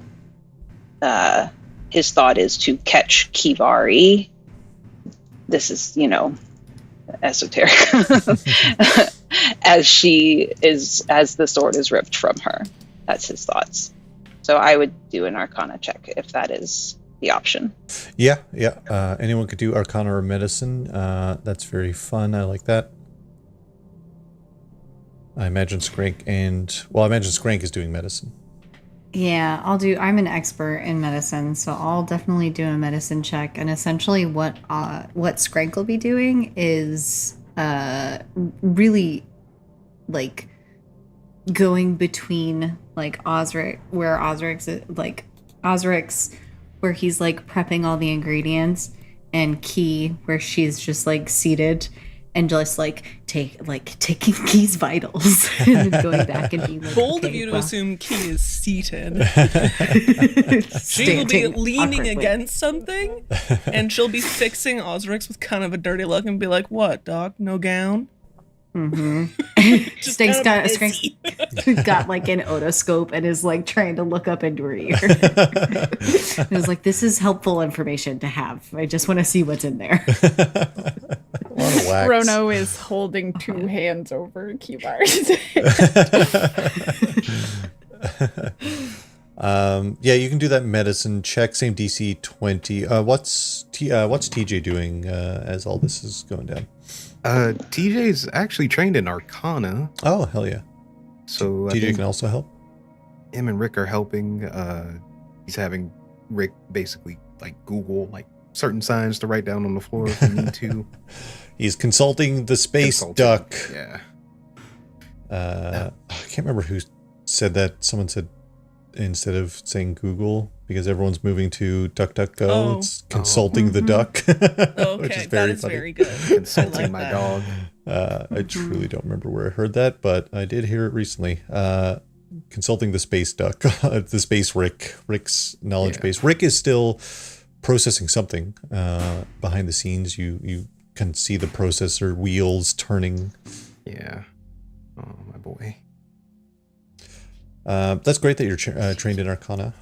Speaker 8: his thought is to catch Kivari. This is, esoteric. as the sword is ripped from her. That's his thoughts. So I would do an Arcana check if that is the option.
Speaker 1: Yeah. Anyone could do Arcana or Medicine. That's very fun. I like that. I imagine Skrank is doing Medicine.
Speaker 4: Yeah, I'm an expert in medicine, so I'll definitely do a medicine check. And essentially what Skrank will be doing is really like going between like Osrix, where he's like prepping all the ingredients, and Key, where she's just like seated and just like taking Key's vitals and then going back and being like,
Speaker 2: bold of you to assume Key is seated. She will be leaning against something, and she'll be fixing Osrix with kind of a dirty look and be like, "What, doc? No gown?"
Speaker 4: Mm-hmm.
Speaker 2: Just
Speaker 4: Stink's
Speaker 2: kinda
Speaker 4: got
Speaker 2: busy.
Speaker 4: got like an otoscope and is like trying to look up into her ear. It was like, this is helpful information to have. I just want to see what's in there.
Speaker 1: A lot of wax.
Speaker 6: Rono is holding two hands over Kivar's
Speaker 1: Yeah, you can do that medicine check. Same DC 20. What's TJ doing as all this is going down?
Speaker 5: TJ's actually trained in Arcana,
Speaker 1: Oh, hell yeah.
Speaker 5: so I
Speaker 1: TJ
Speaker 5: think
Speaker 1: can also help.
Speaker 5: him and Rick are helping. He's having Rick basically like Google like certain signs to write down on the floor if we need to.
Speaker 1: He's consulting the space
Speaker 5: Consulting.
Speaker 1: duck.
Speaker 5: Yeah.
Speaker 1: I can't remember who said that. Someone said instead of saying Google, because everyone's moving to DuckDuckGo,
Speaker 2: Oh.
Speaker 1: it's consulting the duck.
Speaker 2: Okay,
Speaker 1: which is
Speaker 2: that
Speaker 1: very
Speaker 2: is
Speaker 1: funny.
Speaker 2: very good.
Speaker 5: Consulting
Speaker 2: I like
Speaker 5: my
Speaker 2: that.
Speaker 5: dog.
Speaker 1: I truly don't remember where I heard that, but I did hear it recently. Consulting the space duck, the space Rick's knowledge
Speaker 5: Yeah.
Speaker 1: base. Rick is still processing something behind the scenes. You can see the processor wheels turning.
Speaker 5: Yeah. Oh, my boy.
Speaker 1: That's great that you're trained in Arcana.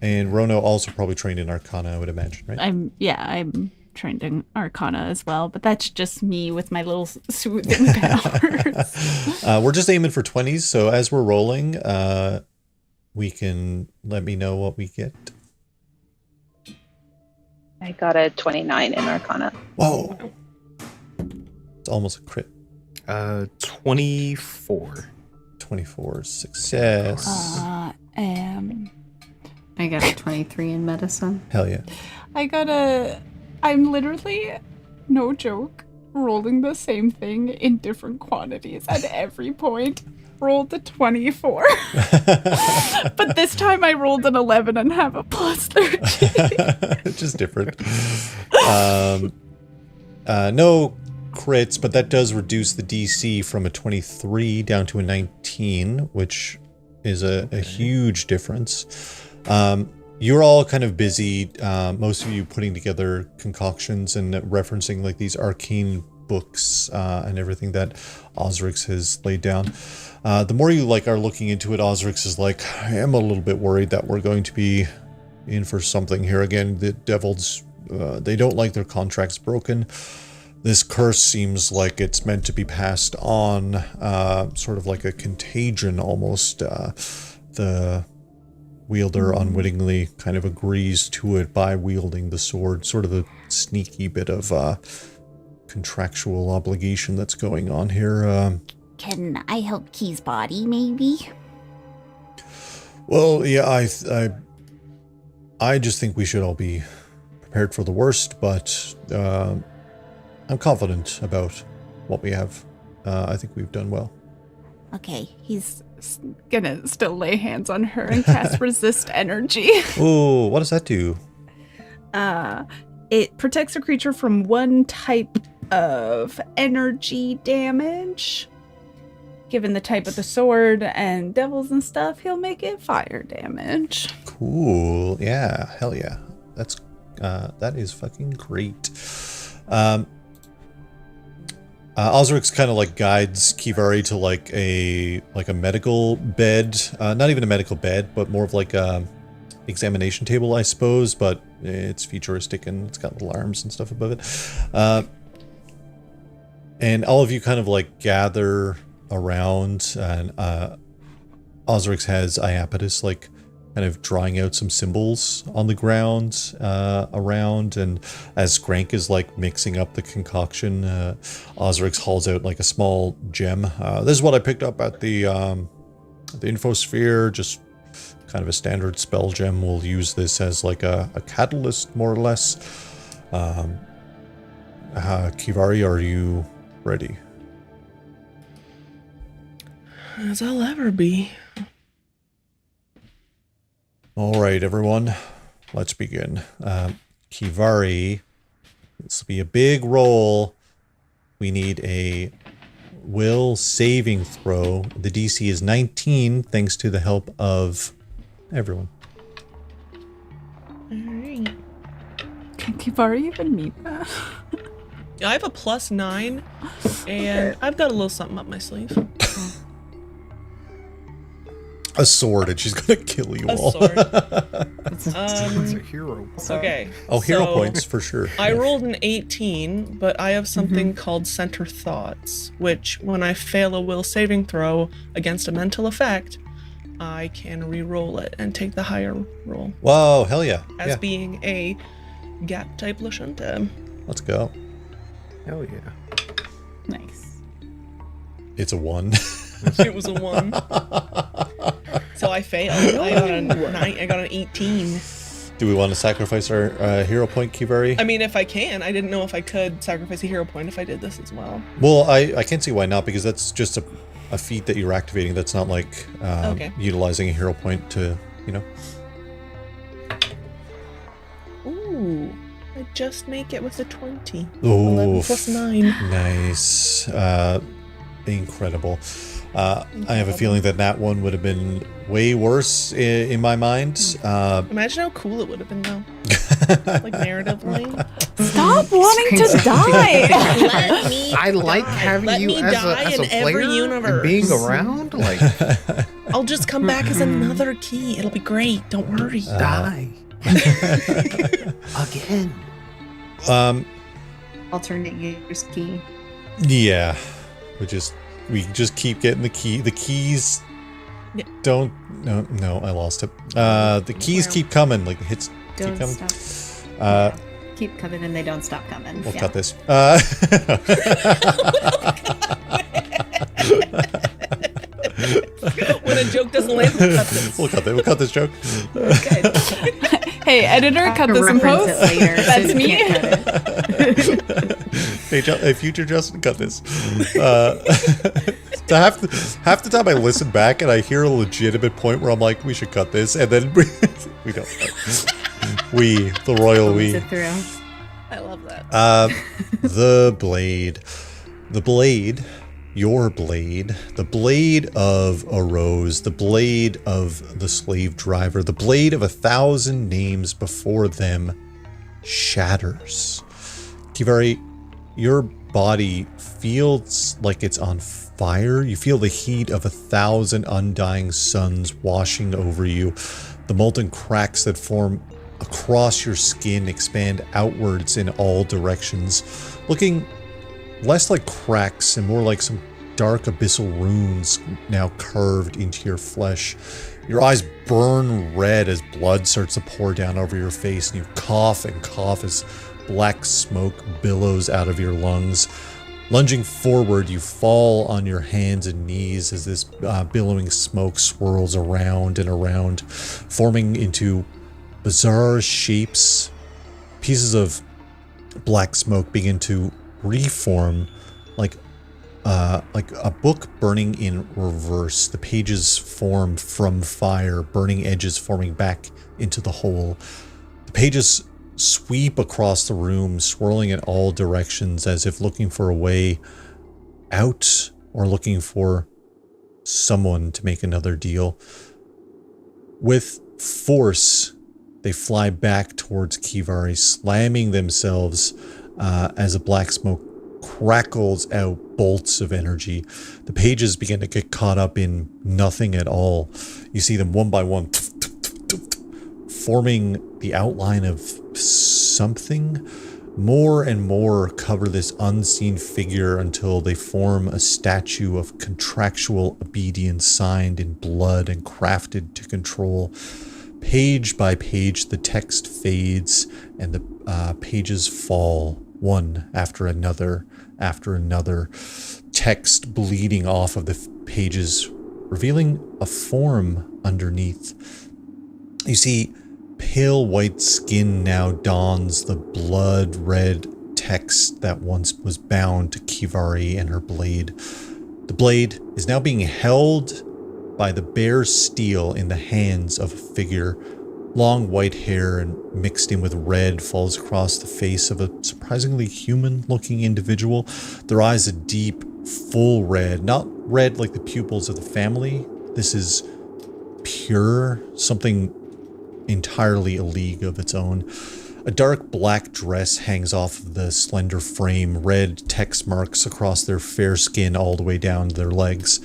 Speaker 1: And Rono also probably trained in Arcana, I would imagine, right?
Speaker 6: I'm trained in Arcana as well, but that's just me with my little soothing powers.
Speaker 1: We're just aiming for 20s, so as we're rolling, we can let me know what we get.
Speaker 3: I got a 29 in Arcana.
Speaker 1: Whoa! It's almost a crit.
Speaker 5: 24.
Speaker 1: 24 success.
Speaker 4: I got a 23 in medicine.
Speaker 1: Hell yeah.
Speaker 6: I'm literally, no joke, rolling the same thing in different quantities at every point. Rolled a 24. But this time I rolled an 11 and have a plus 13.
Speaker 1: Just different. No crits, but that does reduce the DC from a 23 down to a 19, which is a huge difference. You're all kind of busy, most of you putting together concoctions and referencing like these arcane books and everything that Osrix has laid down. The more you like are looking into it, Osrix is like, I am a little bit worried that we're going to be in for something here again. The devils, they don't like their contracts broken. This curse seems like it's meant to be passed on, sort of like a contagion almost. The wielder unwittingly kind of agrees to it by wielding the sword, sort of a sneaky bit of contractual obligation that's going on here.
Speaker 7: Can I help Key's body, maybe?
Speaker 1: Well, yeah, I just think we should all be prepared for the worst, but I'm confident about what we have. I think we've done well.
Speaker 7: Okay.
Speaker 6: He's gonna still lay hands on her and cast resist energy.
Speaker 1: Oh, what does that do?
Speaker 6: It protects a creature from one type of energy damage. Given the type of the sword and devils and stuff, he'll make it fire damage.
Speaker 1: Cool. Yeah, hell yeah. That is fucking great. Osrix kind of like guides Kivari to like a medical bed, not even a medical bed, but more of like a examination table, I suppose, but it's futuristic and it's got little arms and stuff above it. And all of you kind of like gather around, and Osrix has Iapetus like kind of drawing out some symbols on the ground around, and as Skrank is like mixing up the concoction, Osrix hauls out like a small gem. This is what I picked up at the infosphere, just kind of a standard spell gem. We'll use this as like a catalyst, more or less. Kivari, are you ready?
Speaker 2: As I'll ever be.
Speaker 1: All right, everyone, let's begin. Kivari, this will be a big roll. We need a will saving throw. The DC is 19, thanks to the help of everyone.
Speaker 2: Alright.
Speaker 6: Can Kivari even meet that?
Speaker 2: I have a +9, and I've got a little something up my sleeve.
Speaker 1: A sword, and she's gonna kill you
Speaker 2: A
Speaker 1: all.
Speaker 2: sword.
Speaker 5: It's a hero.
Speaker 2: Okay.
Speaker 1: Oh, hero
Speaker 2: so
Speaker 1: points for sure.
Speaker 2: I rolled an 18, but I have something called Center Thoughts, which when I fail a will saving throw against a mental effect, I can re-roll it and take the higher roll
Speaker 1: Whoa, hell yeah.
Speaker 2: as
Speaker 1: Yeah,
Speaker 2: being a gap type Lashunta.
Speaker 1: let's go.
Speaker 5: Hell yeah.
Speaker 4: Nice.
Speaker 1: It's a 1.
Speaker 2: It was a 1. So I failed. I got a 9. I got an 18.
Speaker 1: Do we want to sacrifice our hero point, Kivari?
Speaker 2: I mean, if I can. I didn't know if I could sacrifice a hero point if I did this as well.
Speaker 1: Well, I can't see why not, because that's just a feat that you're activating. That's not like
Speaker 2: Okay.
Speaker 1: utilizing a hero point to, you know.
Speaker 2: Ooh. I just make it with a 20.
Speaker 1: Ooh,
Speaker 2: 11 plus 9.
Speaker 1: nice. Incredible. I have a feeling that one would have been way worse in my mind.
Speaker 2: Imagine how cool it would have been, though. Like, narratively.
Speaker 6: Stop wanting to die.
Speaker 2: Let me
Speaker 5: I like
Speaker 2: die.
Speaker 5: having
Speaker 2: Let
Speaker 5: you
Speaker 2: me
Speaker 5: as
Speaker 2: die
Speaker 5: a
Speaker 2: in every
Speaker 5: player and
Speaker 2: universe.
Speaker 5: being around. Like,
Speaker 2: I'll just come back as another key. It'll be great. Don't worry.
Speaker 5: die. Again.
Speaker 4: Alternate use key.
Speaker 1: Yeah. We just keep getting the key. The keys
Speaker 2: Yeah.
Speaker 1: don't. No, I lost it. The keys
Speaker 4: Well,
Speaker 1: keep coming. Like hits keep
Speaker 4: Don't
Speaker 1: coming.
Speaker 4: stop. Keep coming and they don't stop coming.
Speaker 1: We'll
Speaker 4: Yeah.
Speaker 1: cut this.
Speaker 2: When a joke doesn't land, we'll cut this.
Speaker 1: We'll cut this joke.
Speaker 6: Hey, editor,
Speaker 4: I
Speaker 6: cut
Speaker 4: can
Speaker 6: this in
Speaker 4: reference
Speaker 6: post.
Speaker 4: it later, so
Speaker 6: That's
Speaker 4: you
Speaker 6: me.
Speaker 4: can't cut it.
Speaker 1: Hey, future Justin, cut this. So half the time I listen back and I hear a legitimate point where I'm like, we should cut this, and then we don't. We, the royal we.
Speaker 4: Sit through.
Speaker 2: I love that.
Speaker 1: The blade. The blade. Your blade. The blade of a rose. The blade of the slave driver. The blade of 1,000 names before them shatters. Kivari, your body feels like it's on fire. You feel the heat of 1,000 undying suns washing over you. The molten cracks that form across your skin expand outwards in all directions, looking less like cracks and more like some dark abyssal runes now carved into your flesh. Your eyes burn red as blood starts to pour down over your face, and you cough and cough as black smoke billows out of your lungs. Lunging forward, you fall on your hands and knees as this billowing smoke swirls around and around, forming into bizarre shapes. Pieces of black smoke begin to reform like a book burning in reverse. The pages form from fire, burning edges forming back into the hole. The pages sweep across the room, swirling in all directions as if looking for a way out or looking for someone to make another deal. With force, they fly back towards Kivari, slamming themselves as a black smoke crackles out bolts of energy. The pages begin to get caught up in nothing at all. You see them one by one forming the outline of something. More and more cover this unseen figure until they form a statue of contractual obedience signed in blood and crafted to control. Page by page, the text fades and the pages fall, one after another, text bleeding off of the pages, revealing a form underneath. You see, pale white skin now dons the blood-red text that once was bound to Kivari and her blade. The blade is now being held by the bare steel in the hands of a figure. Long white hair and mixed in with red falls across the face of a surprisingly human-looking individual. Their eyes a deep, full red, not red like the pupils of the family. This is pure, something entirely a league of its own. A dark black dress hangs off of the slender frame, red text marks across their fair skin all the way down their legs.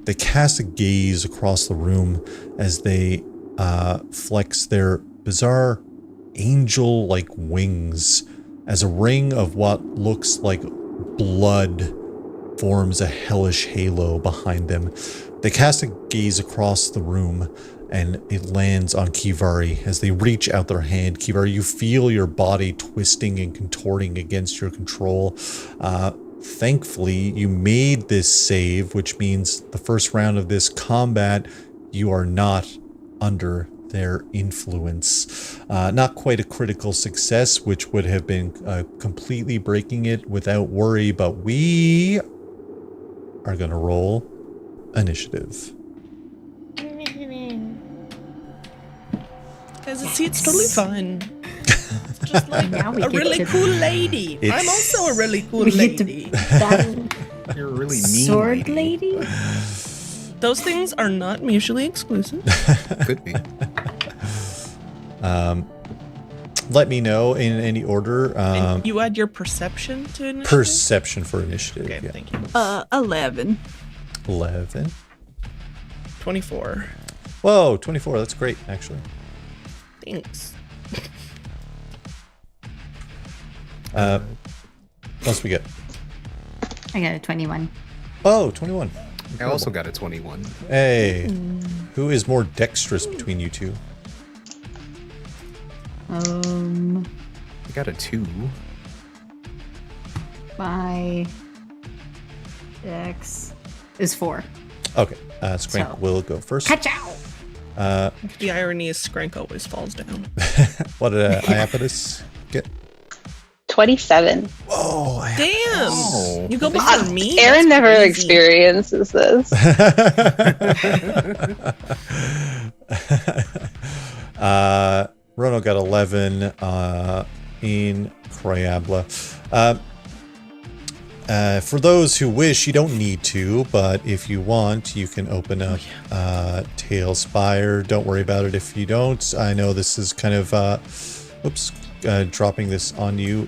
Speaker 1: They cast a gaze across the room as they flex their bizarre angel-like wings as a ring of what looks like blood forms a hellish halo behind them. They cast a gaze across the room and it lands on Kivari. As they reach out their hand, Kivari, you feel your body twisting and contorting against your control. Thankfully, you made this save, which means the first round of this combat, you are not under their influence. Not quite a critical success, which would have been completely breaking it without worry, but we are going to roll initiative.
Speaker 2: Guys, it's totally fine. It's just like
Speaker 4: Now we
Speaker 2: a
Speaker 4: get
Speaker 2: really
Speaker 4: to-
Speaker 2: cool lady. I'm also a really cool
Speaker 4: We get to
Speaker 2: lady.
Speaker 4: battle
Speaker 5: You're a really mean
Speaker 4: sword lady.
Speaker 2: Those things are not mutually exclusive.
Speaker 5: Could be.
Speaker 1: Let me know in any order.
Speaker 2: And you add your perception to initiative?
Speaker 1: Perception for initiative.
Speaker 2: Okay,
Speaker 1: Yeah.
Speaker 2: thank you.
Speaker 6: 11.
Speaker 1: 11.
Speaker 2: 24.
Speaker 1: Whoa, 24. That's great, actually.
Speaker 2: Thanks.
Speaker 1: What else we get?
Speaker 4: I got a 21.
Speaker 1: Oh, 21.
Speaker 5: I also got a 21.
Speaker 1: Hey. Who is more dexterous between you two?
Speaker 5: I got a 2.
Speaker 4: My dex is 4.
Speaker 1: Okay. Skrank
Speaker 4: So-
Speaker 1: will go first.
Speaker 4: Ka-chow!
Speaker 2: The irony is Skrank always falls down.
Speaker 1: What did Iapetus get?
Speaker 3: 27.
Speaker 1: Whoa,
Speaker 2: Damn!
Speaker 5: Oh.
Speaker 2: You go before me?
Speaker 3: Aaron
Speaker 2: That's
Speaker 3: never
Speaker 2: crazy.
Speaker 3: experiences this.
Speaker 1: Rono got 11. Incroyable. For those who wish, you don't need to, but if you want, you can open up Tailspire. Don't worry about it if you don't. I know this is kind of, dropping this on you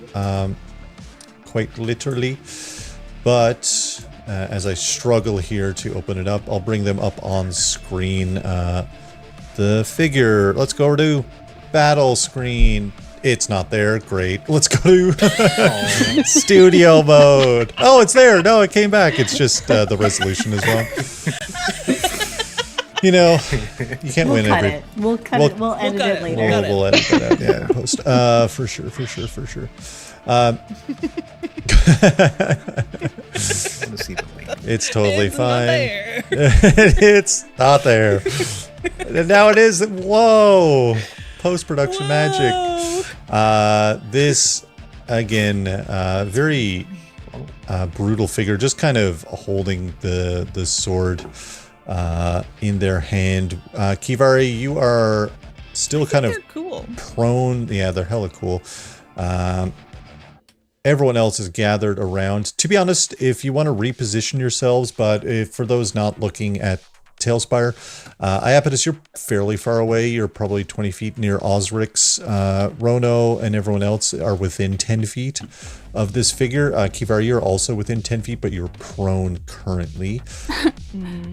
Speaker 1: quite literally. But as I struggle here to open it up, I'll bring them up on screen. The figure, let's go to battle screen. It's not there. Great. Let's go to studio mode. Oh, it's there. No, it came back. It's just the resolution is wrong. You know, you can't
Speaker 4: We'll
Speaker 1: win
Speaker 4: cut
Speaker 1: every.
Speaker 4: it. We'll cut it. We'll edit
Speaker 2: cut
Speaker 4: it
Speaker 2: it.
Speaker 4: later.
Speaker 2: Got it.
Speaker 1: We'll edit that out. Yeah, post. For sure.
Speaker 5: I want to see the link.
Speaker 1: It's totally
Speaker 2: It's not
Speaker 1: fine.
Speaker 2: there.
Speaker 1: It's not there. And now it is. Whoa. Post-production magic. This, again, very brutal figure, just kind of holding the sword in their hand. Kivari, you are still kind of
Speaker 2: They're cool.
Speaker 1: prone. Yeah, they're hella cool. Everyone else is gathered around. To be honest, if you want to reposition yourselves, but if, for those not looking at Tailspire, Iapetus, you're fairly far away. You're probably 20 feet near Osric's. Rono and everyone else are within 10 feet of this figure. Kivari, you're also within 10 feet, but you're prone currently.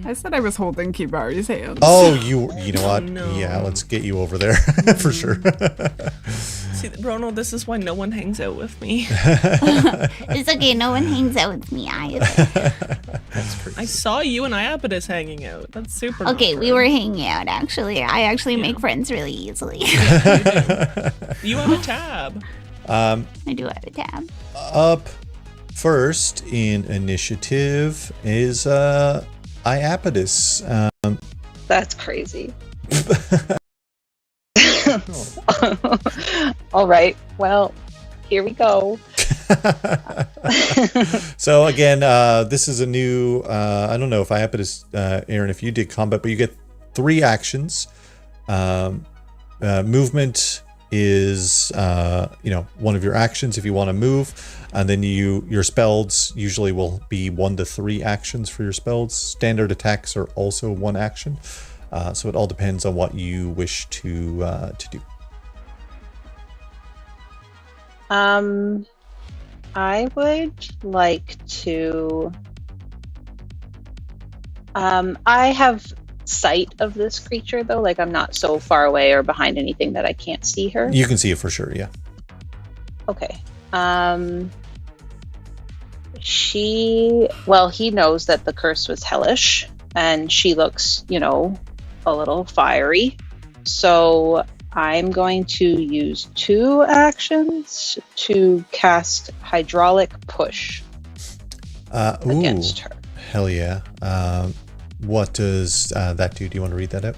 Speaker 6: I said I was holding Kibari's hand.
Speaker 1: Oh, you know what?
Speaker 2: no.
Speaker 1: Yeah, let's get you over there for sure.
Speaker 2: See, Ronald, this is why no one hangs out with me.
Speaker 7: It's okay, no one hangs out with me either.
Speaker 5: That's crazy.
Speaker 2: I saw you and Iapetus hanging out. That's super.
Speaker 7: Okay,
Speaker 2: not
Speaker 7: we
Speaker 2: fair.
Speaker 7: were hanging out actually. I actually make friends really easily.
Speaker 2: You have a tab.
Speaker 7: I do have a tab.
Speaker 1: Up first in initiative is Iapetus.
Speaker 3: That's crazy. All right. Well, here we go.
Speaker 1: So again, this is a new, I don't know if Iapetus, Erin, if you did combat, but you get 3 actions. Movement is, one of your actions if you want to move, and then your spells usually will be 1 to 3 actions for your spells. Standard attacks are also 1 action. So it all depends on what you wish to do.
Speaker 3: I would like to. I have sight of this creature though, like I'm not so far away or behind anything that I can't see her.
Speaker 1: You can see it for sure, yeah.
Speaker 3: Okay. He knows that the curse was hellish, and she looks, a little fiery. So I'm going to use 2 actions to cast Hydraulic Push against her.
Speaker 1: Hell yeah. What does that do? Do you want to read that out?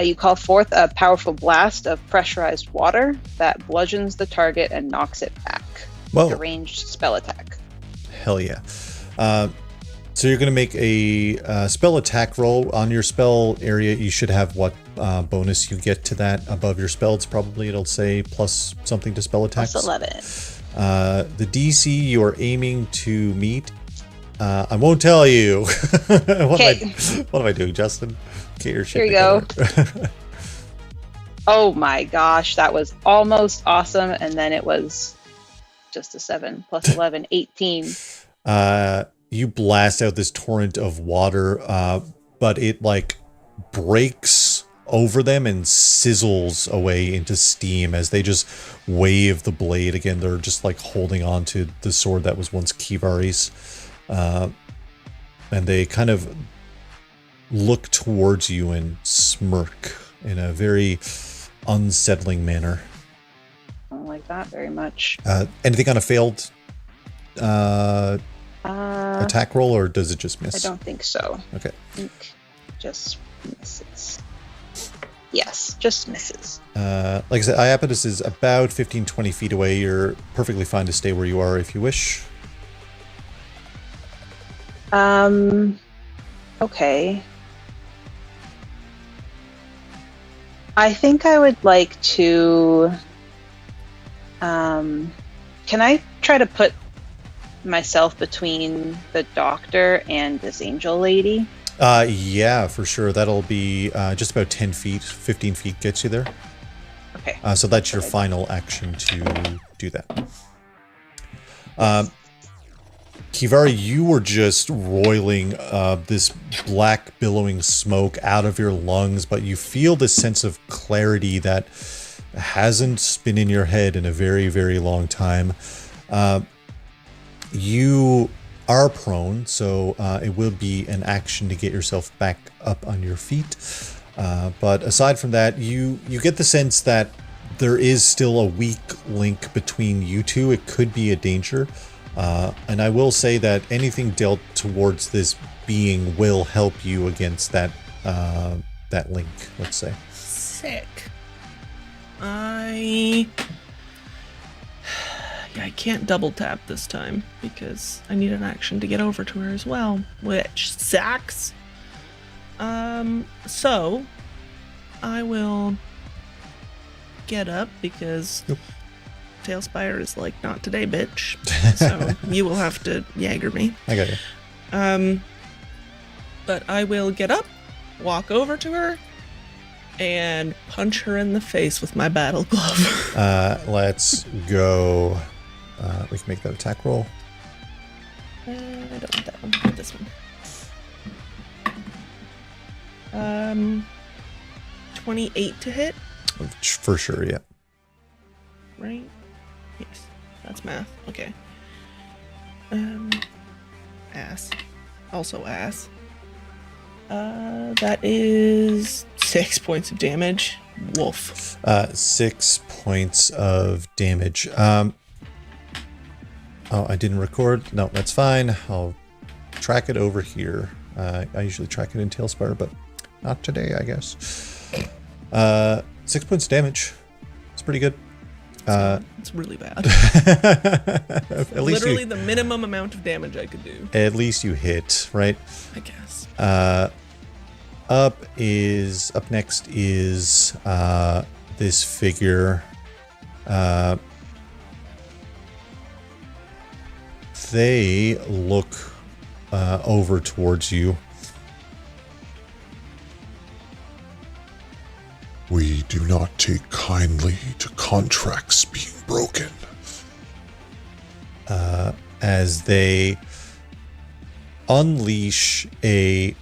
Speaker 3: You call forth a powerful blast of pressurized water that bludgeons the target and knocks it back.
Speaker 1: Whoa.
Speaker 3: A ranged spell attack.
Speaker 1: Hell yeah. So you're going to make a spell attack roll. On your spell area, you should have what bonus you get to that above your spells. Probably it'll say plus something to spell attacks.
Speaker 3: Plus 11.
Speaker 1: The DC you are aiming to meet. I won't tell you. What am I doing, Justin? Get your shit
Speaker 3: Here you
Speaker 1: together.
Speaker 3: go. Oh my gosh, that was almost awesome. And then it was just a 7 plus 11, 18.
Speaker 1: You blast out this torrent of water, but it like breaks over them and sizzles away into steam as they just wave the blade. Again, they're just like holding on to the sword that was once Kivari's. And they kind of look towards you and smirk in a very unsettling manner.
Speaker 3: I don't like that very much.
Speaker 1: Anything on a failed attack roll, or does it just miss?
Speaker 3: I don't think so.
Speaker 1: Okay.
Speaker 3: I think just misses. Yes, just misses.
Speaker 1: Like I said, Iapetus is about 15-20 feet away. You're perfectly fine to stay where you are if you wish.
Speaker 3: Okay. I think I would like to... can I try to put myself between the doctor and this angel lady?
Speaker 1: Yeah, for sure. That'll be just about 10 feet. 15 feet gets you there.
Speaker 3: Okay.
Speaker 1: So that's your final action to do that. Kivari, you were just roiling this black billowing smoke out of your lungs, but you feel this sense of clarity that hasn't been in your head in a very, very long time. You are prone, so it will be an action to get yourself back up on your feet. But aside from that, you get the sense that there is still a weak link between you two. It could be a danger. And I will say that anything dealt towards this being will help you against that that link, let's say.
Speaker 2: Sick. I can't double tap this time because I need an action to get over to her as well, which sucks. So I will get up because Tailspire is like, not today, bitch. So you will have to Jaeger me.
Speaker 1: I got you.
Speaker 2: But I will get up, walk over to her, and punch her in the face with my battle glove.
Speaker 1: Let's go. We can make that attack roll.
Speaker 2: I don't want that one. I want this one. 28 to hit.
Speaker 1: For sure, yeah.
Speaker 2: Right? Yes. That's math. Okay. Ass. Also ass. That is 6 points of damage. Wolf.
Speaker 1: 6 points of damage. Oh, I didn't record. No, that's fine. I'll track it over here. I usually track it in Tailspire, but not today, I guess. 6 points of damage. It's pretty good.
Speaker 2: It's really bad.
Speaker 1: At least
Speaker 2: literally the minimum amount of damage I could do.
Speaker 1: At least you hit, right?
Speaker 2: I guess.
Speaker 1: Up next is this figure. They look over towards you.
Speaker 9: We do not take kindly to contracts being
Speaker 1: broken. As they unleash a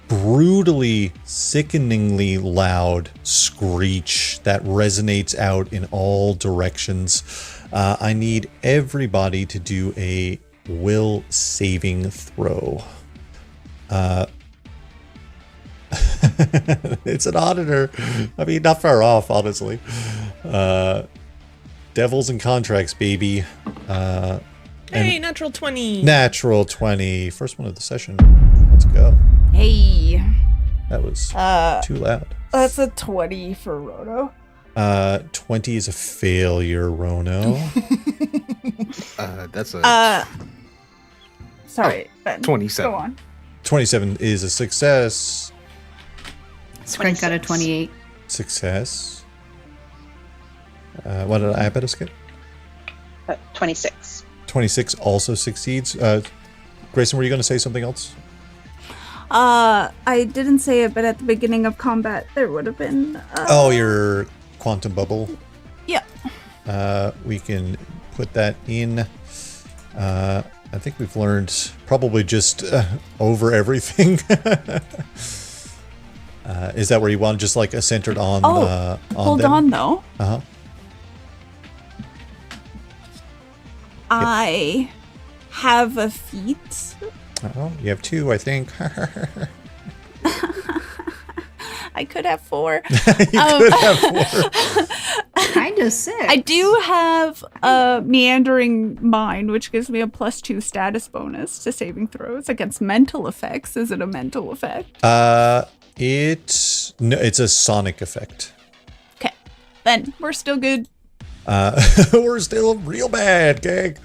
Speaker 1: brutally, sickeningly loud screech that resonates out in all directions. I need everybody to do a will saving throw. It's an auditor. I mean, not far off, honestly. Devils and contracts, baby.
Speaker 2: Hey, natural 20.
Speaker 1: Natural 20. First one of the session. Let's go.
Speaker 6: Hey.
Speaker 1: That was too loud.
Speaker 6: That's a 20 for Rono.
Speaker 1: 20 is a failure, Rono.
Speaker 5: That's a
Speaker 6: Sorry, Ben.
Speaker 5: 27.
Speaker 6: Go on.
Speaker 1: 27 is a success.
Speaker 4: Skrank got a 28.
Speaker 1: Success. What did Iapetus get?
Speaker 8: 26.
Speaker 1: 26 also succeeds. Grayson, were you going to say something else?
Speaker 6: I didn't say it, but at the beginning of combat, there would have been.
Speaker 1: Your quantum bubble.
Speaker 6: Yeah.
Speaker 1: We can put that in. I think we've learned probably just over everything. Is that where you want just like centered on?
Speaker 6: Hold
Speaker 1: them?
Speaker 6: on though.
Speaker 1: Uh-huh.
Speaker 6: I have a feat.
Speaker 1: Oh, you have 2, I think.
Speaker 6: I could have 4.
Speaker 1: You could have 4.
Speaker 4: Kind of sick.
Speaker 6: I do have a meandering mind, which gives me a +2 status bonus to saving throws against mental effects. Is it a mental effect?
Speaker 1: It's a sonic effect.
Speaker 6: Okay, then we're still good.
Speaker 1: We're still real bad, gang.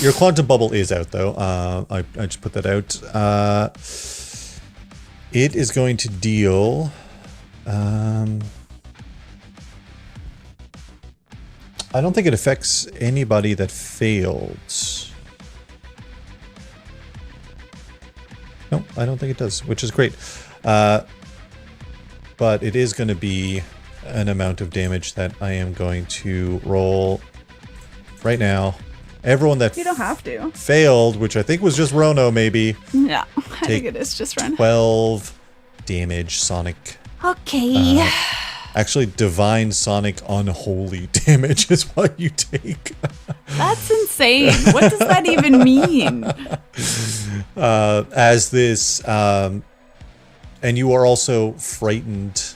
Speaker 1: Your quantum bubble is out, though. I just put that out. It is going to deal... I don't think it affects anybody that failed. No, I don't think it does, which is great. But it is going to be an amount of damage that I am going to roll right now. Everyone that
Speaker 6: You don't have to.
Speaker 1: failed, which I think was just Rono, maybe.
Speaker 6: Yeah, I
Speaker 1: Take
Speaker 6: think it is just Ren.
Speaker 1: 12 damage sonic.
Speaker 6: Okay.
Speaker 1: Actually, divine sonic unholy damage is what you take.
Speaker 6: That's insane. What does that even mean?
Speaker 1: As this, and you are also frightened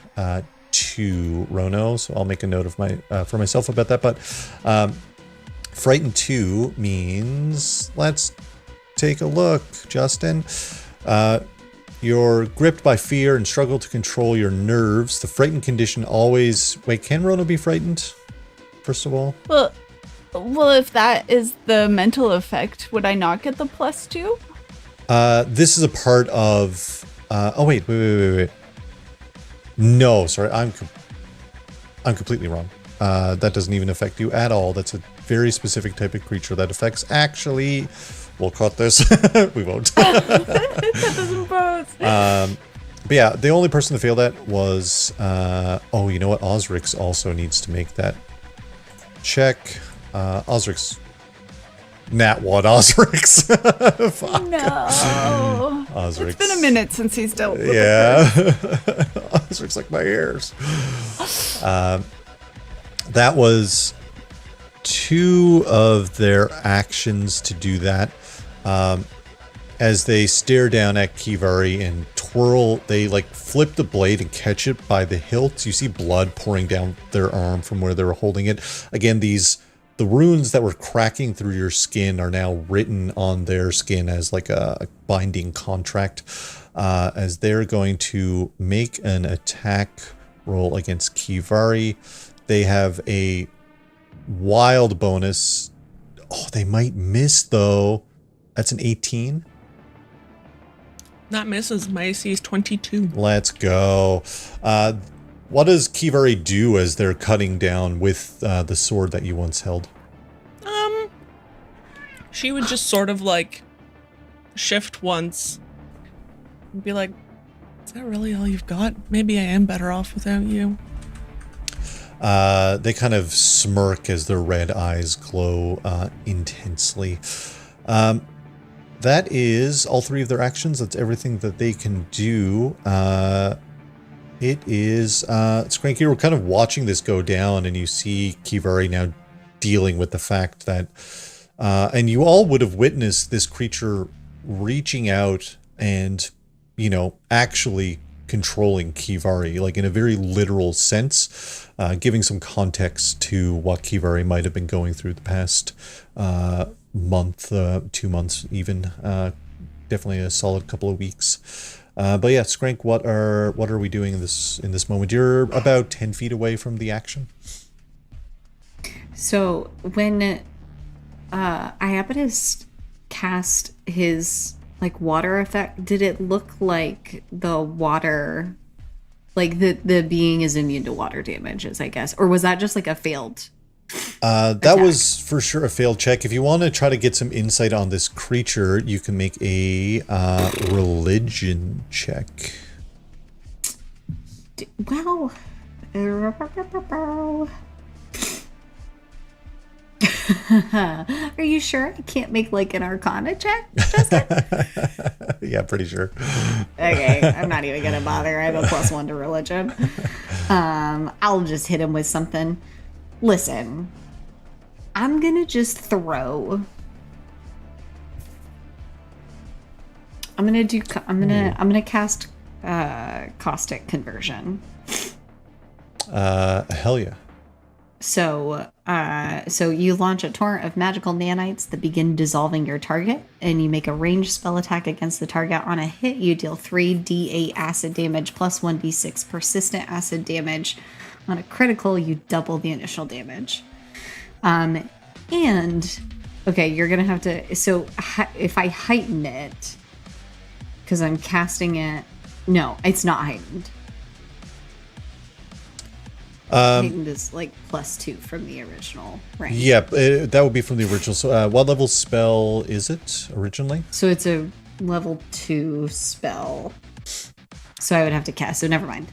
Speaker 1: to Rono, so I'll make a note of for myself about that. But frightened 2 means, let's take a look, Justin. You're gripped by fear and struggle to control your nerves. The frightened condition always... Wait, can Rono be frightened, first of all?
Speaker 6: Well, if that is the mental effect, would I not get the +2?
Speaker 1: This is a part of... oh, wait. No, sorry, I'm completely wrong. That doesn't even affect you at all. That's a very specific type of creature that affects... Actually, we'll cut this. We won't.
Speaker 6: That doesn't pose.
Speaker 1: But yeah, the only person to fail that was... oh, you know what? Osrix also needs to make that check. Osrix... Nat 1 Osrix. Fuck.
Speaker 6: No.
Speaker 1: Osrix.
Speaker 6: It's been a minute since he's dealt with
Speaker 1: Yeah. Osrix like my ears. That was 2 of their actions to do that. As they stare down at Kivari and twirl, they like flip the blade and catch it by the hilt. You see blood pouring down their arm from where they were holding it. Again, the runes that were cracking through your skin are now written on their skin as like a binding contract. As they're going to make an attack roll against Kivari. They have a wild bonus. Oh, they might miss though. That's an 18.
Speaker 2: That misses. My AC is 22.
Speaker 1: Let's go. What does Kivari do as they're cutting down with the sword that you once held?
Speaker 2: She would just sort of like shift once and be like, is that really all you've got? Maybe I am better off without you.
Speaker 1: They kind of smirk as their red eyes glow intensely. That is all 3 of their actions. That's everything that they can do. It is Skrank, you were kind of watching this go down, and you see Kivari now dealing with the fact that and you all would have witnessed this creature reaching out and, you know, actually controlling Kivari, like in a very literal sense, giving some context to what Kivari might have been going through the past month, 2 months even, definitely a solid couple of weeks. But yeah, Skrank, what are we doing in this moment? You're about 10 feet away from the action.
Speaker 4: So when Iapetus cast his like water effect, did it look like the water, like the being is immune to water damages, I guess, or was that just like a failed?
Speaker 1: That was for sure a failed check. If you want to try to get some insight on this creature, you can make a religion check.
Speaker 4: Well, are you sure I can't make like an Arcana check, Justin?
Speaker 1: Yeah, pretty sure.
Speaker 4: Okay, I'm not even gonna bother. I have a +1 to religion. I'll just hit him with something. Listen, I'm gonna just throw. I'm gonna cast caustic conversion.
Speaker 1: Hell yeah.
Speaker 4: So you launch a torrent of magical nanites that begin dissolving your target, and you make a ranged spell attack against the target. On a hit, you deal 3d8 acid damage plus 1d6 persistent acid damage. On a critical, you double the initial damage. And okay, you're gonna have to. So if I heighten it, because I'm casting it. No, it's not heightened. Heightened is like +2 from the original, right?
Speaker 1: Yeah, that would be from the original. So what level spell is it originally?
Speaker 4: So it's a level 2 spell. So I would have to cast, so never mind.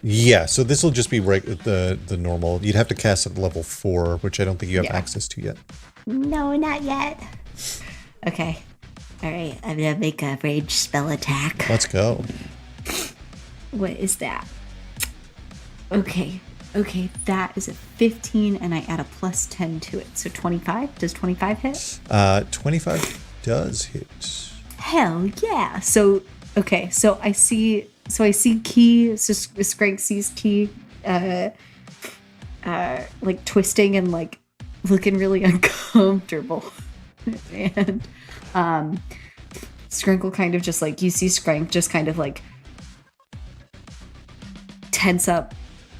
Speaker 1: Yeah, so this will just be the normal. You'd have to cast at level 4, which I don't think you have access to yet.
Speaker 7: No, not yet.
Speaker 4: Okay. All right, I'm gonna make a ranged spell attack.
Speaker 1: Let's go.
Speaker 4: What is that? Okay, that is a 15, and I add a +10 to it, so 25. Does 25 hit?
Speaker 1: 25 does hit.
Speaker 4: Hell yeah! So okay, so I see Key. So Skrank sees Key, like twisting and like looking really uncomfortable, and Skrank will kind of just like, you see Skrank just kind of like tense up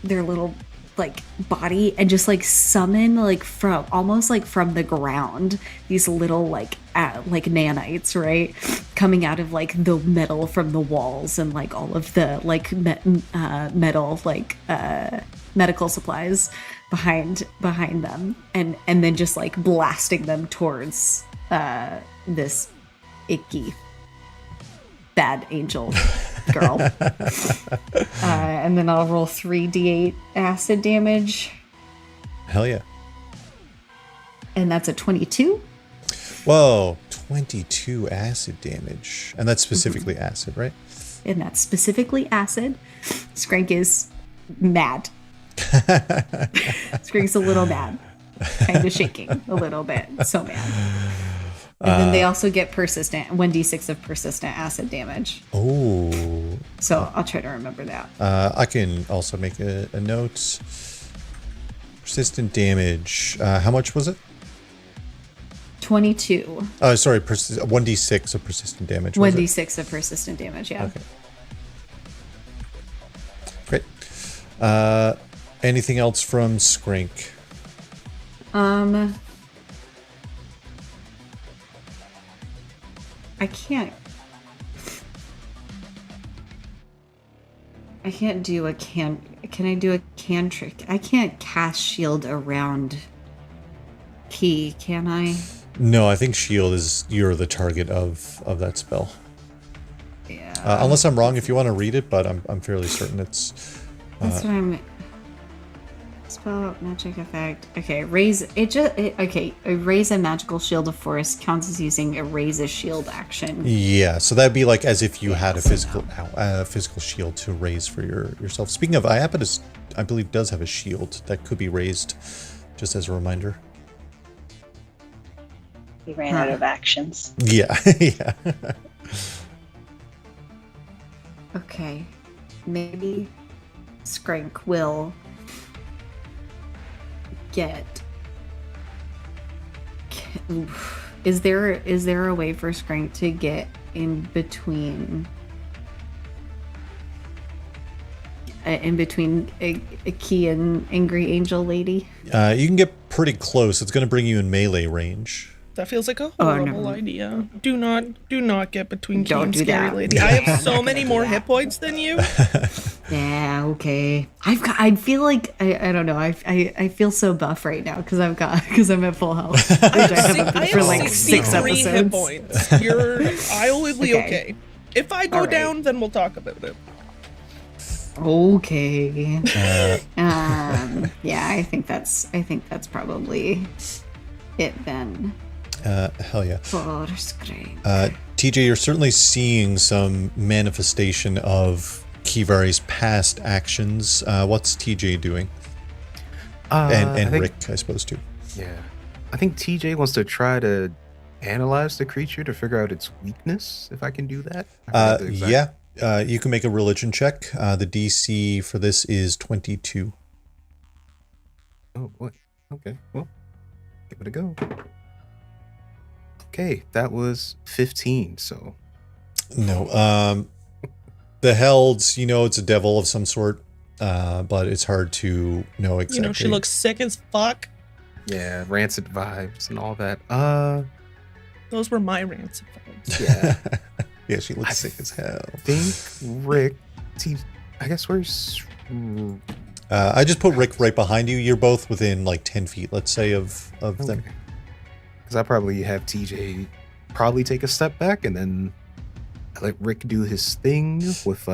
Speaker 4: their little like body and just like summon like from almost like from the ground these little like nanites, right, coming out of like the metal from the walls and like all of the like metal like medical supplies behind them, and then just like blasting them towards this icky bad angel girl. And then I'll roll 3d8 acid damage.
Speaker 1: Hell yeah.
Speaker 4: And that's a 22.
Speaker 1: Whoa, 22 acid damage. And that's specifically acid, right?
Speaker 4: And that's specifically acid. Skrank is mad. Skrank's a little mad. Kind of shaking a little bit. So mad. And then they also get persistent, 1d6 of persistent acid damage.
Speaker 1: Oh.
Speaker 4: So I'll try to remember that.
Speaker 1: I can also make a note. Persistent damage. How much was it?
Speaker 4: 22.
Speaker 1: Oh, sorry, 1d6 of persistent damage.
Speaker 4: 1d6 of persistent damage, yeah.
Speaker 1: Okay. Great. Anything else from Skrank?
Speaker 4: I can't do a can I do a cantrick? I can't cast shield around Key, can I?
Speaker 1: No, I think shield is, you're the target of that spell.
Speaker 4: Yeah.
Speaker 1: Unless I'm wrong, if you want to read it, but I'm fairly certain it's
Speaker 4: that's what I'm Spell magic effect. Okay, raise raise a magical shield of force counts as using a raise a shield action.
Speaker 1: Yeah, so that'd be like as if you had a physical shield to raise for yourself. Speaking of, Iapetus, I believe, does have a shield that could be raised, just as a reminder.
Speaker 8: We ran out of actions.
Speaker 1: Yeah, yeah.
Speaker 4: Okay, maybe Skrank will get. Is there a way for Skrank to get in between a key and angry angel lady?
Speaker 1: You can get pretty close. It's going to bring you in melee range.
Speaker 2: That feels like a horrible idea. Do not get between Key and Scary
Speaker 4: that.
Speaker 2: Lady. I have so many more hit points than you.
Speaker 4: Yeah, okay. I feel like I don't know. I feel so buff right now because I'm at full health. Which I haven't been for like 6 episodes.
Speaker 2: Hit points. I will be okay. If I go down, then we'll talk about it.
Speaker 4: Okay. Yeah, I think that's probably it then.
Speaker 1: Hell yeah.
Speaker 4: For Skrank.
Speaker 1: TJ, you're certainly seeing some manifestation of Kivari's past actions. What's TJ doing? And Rick, I suppose, too.
Speaker 5: Yeah. I think TJ wants to try to analyze the creature to figure out its weakness, if I can do that.
Speaker 1: Yeah. You can make a religion check. The DC for this is 22.
Speaker 5: Oh, boy. Okay, well, give it a go. Okay, that was 15, so...
Speaker 1: No. The Helds, it's a devil of some sort, but it's hard to know exactly.
Speaker 2: She looks sick as fuck.
Speaker 5: Yeah, rancid vibes and all that.
Speaker 2: Those were my rancid vibes.
Speaker 5: Yeah.
Speaker 1: Yeah, she looks sick as hell.
Speaker 5: I think Rick... I guess where's...
Speaker 1: I just put Rick right behind you. You're both within like 10 feet, let's say, of them.
Speaker 5: Because I probably have TJ probably take a step back, and then I let Rick do his thing with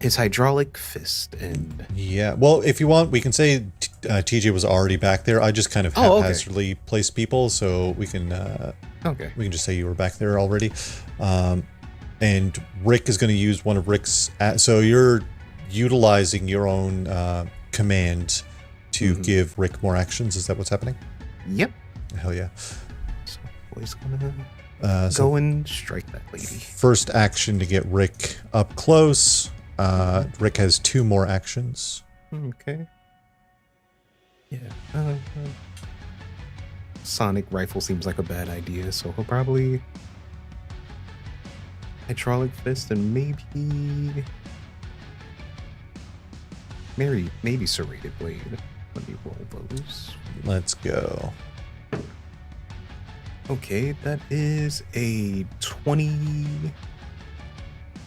Speaker 5: his hydraulic fist. And
Speaker 1: yeah, well, if you want, we can say TJ was already back there. I just kind of haphazardly placed people, so we can we can just say you were back there already. And Rick is going to use one of Rick's. So you're utilizing your own command to give Rick more actions. Is that what's happening?
Speaker 5: Yep.
Speaker 1: Hell yeah.
Speaker 5: So boy's gonna go and strike that lady.
Speaker 1: First action to get Rick up close. Rick has 2 more actions.
Speaker 5: Okay. Yeah. Sonic rifle seems like a bad idea, so he'll probably hydraulic fist and maybe serrated blade. Let me roll those.
Speaker 1: Let's go.
Speaker 5: Okay, that is a 20...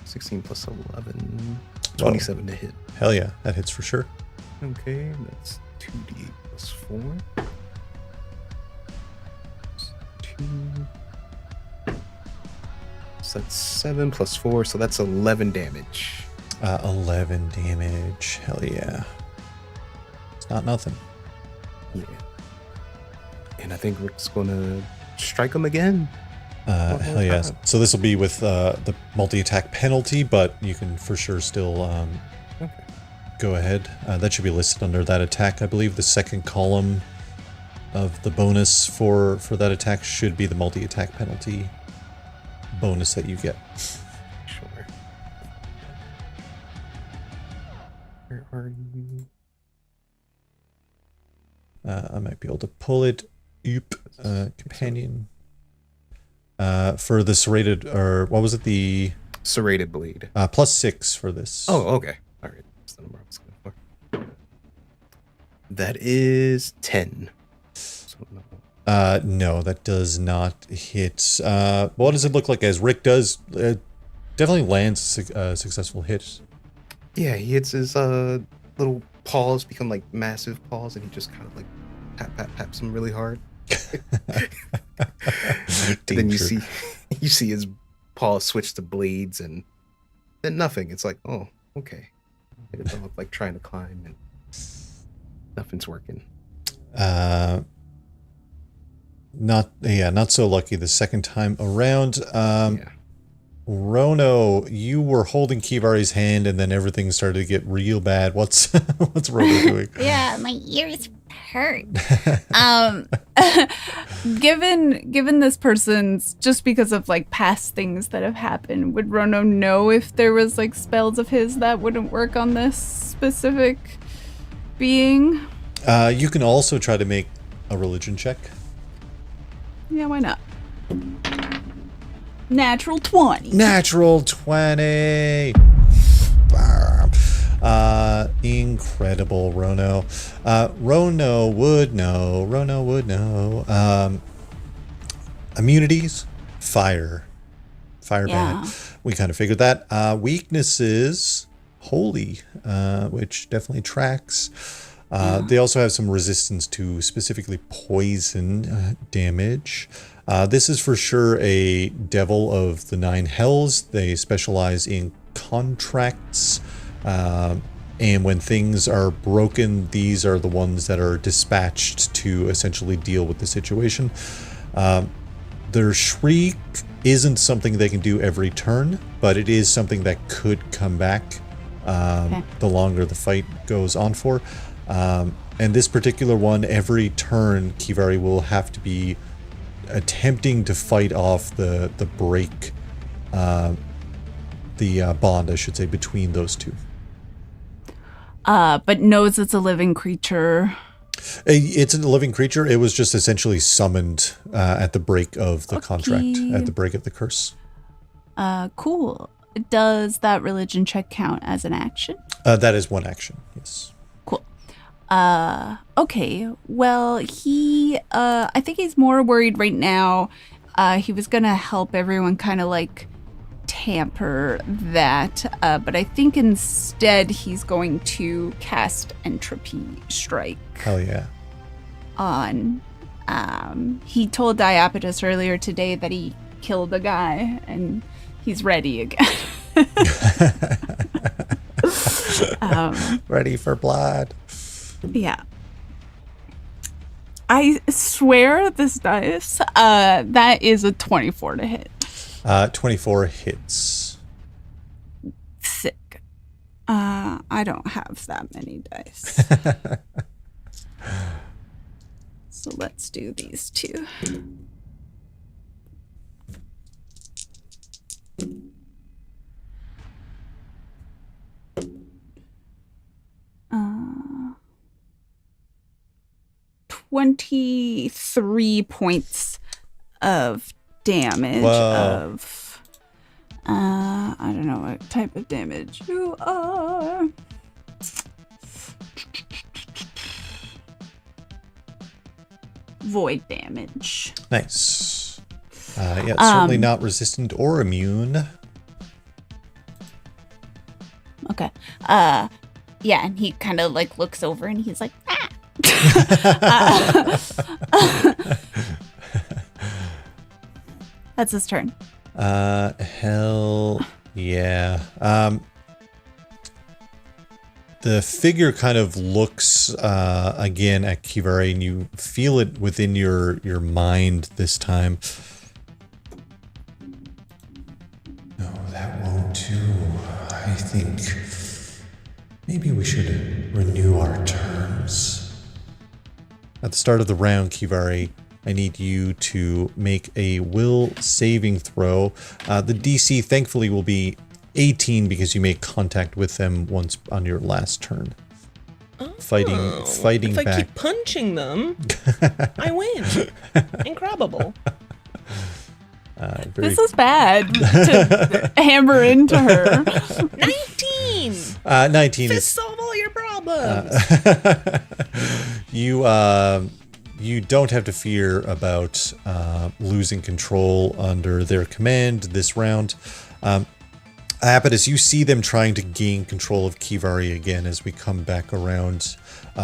Speaker 5: 16 plus 11... 27 to hit.
Speaker 1: Hell yeah, that hits for sure.
Speaker 5: Okay, that's 2d8 plus 4. 2... So that's 7 plus 4, so that's 11 damage.
Speaker 1: 11 damage. Hell yeah. It's not nothing.
Speaker 5: Yeah. And I think Rick's gonna strike him again.
Speaker 1: Hell yeah. So this will be with the multi-attack penalty, but you can for sure still go ahead. That should be listed under that attack. I believe the second column of the bonus for that attack should be the multi-attack penalty bonus that you get.
Speaker 5: Sure. Where are you?
Speaker 1: I might be able to pull it. Companion. For the serrated, or what was it? The
Speaker 5: serrated blade.
Speaker 1: +6 for this.
Speaker 5: Oh, okay. All right. That's the number I was going for. That is 10.
Speaker 1: No, that does not hit. What does it look like as Rick does? Definitely lands a successful hit.
Speaker 5: Yeah, he hits his little paws, become like massive paws, and he just kind of like taps him really hard. And then you see his paws switch to blades, and then nothing. It's like, oh, okay. It doesn't look like trying to climb. And Nothing's working.
Speaker 1: Not so lucky the second time around.
Speaker 5: Yeah.
Speaker 1: Rono, you were holding Kivari's hand, and then everything started to get real bad. What's Rono doing?
Speaker 7: Yeah, my ears hurt.
Speaker 6: Given this person's, just because of like past things that have happened, would Rono know if there was like spells of his that wouldn't work on this specific being?
Speaker 1: You can also try to make a religion check.
Speaker 6: Yeah, why not? Natural 20.
Speaker 1: Natural 20. Incredible, Rono. Rono would know. Immunities, fire ban. We kind of figured that. Weaknesses, holy, which definitely tracks. They also have some resistance to specifically poison damage. This is for sure a devil of the 9 hells. They specialize in contracts. And when things are broken, these are the ones that are dispatched to essentially deal with the situation. Their shriek isn't something they can do every turn, but it is something that could come back the longer the fight goes on for. And this particular one, every turn, Kivari will have to be attempting to fight off the break, the bond, I should say, between those two.
Speaker 6: But knows it's a living creature.
Speaker 1: It's a living creature. It was just essentially summoned at the break of the contract, at the break of the curse.
Speaker 6: Cool. Does that religion check count as an action?
Speaker 1: That is one action, yes.
Speaker 6: Cool. Okay. Well, I think he's more worried right now. He was gonna help everyone kind of like tamper that, but I think instead he's going to cast Entropy Strike.
Speaker 1: Hell yeah.
Speaker 6: On, he told Iapetus earlier today that he killed a guy and he's ready again.
Speaker 1: Ready for blood.
Speaker 6: Yeah. I swear this dice, that is a 24 to hit.
Speaker 1: 24 hits.
Speaker 6: Sick. I don't have that many dice. So let's do these two. Uh, 23 points of damage.
Speaker 1: Whoa.
Speaker 6: Of I don't know what type of damage you are. Void damage.
Speaker 1: Nice. Yeah, certainly not resistant or immune.
Speaker 7: Okay. Yeah, and he kind of like looks over and he's like, ah. That's his turn.
Speaker 1: Hell yeah. The figure kind of looks again at Kivari, and you feel it within your mind this time. No, that won't do. I think maybe we should renew our terms. At the start of the round, Kivari, I need you to make a will saving throw. The DC, thankfully, will be 18 because you make contact with them once on your last turn.
Speaker 2: Oh,
Speaker 1: Fighting
Speaker 2: if I
Speaker 1: back.
Speaker 2: keep punching them, I win. Incredible.
Speaker 6: This is bad to hammer into her.
Speaker 2: 19!
Speaker 1: 19
Speaker 2: To
Speaker 1: is...
Speaker 2: solve all your problems.
Speaker 1: You don't have to fear about losing control under their command this round. Iapetus, you see them trying to gain control of Kivari again as we come back around.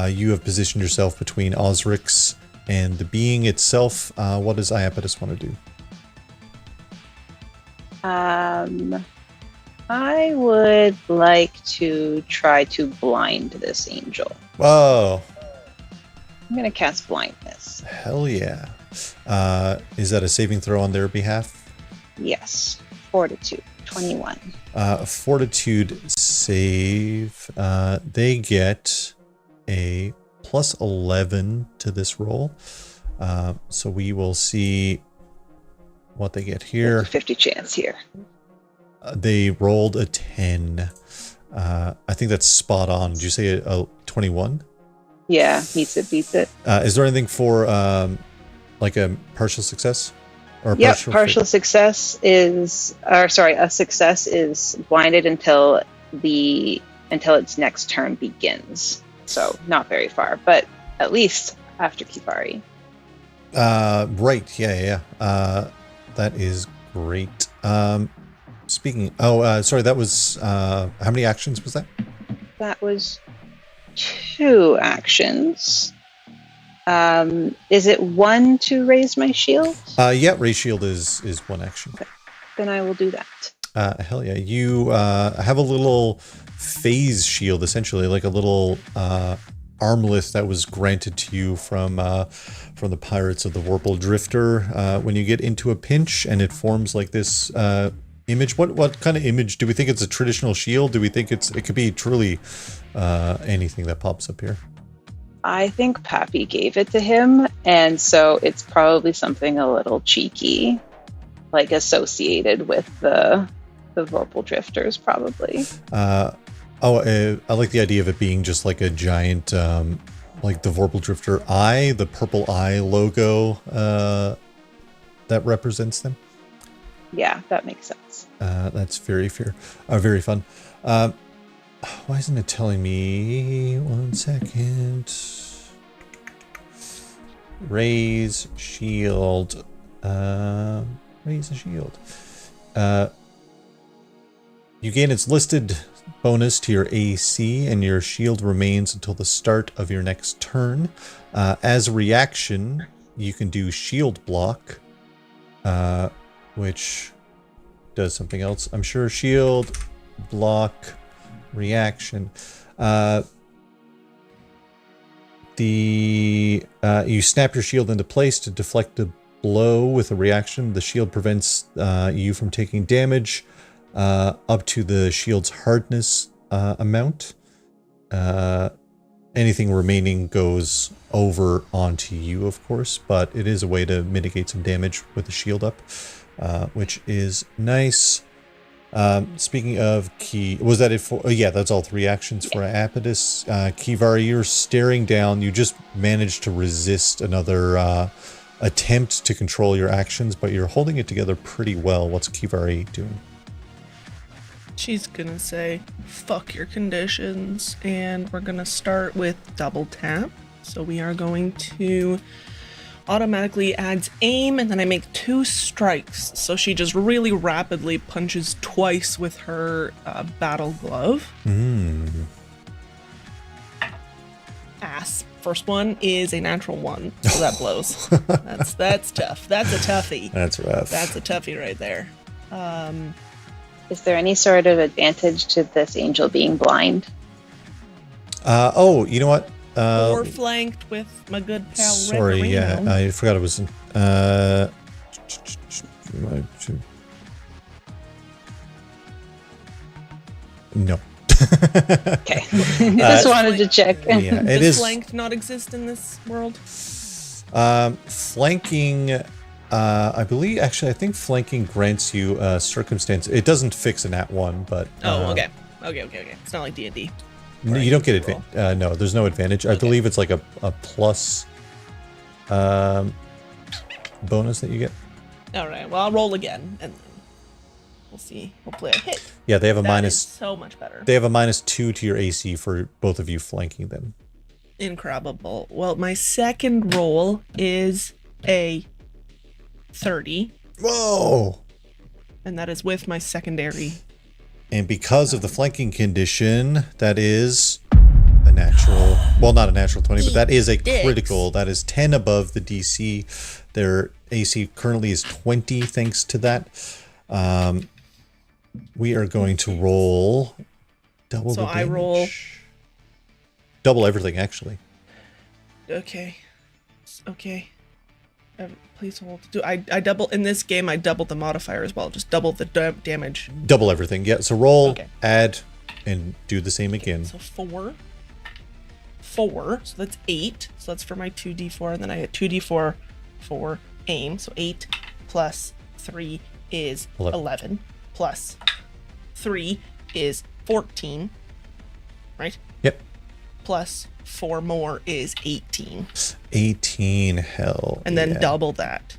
Speaker 1: You have positioned yourself between Osrix and the being itself. What does Iapetus want to do?
Speaker 8: I would like to try to blind this angel.
Speaker 1: Whoa.
Speaker 8: I'm going to cast blindness.
Speaker 1: Hell yeah. Is that a saving throw on their behalf?
Speaker 8: Yes. Fortitude. 21.
Speaker 1: Fortitude save. They get a plus 11 to this roll. So we will see what they get here.
Speaker 8: There's a 50 chance here.
Speaker 1: They rolled a 10. I think that's spot on. Did you say a 21?
Speaker 8: Yeah, meets it, beats it.
Speaker 1: Is there anything for like a partial success? Or
Speaker 8: Yep, partial success is, a success is blinded until its next turn begins. So not very far, but at least after Kivari.
Speaker 1: Right, yeah. That is great. That was, how many actions was that?
Speaker 8: That was 2 actions. Is it 1 to raise my shield?
Speaker 1: Yeah, raise shield is 1 action.
Speaker 8: Okay. Then I will do that.
Speaker 1: Hell yeah. You have a little phase shield, essentially, like a little armlet that was granted to you from the pirates of the Vorpal Drifter when you get into a pinch, and it forms like this image. What kind of image? Do we think it's a traditional shield? Do we think it could be truly anything that pops up here?
Speaker 8: I think Pappy gave it to him, and so it's probably something a little cheeky, like associated with the Vorpal Drifters, probably.
Speaker 1: I like the idea of it being just like a giant, like the Vorpal Drifter eye, the purple eye logo that represents them.
Speaker 8: Yeah, that makes sense.
Speaker 1: That's very fair. Very fun. Why isn't it telling me? 1 second. Raise shield. Raise a shield. You gain its listed bonus to your AC, and your shield remains until the start of your next turn. As a reaction, you can do shield block, which does something else. I'm sure shield block reaction. You snap your shield into place to deflect a blow with a reaction. The shield prevents you from taking damage up to the shield's hardness amount. Anything remaining goes over onto you, of course, but it is a way to mitigate some damage with the shield up, which is nice. Speaking of was that it for? Oh, yeah, that's all 3 actions for Iapetus. Kivari, you're staring down. You just managed to resist another attempt to control your actions, but you're holding it together pretty well. What's Kivari doing?
Speaker 2: She's gonna say, fuck your conditions, and we're gonna start with double tap. So we are going to automatically adds aim, and then I make 2 strikes. So she just really rapidly punches twice with her battle glove. Ass. First one is a natural 1, so that blows. That's tough. That's a toughie.
Speaker 1: That's rough.
Speaker 2: That's a toughie right there.
Speaker 8: Is there any sort of advantage to this angel being blind?
Speaker 1: Oh, you know what?
Speaker 2: Or flanked with my good pal
Speaker 1: sorry,
Speaker 2: Red
Speaker 1: yeah, I forgot it was no.
Speaker 8: Okay. Just wanted to check.
Speaker 1: Yeah,
Speaker 2: Does flanked not exist in this world?
Speaker 1: Flanking, I believe, actually, I think flanking grants you circumstance. It doesn't fix a nat 1, but
Speaker 2: okay. It's not like D&D.
Speaker 1: No, you don't get advantage. No, there's no advantage. I believe it's like a plus bonus that you get.
Speaker 2: All right. Well, I'll roll again, and we'll see. Hopefully, I hit.
Speaker 1: Yeah, they have a
Speaker 2: That is so much better.
Speaker 1: They have a -2 to your AC for both of you flanking them.
Speaker 2: Incredible. Well, my second roll is a 30.
Speaker 1: Whoa!
Speaker 2: And that is with my secondary.
Speaker 1: And because of the flanking condition, that is a natural, well, not a natural 20, but that is a critical. That is 10 above the DC. Their AC currently is 20 thanks to that. We are going to roll double the damage.
Speaker 2: I roll...
Speaker 1: Double everything, actually.
Speaker 2: Okay. Okay. Please hold. I double in this game. I doubled the modifier as well. Just double the damage.
Speaker 1: Double everything. Yeah. So roll,
Speaker 2: Okay.
Speaker 1: add, and do the same again.
Speaker 2: So 4. So that's 8. So that's for my 2d4, and then I had 2d4 for aim. So 8 plus 3 is 11. Plus 3 is 14. Right?
Speaker 1: Yep.
Speaker 2: Plus 4 more is 18.
Speaker 1: 18. Hell.
Speaker 2: And then
Speaker 1: yeah.
Speaker 2: double that.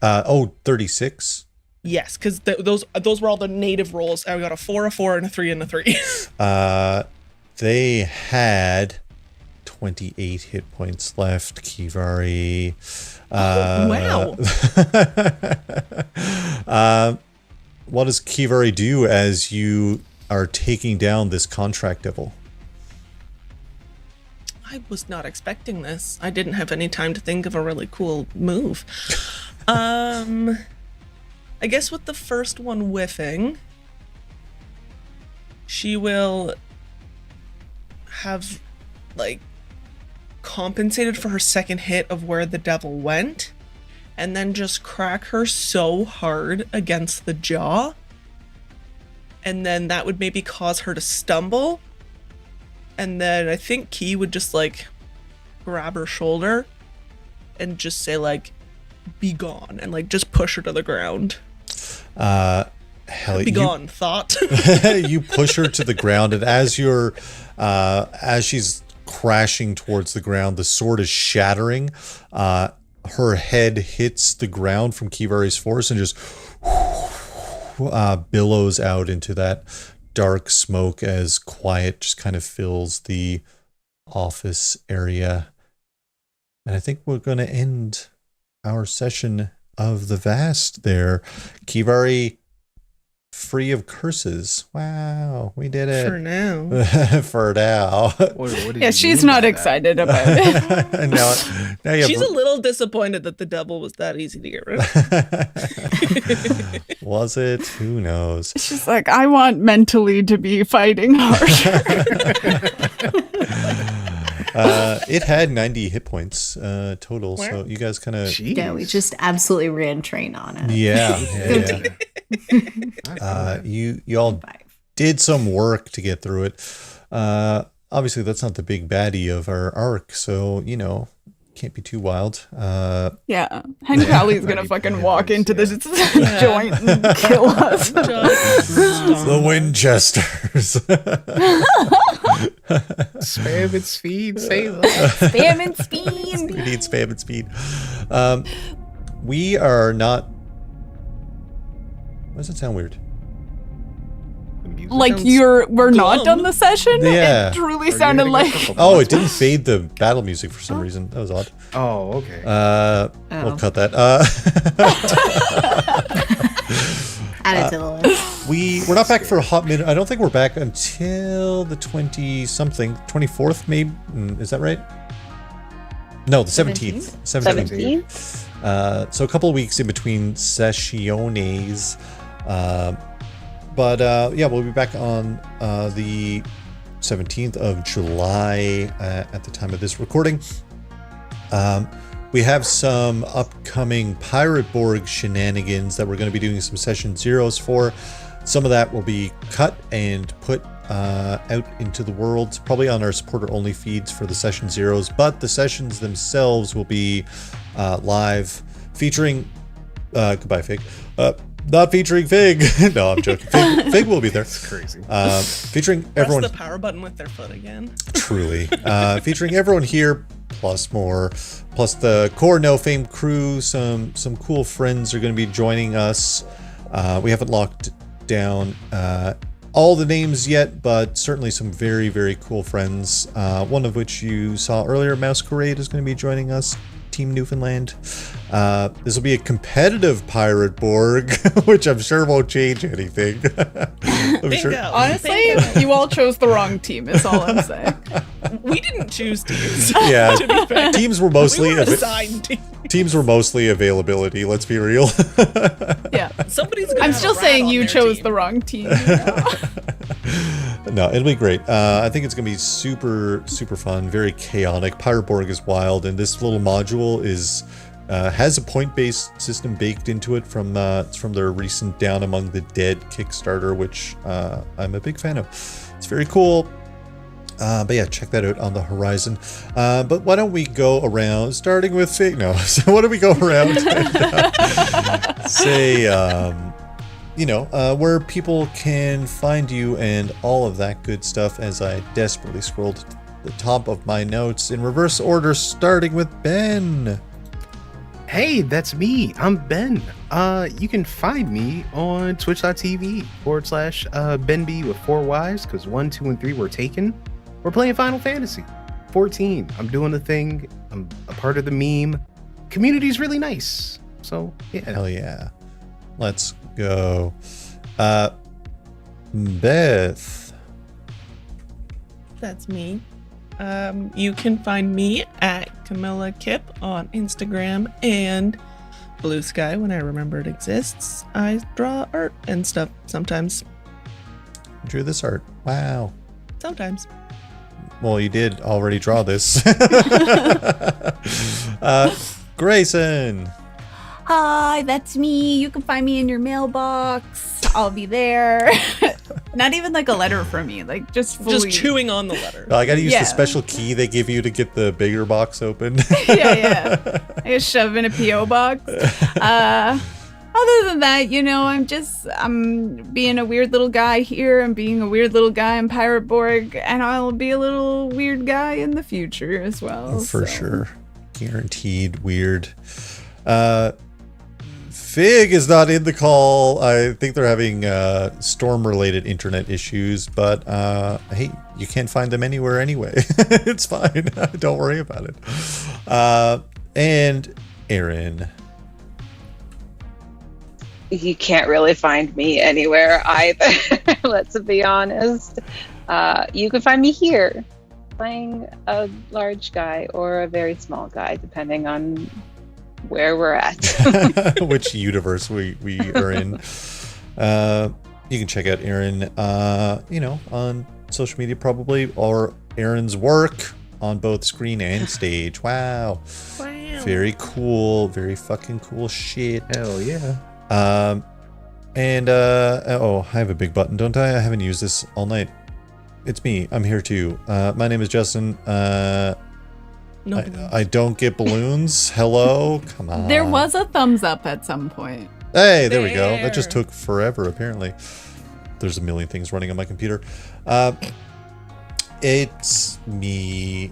Speaker 1: 36.
Speaker 2: Yes, because those were all the native rolls. I got a 4, a 4, and a 3, and a 3.
Speaker 1: They had 28 hit points left, Kivari.
Speaker 2: Wow.
Speaker 1: What does Kivari do as you are taking down this contract devil?
Speaker 2: I was not expecting this. I didn't have any time to think of a really cool move. I guess with the first one whiffing, she will have, like, compensated for her second hit of where the devil went, and then just crack her so hard against the jaw, and then that would maybe cause her to stumble, and then I think Key would just, like, grab her shoulder and just say, like, be gone, and, like, just push her to the ground.
Speaker 1: Be
Speaker 2: gone, thought.
Speaker 1: You push her to the ground, and as she's crashing towards the ground, the sword is shattering. Her head hits the ground from Kivari's force and just billows out into that dark smoke as quiet just kind of fills the office area. And I think we're going to end our session of the Vast there. Kivari, free of curses. Wow, we did it.
Speaker 2: For now.
Speaker 1: For now.
Speaker 5: What did
Speaker 6: Yeah,
Speaker 5: you
Speaker 6: she's
Speaker 5: mean
Speaker 6: not
Speaker 5: by
Speaker 6: excited about it.
Speaker 1: now you
Speaker 2: She's a little disappointed that the devil was that easy to get rid of.
Speaker 1: Was it? Who knows?
Speaker 6: She's like, I want mentally to be fighting harder.
Speaker 1: It had 90 hit points total, so you guys kind of...
Speaker 4: Yeah, we just absolutely ran train on it.
Speaker 1: Yeah. You all did some work to get through it. Obviously, that's not the big baddie of our arc, so, can't be too wild.
Speaker 6: Yeah. Henry Alley's gonna fucking walk into this joint and kill us.
Speaker 1: The Winchesters.
Speaker 5: Spam and speed, save us.
Speaker 6: Spam and speed.
Speaker 1: We need spam and speed. We are not... Why does it sound weird?
Speaker 6: Like we're not done the session?
Speaker 1: Yeah.
Speaker 6: It truly sounded like...
Speaker 1: Oh, it didn't fade the battle music for some reason. That was odd.
Speaker 5: Oh, okay.
Speaker 1: We'll cut that.
Speaker 4: Add it to the list.
Speaker 1: We're not back for a hot minute. I don't think we're back until the 24th, maybe. Is that right? No, the 17th.
Speaker 3: 17th?
Speaker 1: So a couple of weeks in between sessiones. But we'll be back on the 17th of July at the time of this recording. We have some upcoming Pirate Borg shenanigans that we're going to be doing some session zeros for. Some of that will be cut and put out into the world, probably on our supporter only feeds for the session zeros, but the sessions themselves will be live featuring goodbye Fig, not featuring Fig. No, I'm joking. Fig will be there.
Speaker 5: It's crazy.
Speaker 1: Featuring everyone.
Speaker 2: Press the power button with their foot again.
Speaker 1: Truly. Featuring everyone here, plus more, plus the core No Fame crew. Some cool friends are going to be joining us. We haven't locked down all the names yet, but certainly some very, very cool friends. One of which you saw earlier, Masquerade, is going to be joining us. Team Newfoundland. This will be a competitive Pirate Borg, which I'm sure won't change anything.
Speaker 2: Bingo.
Speaker 6: Honestly, you all chose the wrong team, is all I'm saying.
Speaker 2: We didn't choose teams.
Speaker 1: Yeah,
Speaker 2: To be fair.
Speaker 1: teams were mostly
Speaker 2: We were assigned teams.
Speaker 1: teams were mostly availability. Let's be real.
Speaker 6: Yeah.
Speaker 2: Somebody's gonna
Speaker 6: I'm
Speaker 2: have
Speaker 6: still
Speaker 2: a rat
Speaker 6: saying
Speaker 2: on
Speaker 6: you
Speaker 2: their
Speaker 6: chose
Speaker 2: team.
Speaker 6: the wrong team.
Speaker 1: No, it'll be great. I think it's gonna be super fun, very chaotic. Pyroborg is wild, and this little module is has a point-based system baked into it from their recent Down Among the Dead Kickstarter, which I'm a big fan of. It's very cool. But yeah, check that out on the horizon. But why don't we go around, starting with Fig? No, so why don't we go around and say, where people can find you and all of that good stuff as I desperately scrolled to the top of my notes in reverse order, starting with Ben.
Speaker 5: Hey, that's me. I'm Ben. You can find me on twitch.tv/BenB with 4 Ys, because 1, 2, and 3 were taken. We're playing Final Fantasy 14. I'm doing the thing. I'm a part of the meme. Community's really nice. So, yeah.
Speaker 1: Hell yeah. Let's go. Beth.
Speaker 2: That's me. You can find me at Camilla Kip on Instagram and Blue Sky when I remember it exists. I draw art and stuff sometimes.
Speaker 1: Drew this art. Wow.
Speaker 2: Sometimes.
Speaker 1: Well, you did already draw this. Grayson.
Speaker 6: Hi, that's me. You can find me in your mailbox. I'll be there. Not even like a letter from me, like just fully...
Speaker 2: Just chewing on the letter.
Speaker 1: I gotta use the special key they give you to get the bigger box open.
Speaker 6: yeah. I just shove in a P.O. box. Other than that, I'm being a weird little guy here. I'm being a weird little guy in Pyroborg, and I'll be a little weird guy in the future as well.
Speaker 1: For sure. Guaranteed weird. Fig is not in the call. I think they're having storm-related internet issues, but hey, you can't find them anywhere anyway. It's fine. Don't worry about it. And Erin.
Speaker 3: You can't really find me anywhere either. Let's be honest. You can find me here, playing a large guy or a very small guy, depending on where we're at.
Speaker 1: Which universe we are in. You can check out Erin, on social media probably, or Erin's work on both screen and stage. Wow. Very cool. Very fucking cool shit.
Speaker 5: Hell yeah.
Speaker 1: I have a big button, don't I? I haven't used this all night. It's me. I'm here too. My name is Justin.
Speaker 2: No
Speaker 1: I don't get balloons. Hello? Come on.
Speaker 6: There was a thumbs up at some point.
Speaker 1: Hey, there we go. That just took forever, apparently. There's a million things running on my computer. It's me,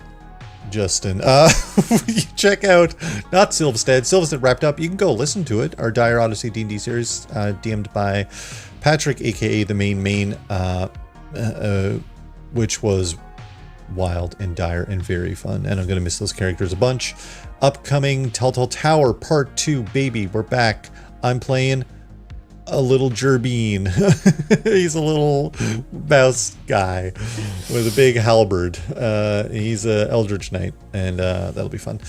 Speaker 1: Justin. You check out, not Silvistead. Silvistead wrapped up. You can go listen to it. Our Dire Odyssey D&D series, DM'd by Patrick, aka the main, which was wild and dire and very fun, and I'm gonna miss those characters a bunch. Upcoming Telltale Tower Part 2, baby, we're back. I'm playing a little Gerbine. He's a little mouse guy with a big halberd. He's a Eldritch Knight, and that'll be fun.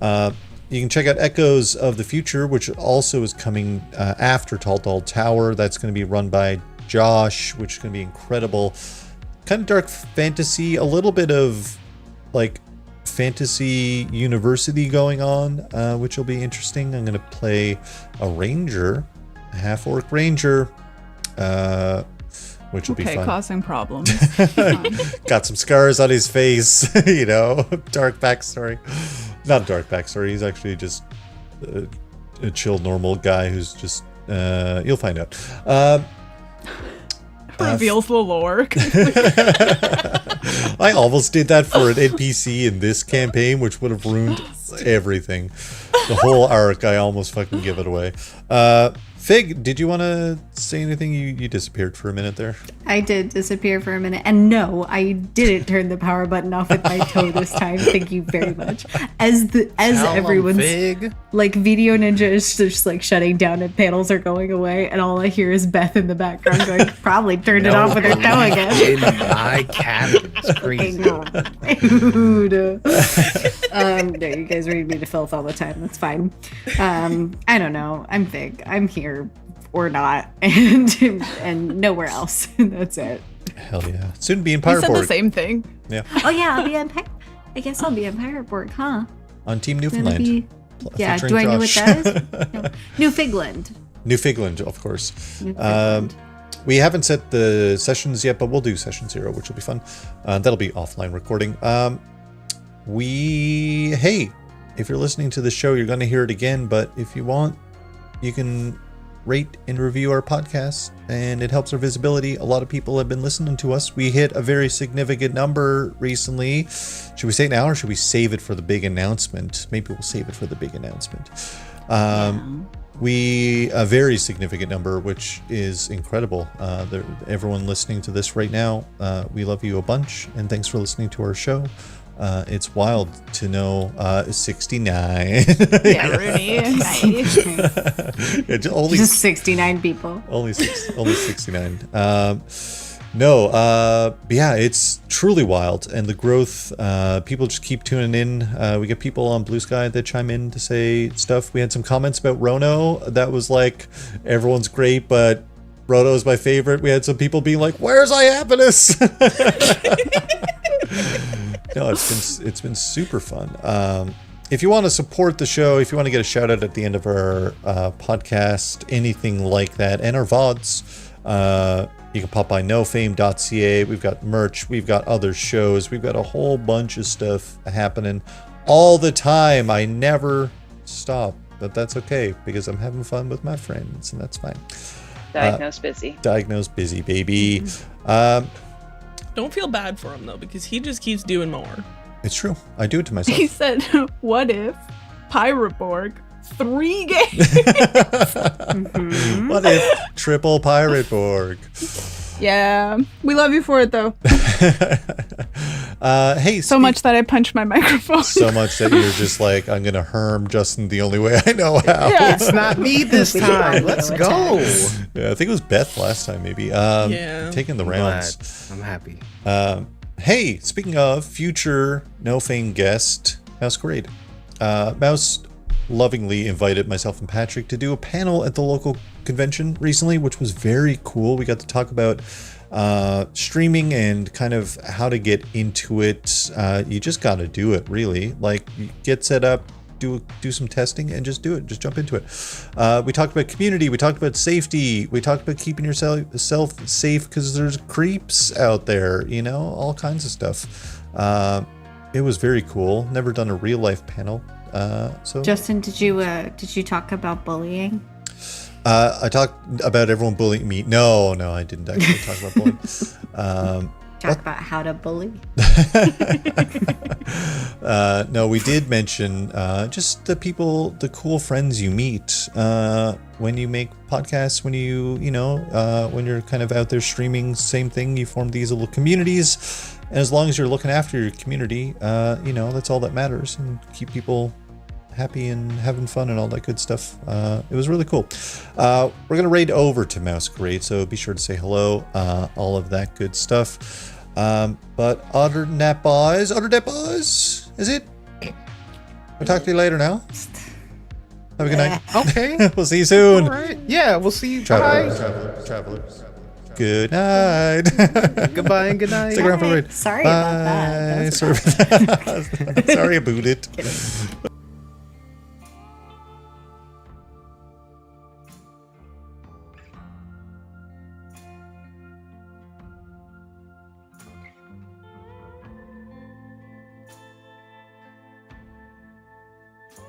Speaker 1: You can check out Echoes of the Future, which also is coming after Telltale Tower. That's going to be run by Josh, which is going to be incredible. Kind of dark fantasy, a little bit of like fantasy university going on, which will be interesting. I'm going to play a ranger, a half-orc ranger, which will be fun.
Speaker 6: Causing problems.
Speaker 1: Got some scars on his face, dark backstory. Not a dark backstory, he's actually just a chill, normal guy who's just, you'll find out.
Speaker 6: Reveals the lore.
Speaker 1: I almost did that for an NPC in this campaign, which would have ruined everything. The whole arc, I almost fucking give it away. Fig, did you want to say anything? You disappeared for a minute there.
Speaker 4: I did disappear for a minute, and no, I didn't turn the power button off with my toe this time. Thank you very much. As everyone's
Speaker 5: Fig.
Speaker 4: like Video Ninja is just like shutting down and panels are going away, and all I hear is Beth in the background going, probably turned it off with her toe again.
Speaker 5: In my cabin. It's crazy.
Speaker 4: Dude. No, you guys read me to filth all the time. That's fine. I don't know. I'm Fig. I'm here or not, and nowhere else. That's it.
Speaker 1: Hell yeah. Soon be in
Speaker 6: You said the
Speaker 1: Pyroborg.
Speaker 6: same thing.
Speaker 1: Yeah.
Speaker 4: Oh yeah, I'll be on. I guess I'll be on Pyroborg, huh?
Speaker 1: On Team
Speaker 4: Gonna
Speaker 1: Newfoundland.
Speaker 4: be- Yeah.
Speaker 1: Featuring
Speaker 4: Do I know what
Speaker 1: Josh.
Speaker 4: that is? No. Newfoundland.
Speaker 1: Newfoundland, of course.
Speaker 4: Newfoundland.
Speaker 1: We haven't set the sessions yet, but we'll do session 0, which will be fun. That'll be offline recording. Hey, if you're listening to the show, you're going to hear it again, but if you want, you can rate and review our podcast, and it helps our visibility. A lot of people have been listening to us. We hit a very significant number recently. Should we say it now, or should we save it for the big announcement? Maybe we'll save it for the big announcement. A very significant number, which is incredible. Everyone listening to this right now, we love you a bunch, and thanks for listening to our show. It's wild to know 69.
Speaker 6: Yeah, Rudy. Nice.
Speaker 1: It's only
Speaker 4: Just 69 people.
Speaker 1: only 69. Yeah, it's truly wild, and the growth. People just keep tuning in. We get people on Blue Sky that chime in to say stuff. We had some comments about Rono that was like, everyone's great, but Rono is my favorite. We had some people being like, "Where's Iapetus?" No, it's been super fun. If you want to support the show, if you want to get a shout out at the end of our podcast, anything like that, and our VODs, you can pop by nofame.ca. We've got merch, we've got other shows, we've got a whole bunch of stuff happening all the time. I never stop, but that's okay because I'm having fun with my friends, and that's fine.
Speaker 3: Diagnosed busy.
Speaker 1: Diagnosed busy, baby.
Speaker 2: Don't feel bad for him though, because he just keeps doing more.
Speaker 1: It's true. I do it to myself.
Speaker 6: He said, "What if Pyroborg 3 games?"
Speaker 1: What if triple pirate borg?
Speaker 6: Yeah, we love you for it though.
Speaker 1: Hey,
Speaker 6: So much that I punched my microphone.
Speaker 1: so much that you're just like, I'm gonna herm Justin the only way I know how.
Speaker 6: Yeah.
Speaker 5: It's not me this time. Let's go.
Speaker 1: Yeah, I think it was Beth last time, maybe.
Speaker 2: Yeah.
Speaker 1: Taking the rounds.
Speaker 5: I'm happy.
Speaker 1: Hey, speaking of future No Fame guest, Masquerade. Mouse lovingly invited myself and Patrick to do a panel at the local convention recently, which was very cool. We got to talk about streaming and kind of how to get into it. You just got to do it, really. Like, you get set up, do some testing, and just do it. Just jump into it. We talked about community. We talked about safety. We talked about keeping yourself safe because there's creeps out there. You know, all kinds of stuff. It was very cool. Never done a real life panel. So
Speaker 4: Justin, did you talk about bullying?
Speaker 1: I talked about everyone bullying me. No, I didn't actually talk about bullying.
Speaker 4: Talk about how to bully?
Speaker 1: No, we did mention just the cool friends you meet when you make podcasts, when when you're kind of out there streaming. Same thing, you form these little communities, and as long as you're looking after your community, that's all that matters, and keep people happy and having fun and all that good stuff. It was really cool. We're gonna raid over to Masquerade, so be sure to say hello, all of that good stuff. But other than that, boys, is it? We'll talk to you later now. Have a good night.
Speaker 5: Okay.
Speaker 1: We'll see you soon.
Speaker 5: All right. Yeah, we'll see you.
Speaker 1: Travelers. Good night.
Speaker 5: Goodbye and good night.
Speaker 1: Stick around for the raid.
Speaker 4: Sorry about that. That was
Speaker 1: Bye. Sorry about it.
Speaker 4: Kidding.